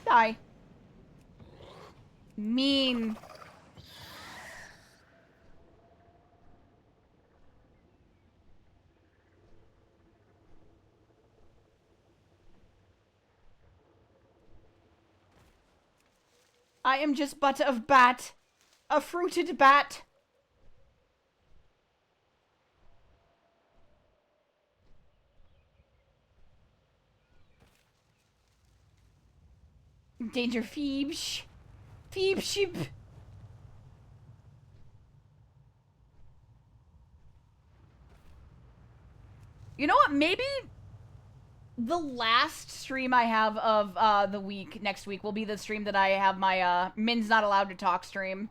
Die. Mean. I am just but of bat. A fruited bat. Danger Phoebes. Phoebeship. You know what? Maybe the last stream I have of the week next week will be the stream that I have my Min's Not Allowed to Talk stream.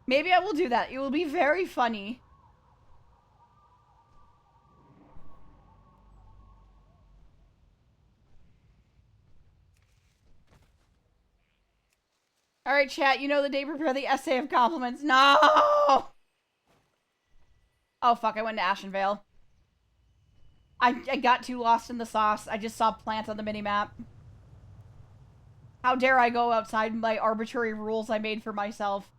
Maybe I will do that. It will be very funny. Alright, chat, you know the day prepare the essay of compliments. No! Oh, fuck, I went to Ashenvale. I got too lost in the sauce. I just saw plant on the minimap. How dare I go outside my arbitrary rules I made for myself.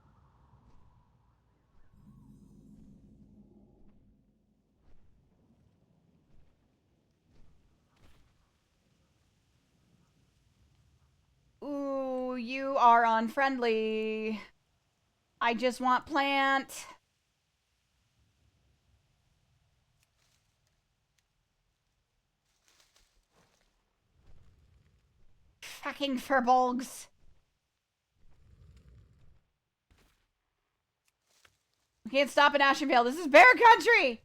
Ooh, you are unfriendly. I just want plant. Fucking furbolgs. We can't stop in Ashenvale. This is bear country!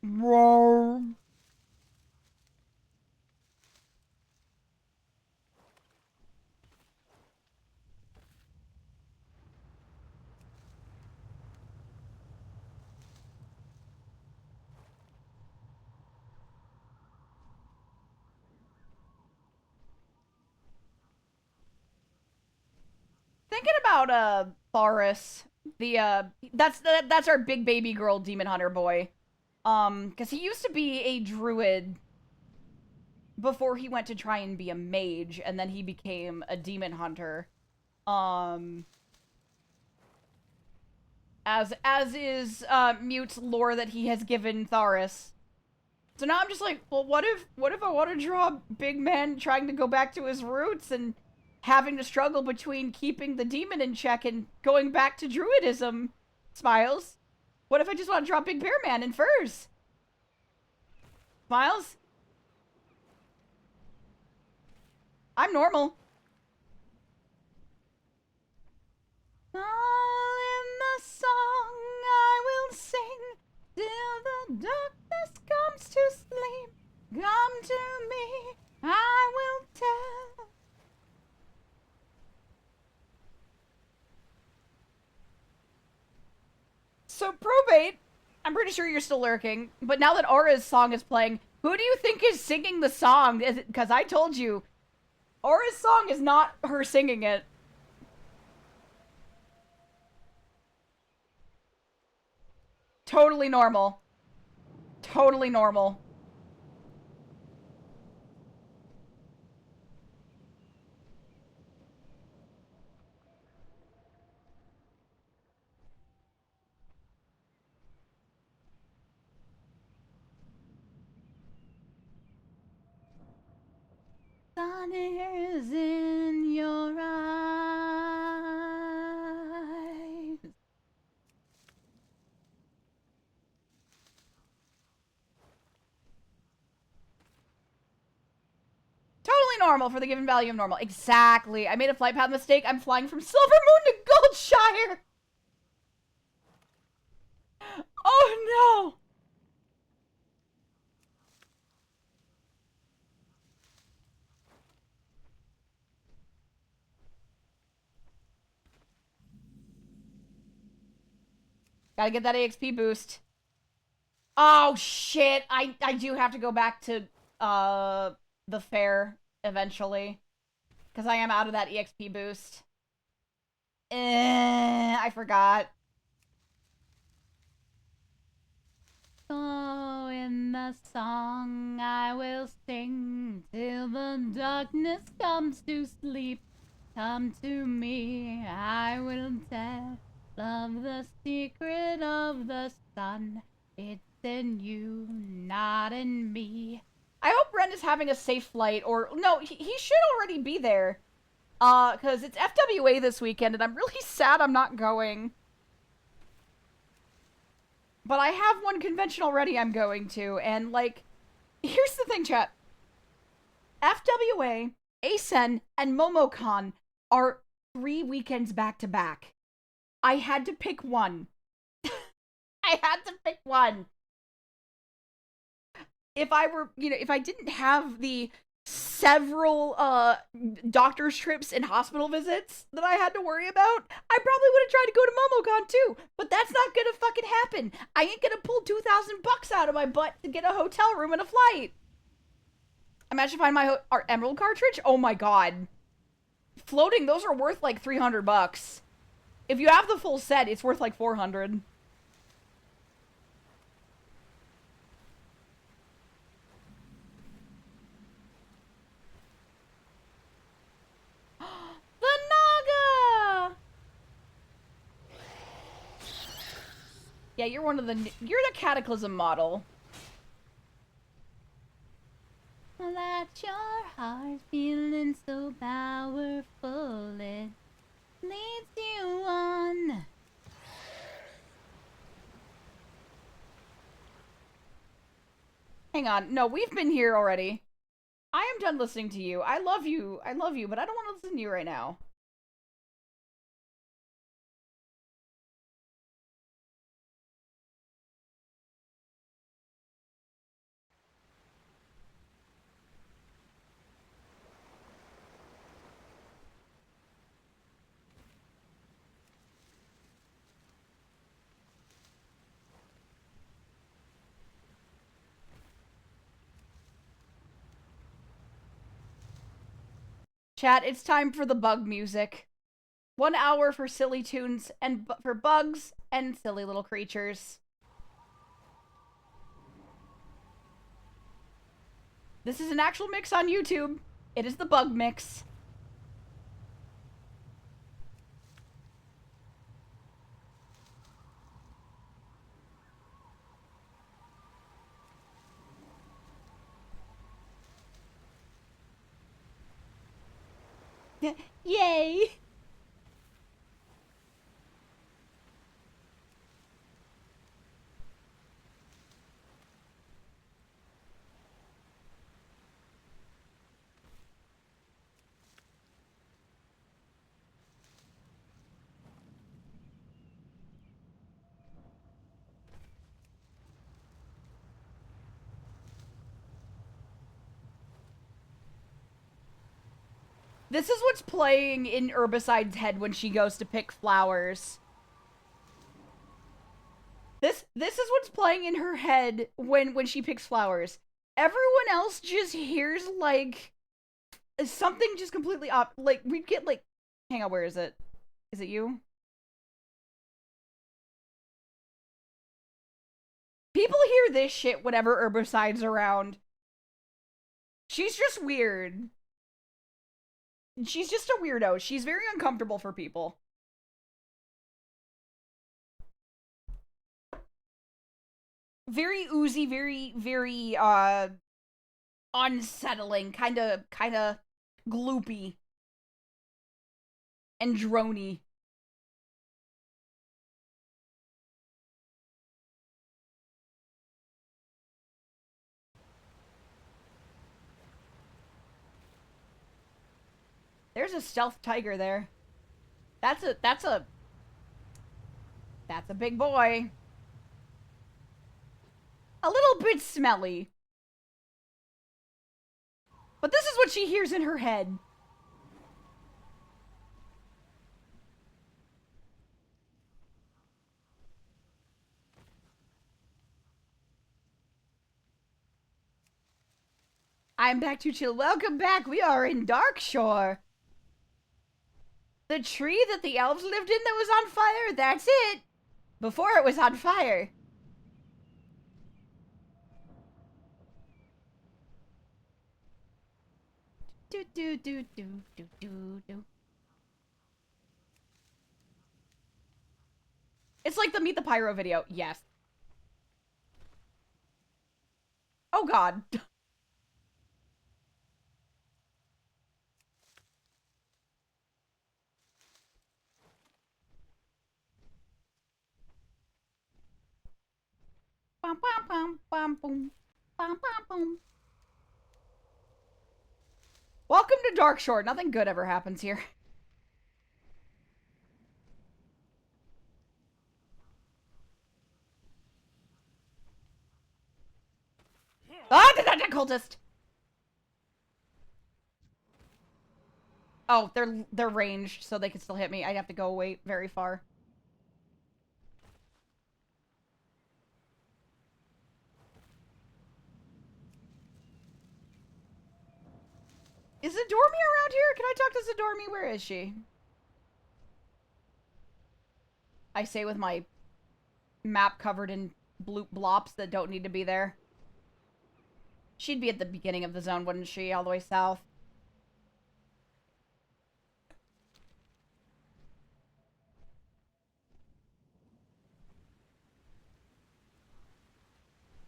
Roar. Thinking about Thoris, the that's our big baby girl demon hunter boy. Because he used to be a druid before he went to try and be a mage, and then he became a demon hunter. Um, as is Mute's lore that he has given Thoris. So now I'm just like, well, what if I want to draw a big man trying to go back to his roots and having to struggle between keeping the demon in check and going back to druidism? Smiles. What if I just want to draw Big Bear Man in furs? Smiles? I'm normal. All in the song I will sing till the darkness comes to sleep. Come to me, I will tell. So, Probate, I'm pretty sure you're still lurking, but now that Aura's song is playing, Who do you think is singing the song? Because I told you, Aura's song is not her singing it. Totally normal. Totally normal. Sun is in your eyes. Totally normal for the given value of normal. Exactly. I made a flight path mistake. I'm flying from Silver Moon to Goldshire. Oh no. Gotta get that AXP boost. Oh shit. I do have to go back to the fair eventually. Because I am out of that EXP boost. I forgot. Oh, in the song I will sing till the darkness comes to sleep. Come to me, I will tell of the secret of the sun. It's in you, not in me. I hope Ren is having a safe flight, or no, he should already be there. Cause it's FWA this weekend, and I'm really sad I'm not going. But I have one convention already I'm going to, and like, here's the thing, chat. FWA, ASEN, and MomoCon are 3 weekends back to back. I had to pick one. I had to pick one. If I were, if I didn't have the several doctor's trips and hospital visits that I had to worry about, I probably would have tried to go to MomoCon too. But that's not gonna fucking happen. I ain't gonna pull $2,000 out of my butt to get a hotel room and a flight. Imagine if I find our Emerald cartridge. Oh my god. Floating, those are worth like $300. If you have the full set, it's worth like 400. The Naga! Yeah, you're the Cataclysm model. Let your heart feeling so powerful, it leads you on. Hang on. No, we've been here already. I am done listening to you. I love you. I love you, but I don't want to listen to you right now. Chat, it's time for the bug music. 1 hour for silly tunes and for bugs and silly little creatures. This is an actual mix on YouTube. It is the bug mix. Yay! This is what's playing in Herbicide's head when she goes to pick flowers. This is what's playing in her head when she picks flowers. everyone else just hears like something just completely up. Like we'd get like, hang on, where is it? Is it you? People hear this shit whenever Herbicide's around. She's just weird. She's just a weirdo. She's very uncomfortable for people. Very oozy, very unsettling, kinda gloopy and drony. There's a stealth tiger there. That's a big boy. A little bit smelly. But this is what she hears in her head. I'm back to chill. Welcome back. We are in Darkshore. The tree that the elves lived in that was on fire, that's it. Before it was on fire. Do do do do do do do. It's like the Meet the Pyro video. Yes. Oh god. Bum bum bum bum boom. Bum bum boom. Welcome to Darkshore. Nothing good ever happens here. Ah, the cultist. Oh, they're ranged, so they can still hit me. I'd have to go away very far. Is Zadormi around here? Can I talk to Zadormi? Where is she? I say with my map covered in bloop blops that don't need to be there. She'd be at the beginning of the zone, wouldn't she? All the way south.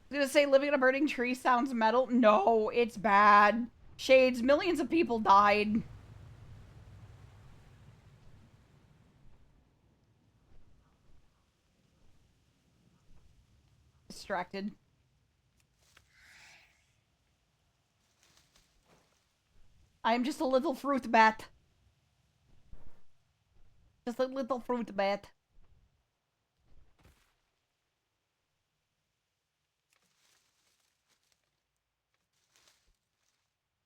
I was gonna say living in a burning tree sounds metal. No, it's bad. Shades, millions of people died. Distracted. I am just a little fruit bat. Just a little fruit bat.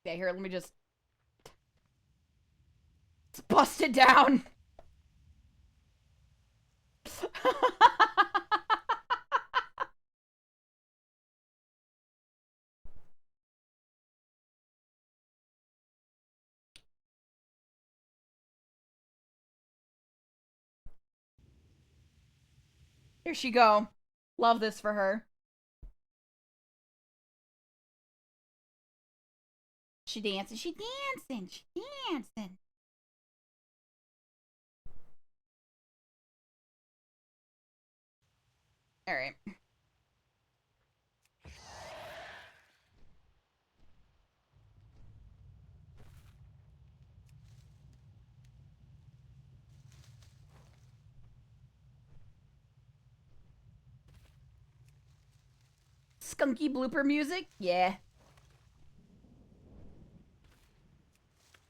Yeah, here, let me just... It's busted down. Here she go. Love this for her. She dancing, she dancing, she dancing. Alright. Skunky blooper music? Yeah.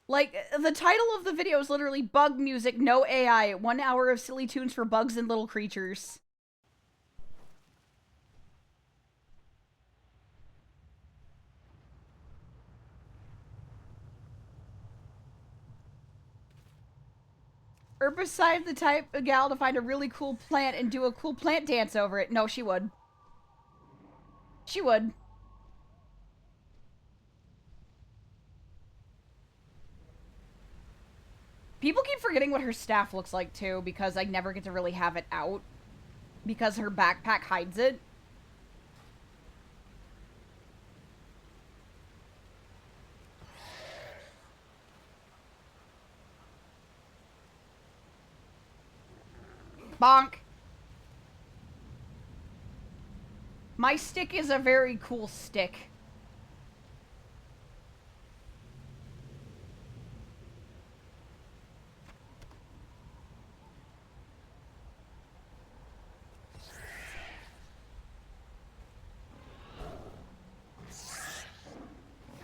Like, the title of the video is literally Bug Music, No AI. 1 hour of silly tunes for bugs and little creatures. Herbicide the type of gal to find a really cool plant and do a cool plant dance over it. No, she would. She would. forgetting what her staff looks like, too, because I never get to really have it out. Because her backpack hides it. Bonk. My stick is a very cool stick.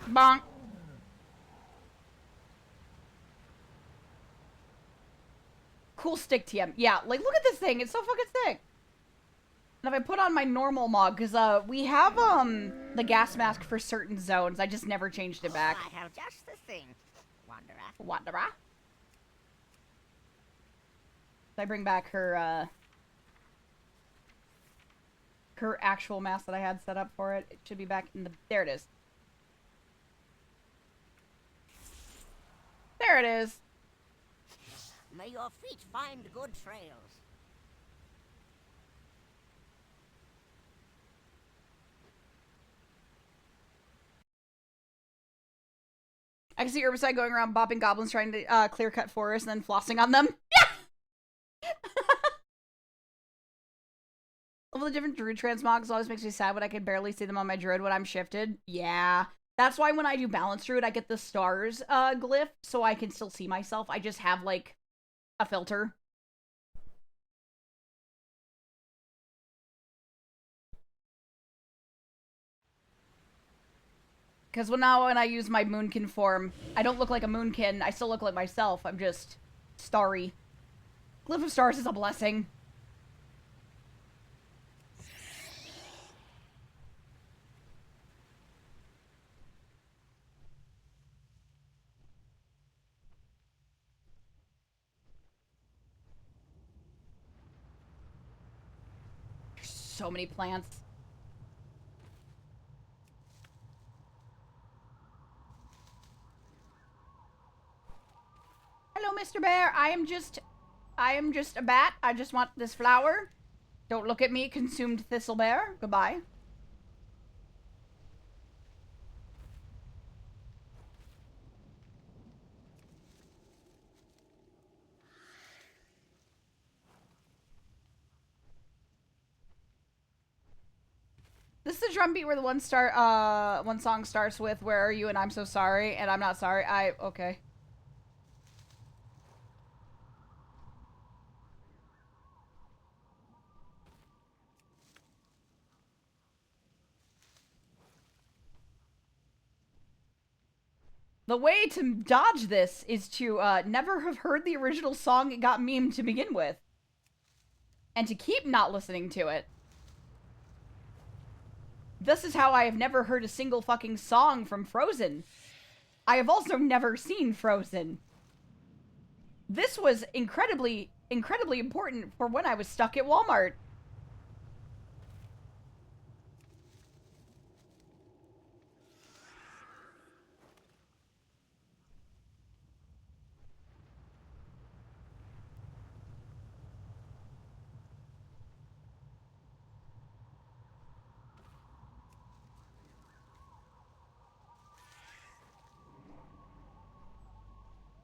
Bonk. Cool stick, TM. Yeah, like, look at this thing. It's so fucking sick. And if I put on my normal mod, because, we have, the gas mask for certain zones. I just never changed it back. I have just the thing, Wanderer. Wanderer? I bring back her, her actual mask that I had set up for it. It should be back in the... There it is. There it is. May your feet find good trails. I can see Herbicide going around bopping goblins trying to clear cut forests and then flossing on them. Yeah! All the different druid transmogs always makes me sad when I can barely see them on my druid when I'm shifted. Yeah. That's why when I do balance druid, I get the stars glyph so I can still see myself. I just have, like, a filter. Because now when I use my moonkin form, I don't look like a moonkin. I still look like myself. I'm just starry. Glyph of stars is a blessing. There's so many plants. Hello, Mr. Bear. I am just a bat. I just want this flower. Don't look at me, consumed thistle bear. Goodbye. This is the drum beat where the one song starts with "Where are you?" and "I'm so sorry," and "I'm not sorry." Okay. The way to dodge this is to never have heard the original song it got memed to begin with. And to keep not listening to it. This is how I have never heard a single fucking song from Frozen. I have also never seen Frozen. This was incredibly important for when I was stuck at Walmart.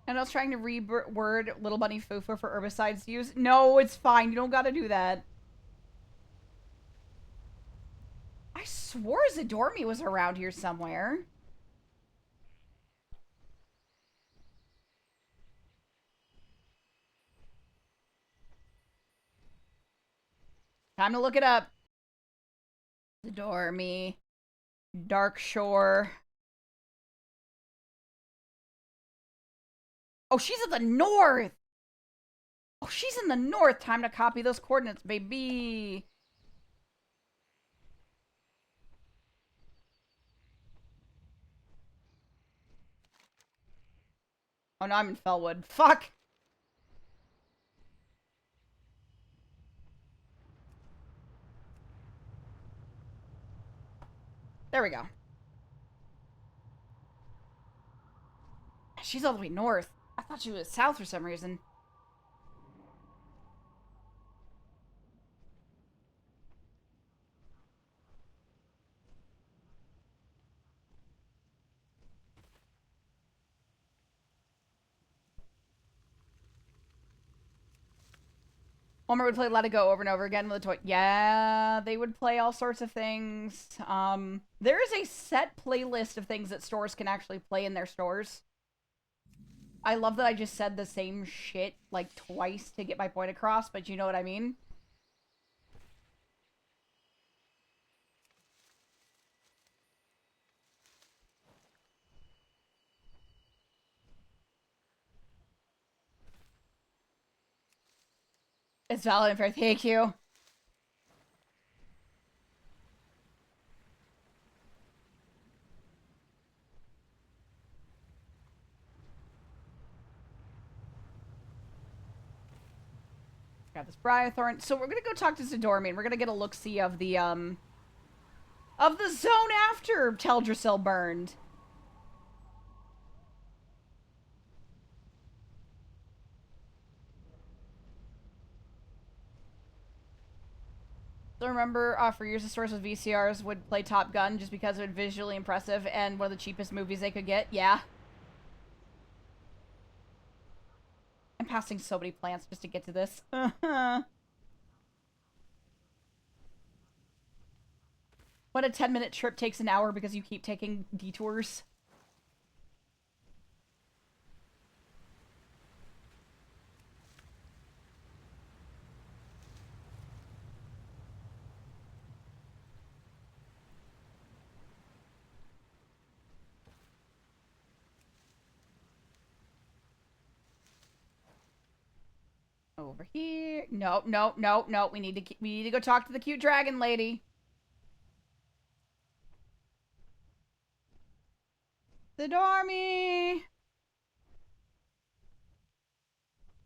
And I was trying to reword Little Bunny Fufu for herbicides to use. No, it's fine. You don't gotta do that. I swore Zadormi was around here somewhere. Time to look it up. Zadormi. Dark Shore. Oh, she's in the north! Oh, she's in the north! Time to copy those coordinates, baby! Oh, no, I'm in Fellwood. Fuck! There we go. She's all the way north. I thought she was south for some reason. Homer would play Let It Go over and over again with a toy. Yeah, they would play all sorts of things. There is a set playlist of things that stores can actually play in their stores. I love that I just said the same shit like twice to get my point across, but you know what I mean? It's valid and fair. Thank you. Got this Briarthorn. So we're gonna go talk to Zidormi, and we're gonna get a look-see of the zone after Teldrassil burned. So remember, for years the stores with VCRs would play Top Gun just because it was visually impressive and one of the cheapest movies they could get? Yeah. I'm passing so many plants just to get to this. What a 10-minute trip takes an hour because you keep taking detours. Over here. No, no, no, no. We need to go talk to the cute dragon lady. The Dormy.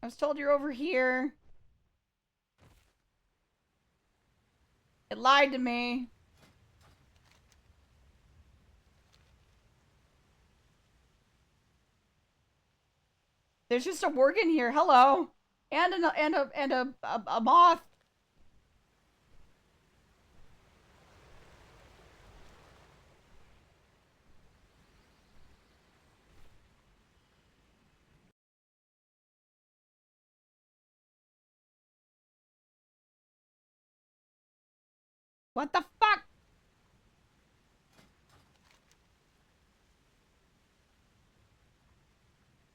I was told you're over here. It lied to me. There's just a worgen here. Hello. And a moth. What the fuck?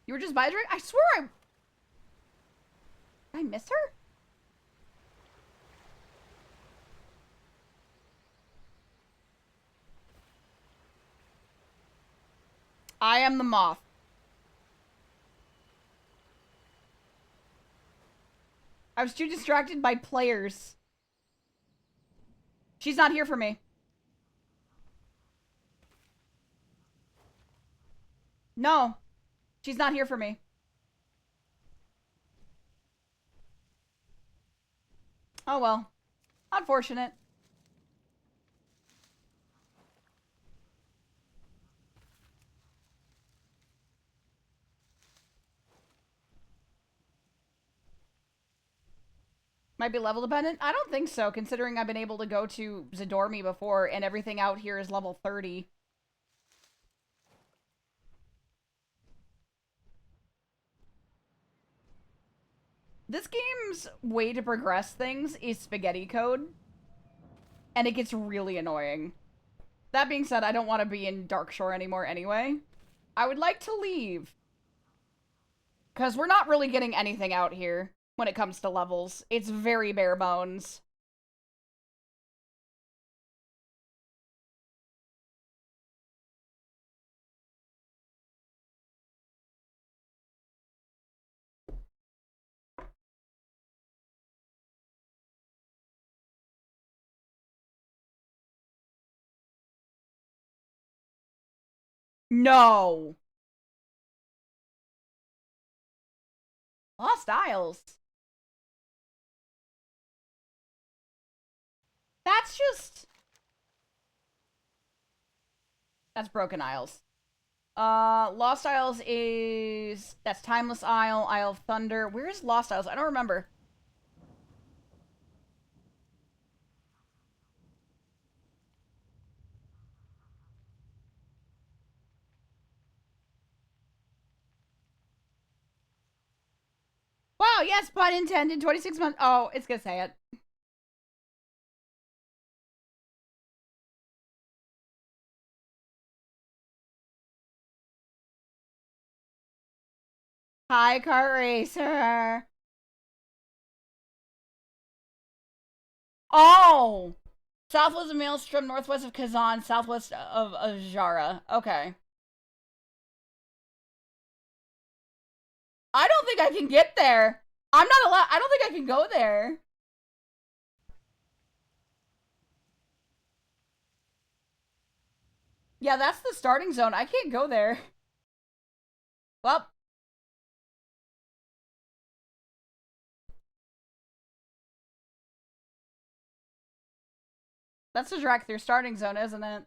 You were just by the I swear I... Did I miss her? I am the moth. I was too distracted by players. She's not here for me. No. She's not here for me. Oh well. Unfortunate. Might be level dependent? I don't think so, considering I've been able to go to Zidormi before and everything out here is level 30. This game's way to progress things is spaghetti code, and it gets really annoying. That being said, I don't want to be in Darkshore anymore anyway. I would like to leave. Because we're not really getting anything out here when it comes to levels. It's very bare bones. No! Lost Isles. That's just... That's Broken Isles. Lost Isles is... That's Timeless Isle, Isle of Thunder. Where's Lost Isles? I don't remember. Wow, Oh, yes, pun intended. 26 months. Oh, it's gonna say it. Hi, kart racer. Oh! Southwest of Maelstrom, northwest of Kazan, southwest of Ajara. Okay. I don't think I can get there. I'm not allowed. I don't think I can go there. Yeah, that's the starting zone. I can't go there. Well, that's the track through starting zone, isn't it?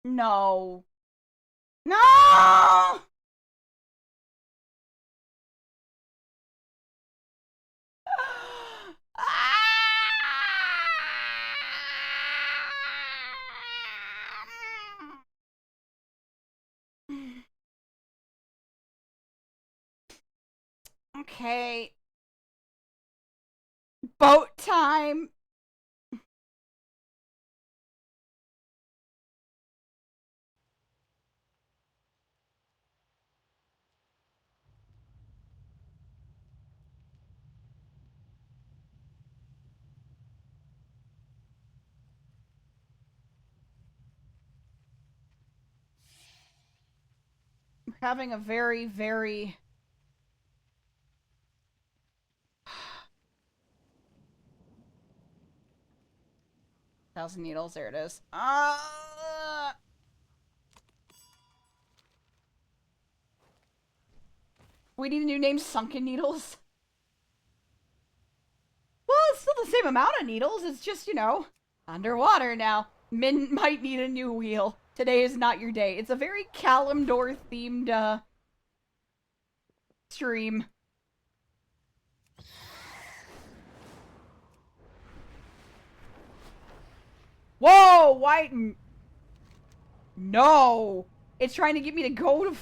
No. No! Okay. Boat time. We're having a very, very 1,000 needles. There it is. We need a new name, Sunken Needles. Well, it's still the same amount of needles. It's just, underwater now. Min might need a new wheel. Today is not your day. It's a very Kalimdor themed stream. Whoa! Why? No! It's trying to get me to go to.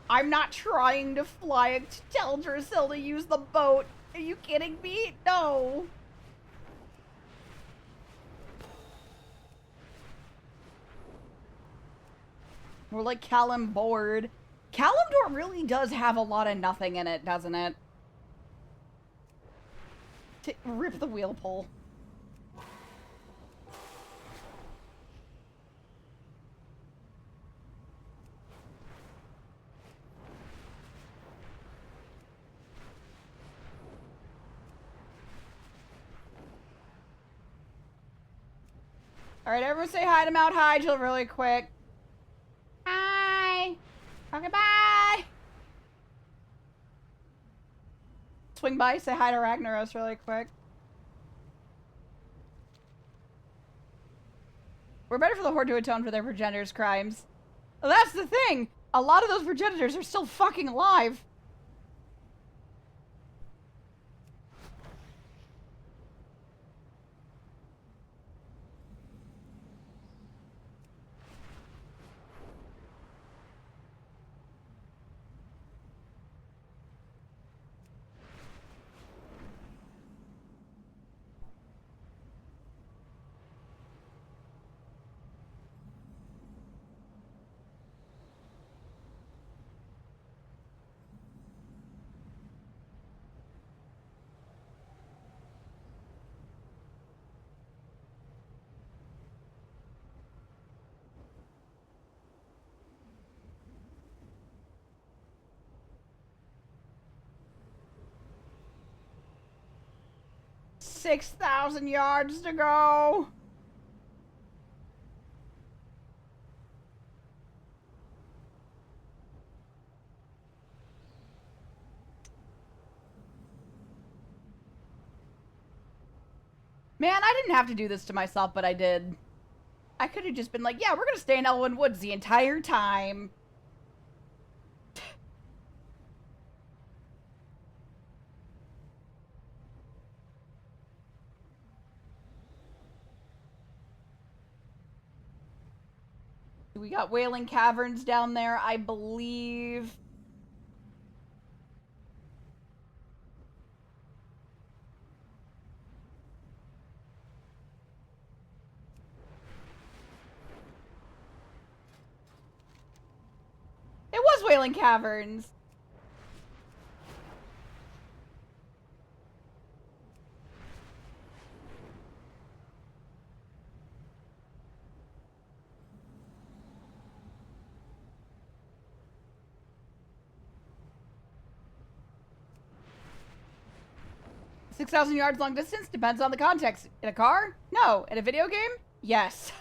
I'm not trying to fly to Teldrassil to use the boat. Are you kidding me? No. We're like Callum bored. Kalimdor really does have a lot of nothing in it, doesn't it? To rip the wheel pull. Alright, everyone say hi to Mount Hyjal really quick. Hi. Okay, bye. Swing by, say hi to Ragnaros really quick. We're better for the Horde to atone for their progenitors' crimes. Well, that's the thing! A lot of those progenitors are still fucking alive. $6,000 yards to go. Man, I didn't have to do this to myself, but I did. I could have just been like, yeah, we're gonna stay in Elwyn Woods the entire time. We got Wailing Caverns down there, I believe. It was Wailing Caverns. $6,000 yards long distance depends on the context. In a car? No. In a video game? Yes.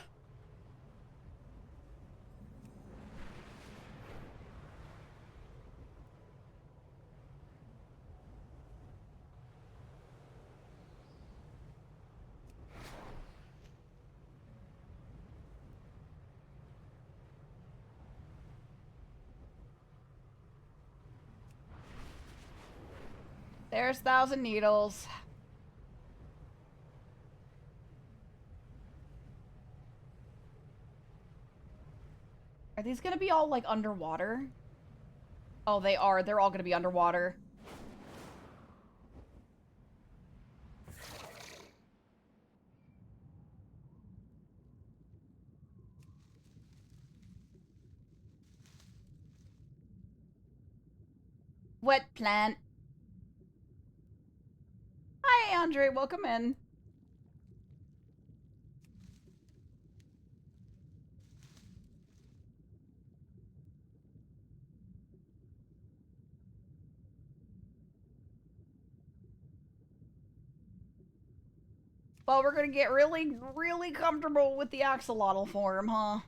There's 1,000 needles. Are these gonna be all, like, underwater? Oh, they are. They're all gonna be underwater. Wet plant. Hi, Andre. Welcome in. Well, we're gonna get really, really comfortable with the axolotl form, huh?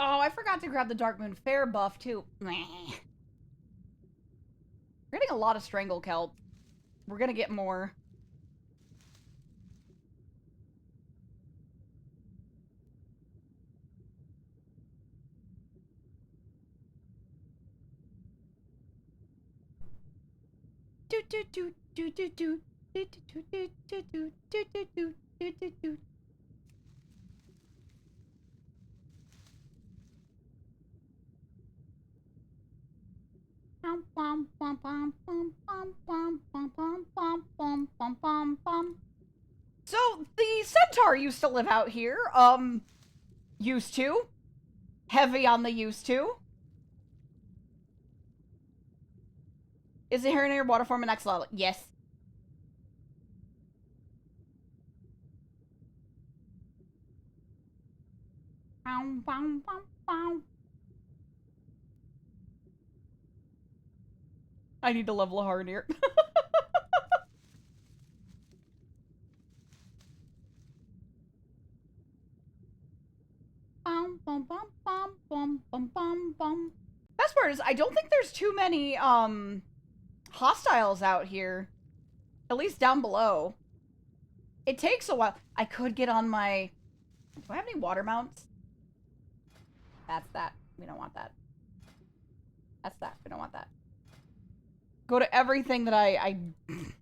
Oh, I forgot to grab the Darkmoon Fair buff, too. Meh. We're getting a lot of Strangle Kelp. We're gonna get more. Do do do do do do do do do do do do do do do do. So the centaur used to live out here. Used to. Heavy on the used to. Is the Harinator water form an axolotl? Yes. I need to level a Harinator. Best part is I don't think there's too many hostiles out here. At least down below. It takes a while. I could get on my... Do I have any water mounts? That's that. We don't want that. That's that. We don't want that. Go to everything that I think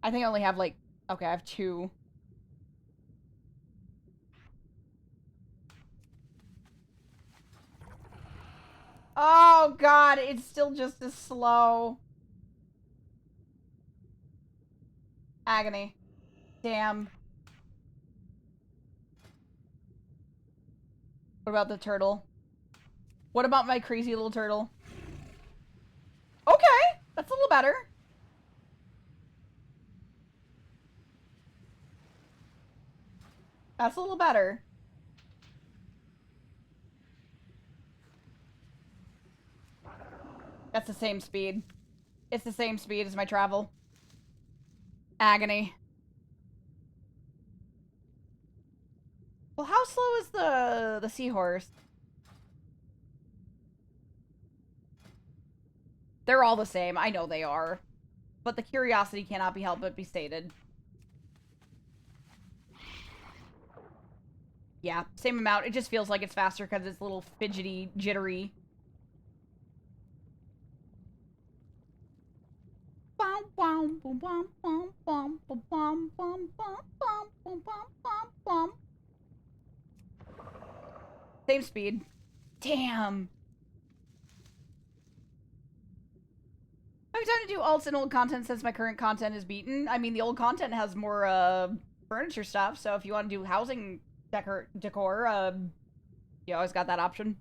I only have, like... Okay, I have 2. Oh, God. It's still just as slow. Agony. Damn. What about the turtle? What about my crazy little turtle? Okay. That's a little better. That's a little better. That's the same speed. It's the same speed as my travel. Agony. Well, how slow is the seahorse? They're all the same. I know they are. But the curiosity cannot be helped but be stated. Yeah, same amount. It just feels like it's faster because it's a little fidgety, jittery. Same speed. Damn. I have time to do alts and old content since my current content is beaten. I mean, the old content has more furniture stuff, so if you want to do housing decor, you always got that option.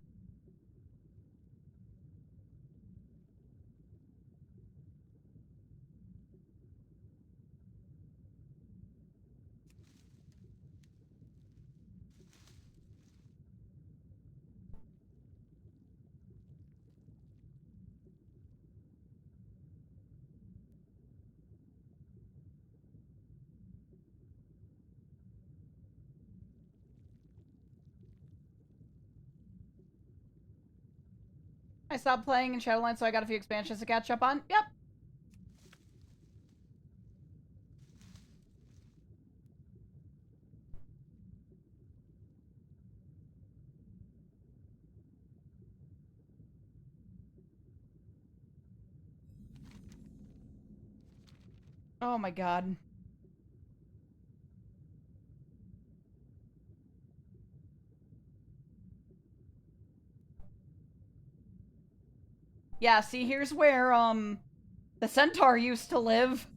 I stopped playing in Shadowlands, so I got a few expansions to catch up on. Yep. Oh my god. Yeah, see, here's where, the centaur used to live.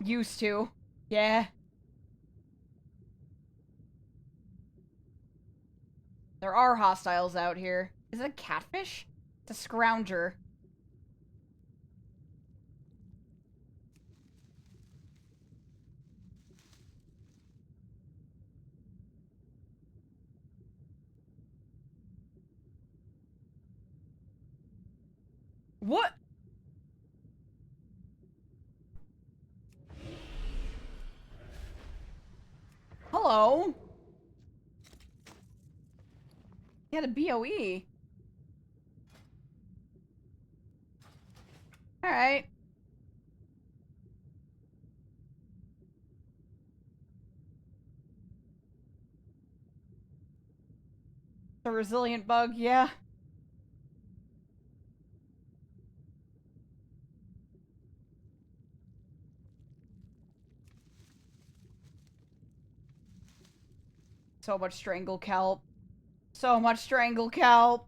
Used to. Yeah. There are hostiles out here. Is it a catfish? It's a scrounger. What? Hello? He had a BOE. Alright. The resilient bug, yeah. So much strangle kelp. So much strangle kelp.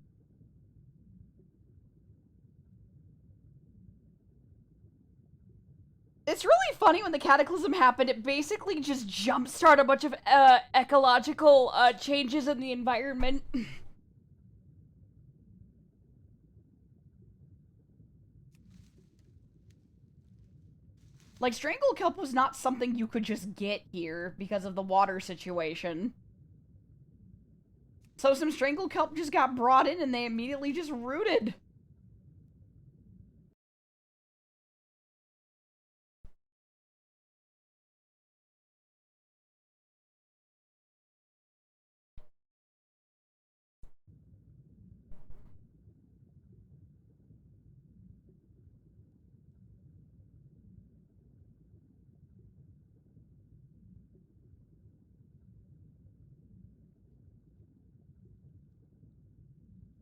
It's really funny when the cataclysm happened, it basically just jumpstarted a bunch of ecological changes in the environment. Like, strangle kelp was not something you could just get here because of the water situation. So some strangle kelp just got brought in and they immediately just rooted.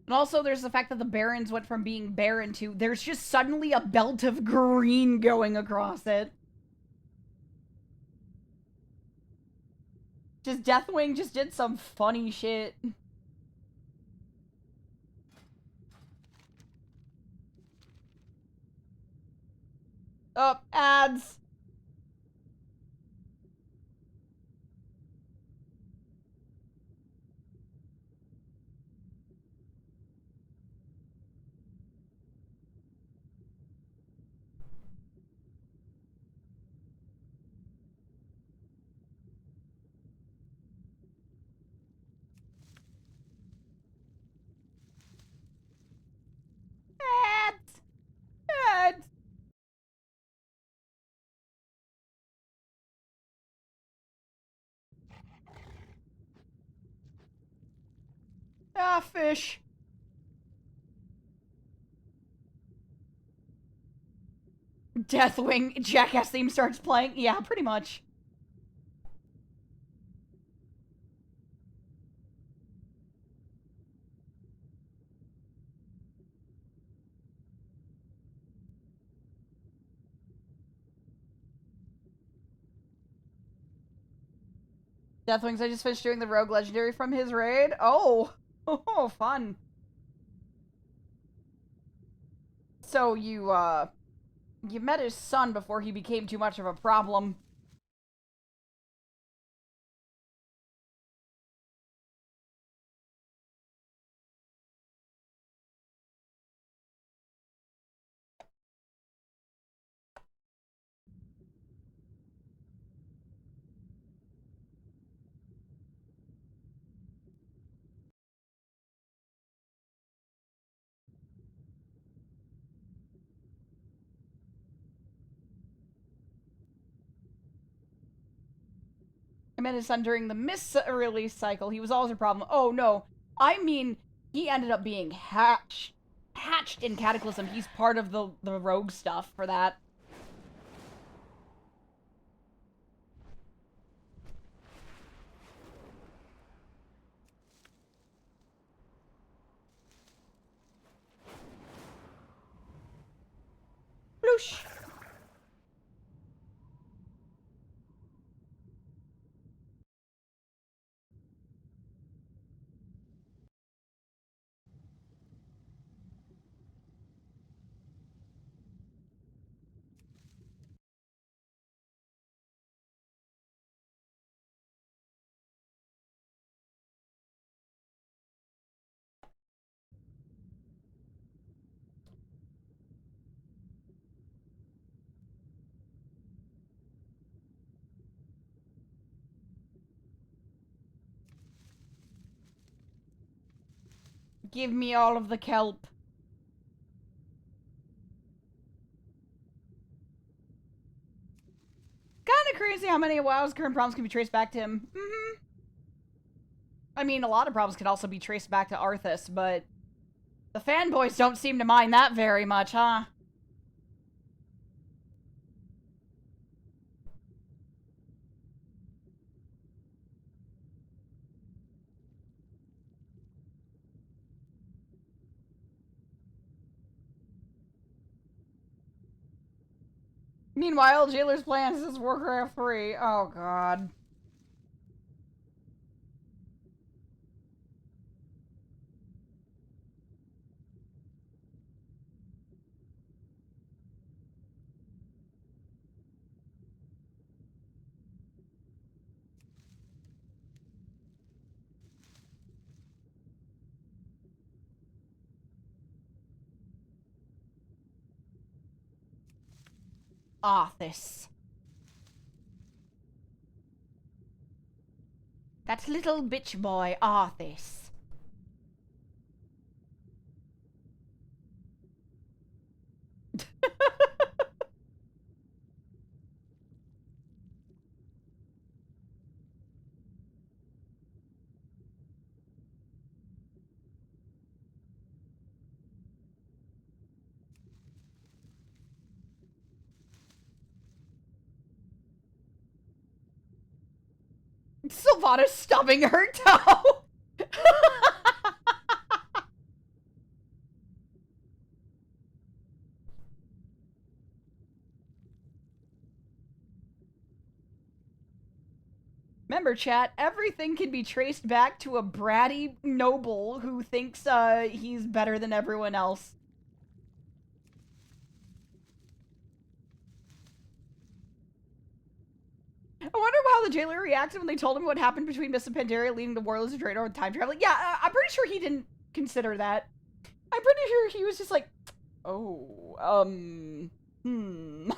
And also, there's the fact that the barrens went from being barren to there's just suddenly a belt of green going across it. Just Deathwing just did some funny shit. Oh, ads. Ah, fish. Deathwing Jackass theme starts playing. Yeah, pretty much. Deathwings, I just finished doing the Rogue Legendary from his raid. Oh! Oh, fun. So you met his son before he became too much of a problem. I met his son during the mis-release cycle. He was always a problem. Oh, no. I mean, he ended up being hatched in Cataclysm. He's part of the rogue stuff for that. Bloosh. Give me all of the kelp. Kinda crazy how many of WoW's current problems can be traced back to him. Mm-hmm. I mean, a lot of problems can also be traced back to Arthas, but the fanboys don't seem to mind that very much, huh? Meanwhile, Jailer's plans is Warcraft 3. Oh, God. Arthas. That little bitch boy, Arthas. Sylvana's stubbing her toe. Remember, chat, everything can be traced back to a bratty noble who thinks he's better than everyone else. I wonder how the jailer reacted when they told him what happened between Miss Pandaria leading the Warlords of Draenor and time traveling. Yeah, I'm pretty sure he didn't consider that. I'm pretty sure he was just like, oh, hmm.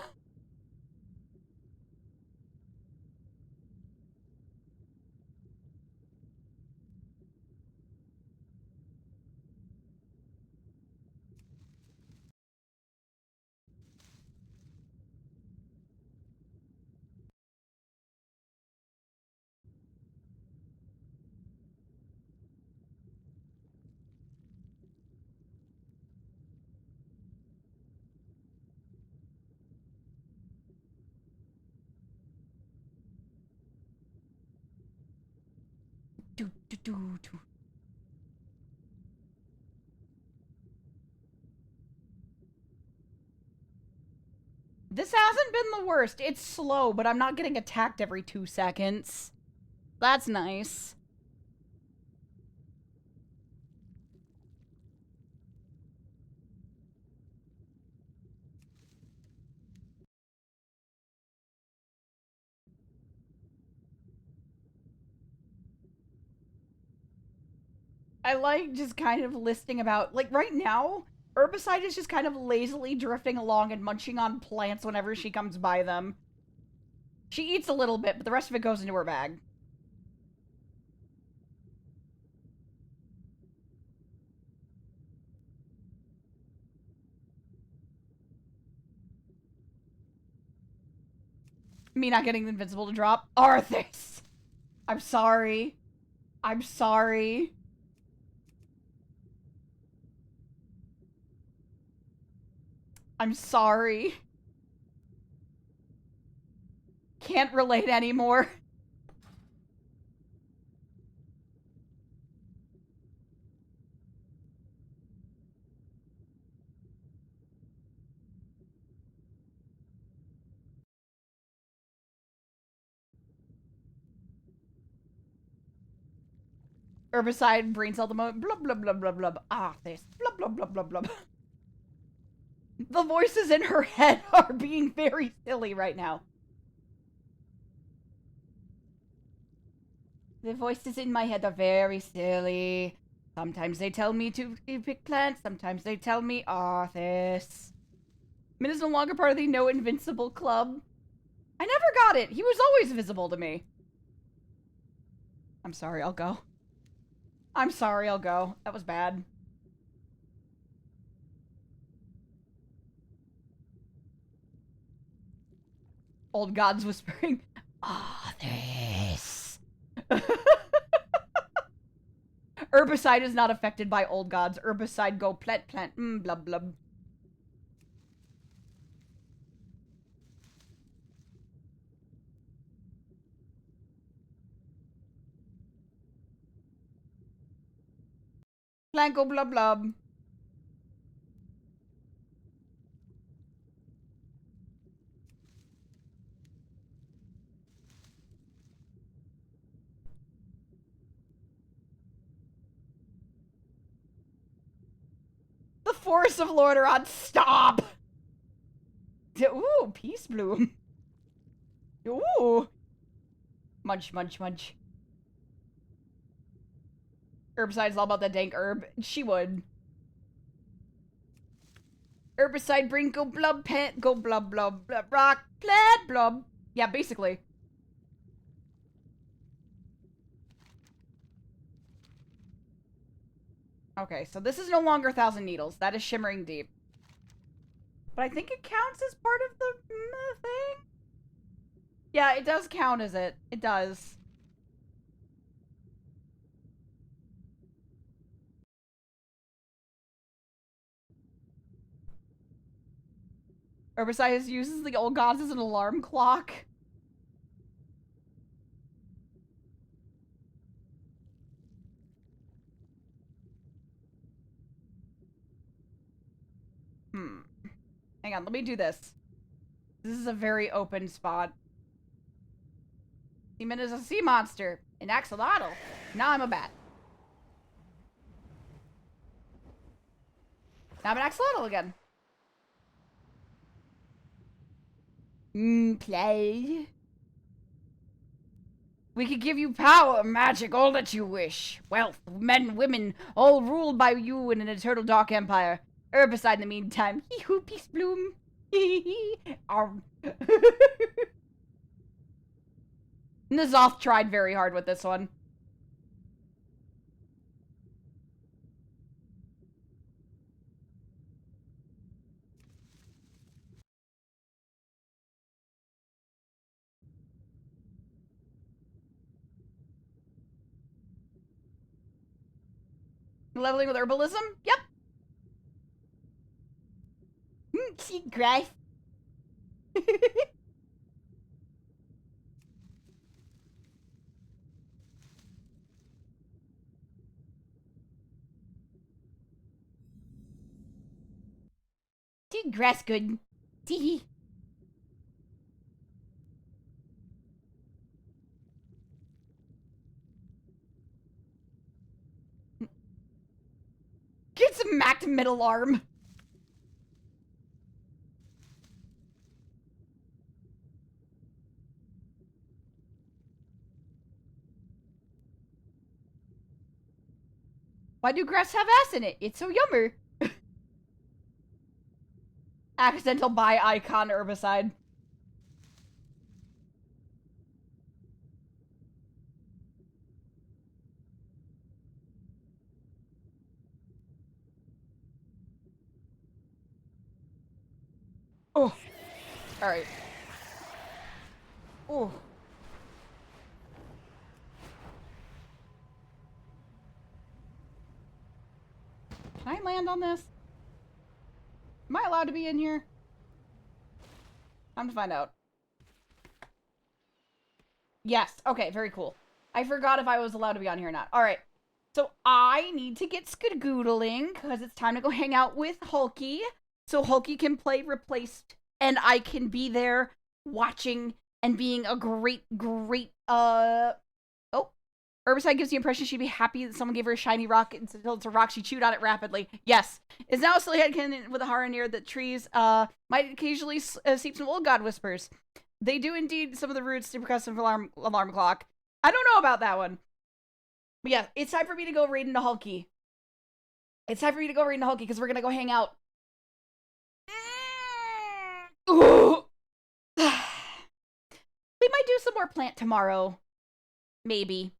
do, do. This hasn't been the worst. It's slow, but I'm not getting attacked every 2 seconds. That's nice. I like just kind of listing about, like, right now, Herbicide is just kind of lazily drifting along and munching on plants whenever she comes by them. She eats a little bit, but the rest of it goes into her bag. Me not getting the invincible to drop. Arthas! I'm sorry. I'm sorry. I'm sorry. Can't relate anymore. Herbicide, brain cell the moment. Blub, blub, blub, blub, blub. Arthas. Blub, blub, blub, blub, blub. The voices in her head are being very silly right now. The voices in my head are very silly. Sometimes they tell me to pick plants, sometimes they tell me Arthas. Min is no longer part of the No Invincible Club. I never got it. He was always visible to me. I'm sorry, I'll go. I'm sorry, I'll go. That was bad. Old gods whispering, Arthas. Herbicide is not affected by old gods. Herbicide go plant plant. Blub blub. Plant go blub blub. The Forest of Lordaeron, stop! Ooh, Peace Bloom. Ooh. Munch, munch, munch. Herbicide's all about that dank herb. She would. Herbicide bring go blub pant go blub blub blub rock plant blub. Yeah, basically. Okay, so this is no longer 1,000 Needles. That is Shimmering Deep. But I think it counts as part of the thing? Yeah, it does count as it. It does. Herbicide uses the old gods as an alarm clock. Hang on, let me do this. This is a very open spot. Seaman is a sea monster. An axolotl. Now I'm a bat. Now I'm an axolotl again. Play. We could give you power, magic, all that you wish. Wealth, men, women, all ruled by you in an eternal dark empire. Herbicide in the meantime. Hee-hoo, Peace Bloom. Hee-hee. N'Zoth tried very hard with this one. Leveling with herbalism? Yep. Seagrass. Dude, grass good. Tee. Get smacked middle arm. Why do grass have ass in it? It's so yummer. Accidental buy icon herbicide. Oh. Alright. Oh. Can I land on this? Am I allowed to be in here? Time to find out. Yes. Okay, very cool. I forgot if I was allowed to be on here or not. Alright. So I need to get skedoodling because it's time to go hang out with Hulky. So Hulky can play replaced and I can be there watching and being a great, oh. Herbicide gives the impression she'd be happy that someone gave her a shiny rock until it's a rock. She chewed on it rapidly. Yes. Is now a silly headcanon with a horror near that trees might occasionally seep some old god whispers. They do indeed some of the roots to percussive alarm clock. I don't know about that one. But yeah, it's time for me to go raid into Hulky. It's time for me to go raid into Hulky because we're going to go hang out. Ooh. We might do some more plant tomorrow. Maybe.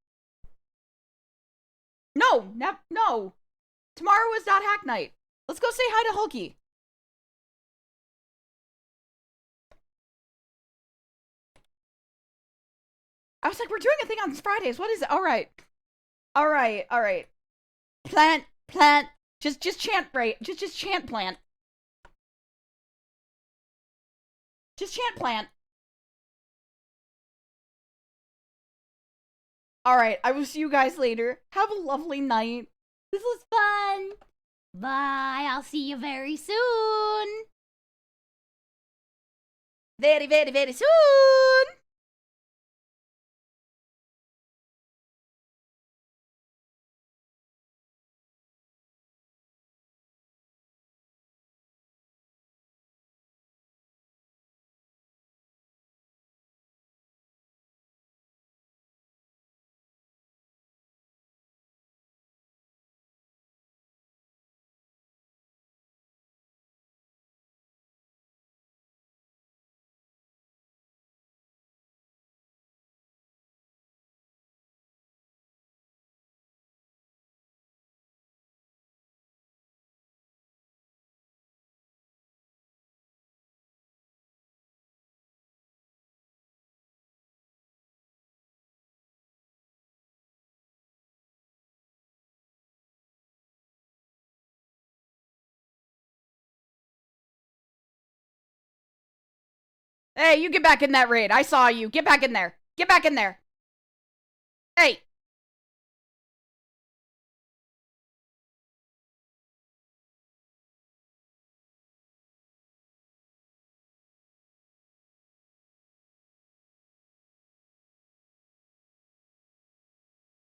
No, no. Tomorrow is not hack night. Let's go say hi to Hulky. I was like, we're doing a thing on Fridays. What is it? All right. Plant. Just chant, right? Just chant plant. Just chant plant. All right, I will see you guys later. Have a lovely night. This was fun. Bye. I'll see you very soon. Very, very, very soon. Hey, you get back in that raid. I saw you. Get back in there. Get back in there.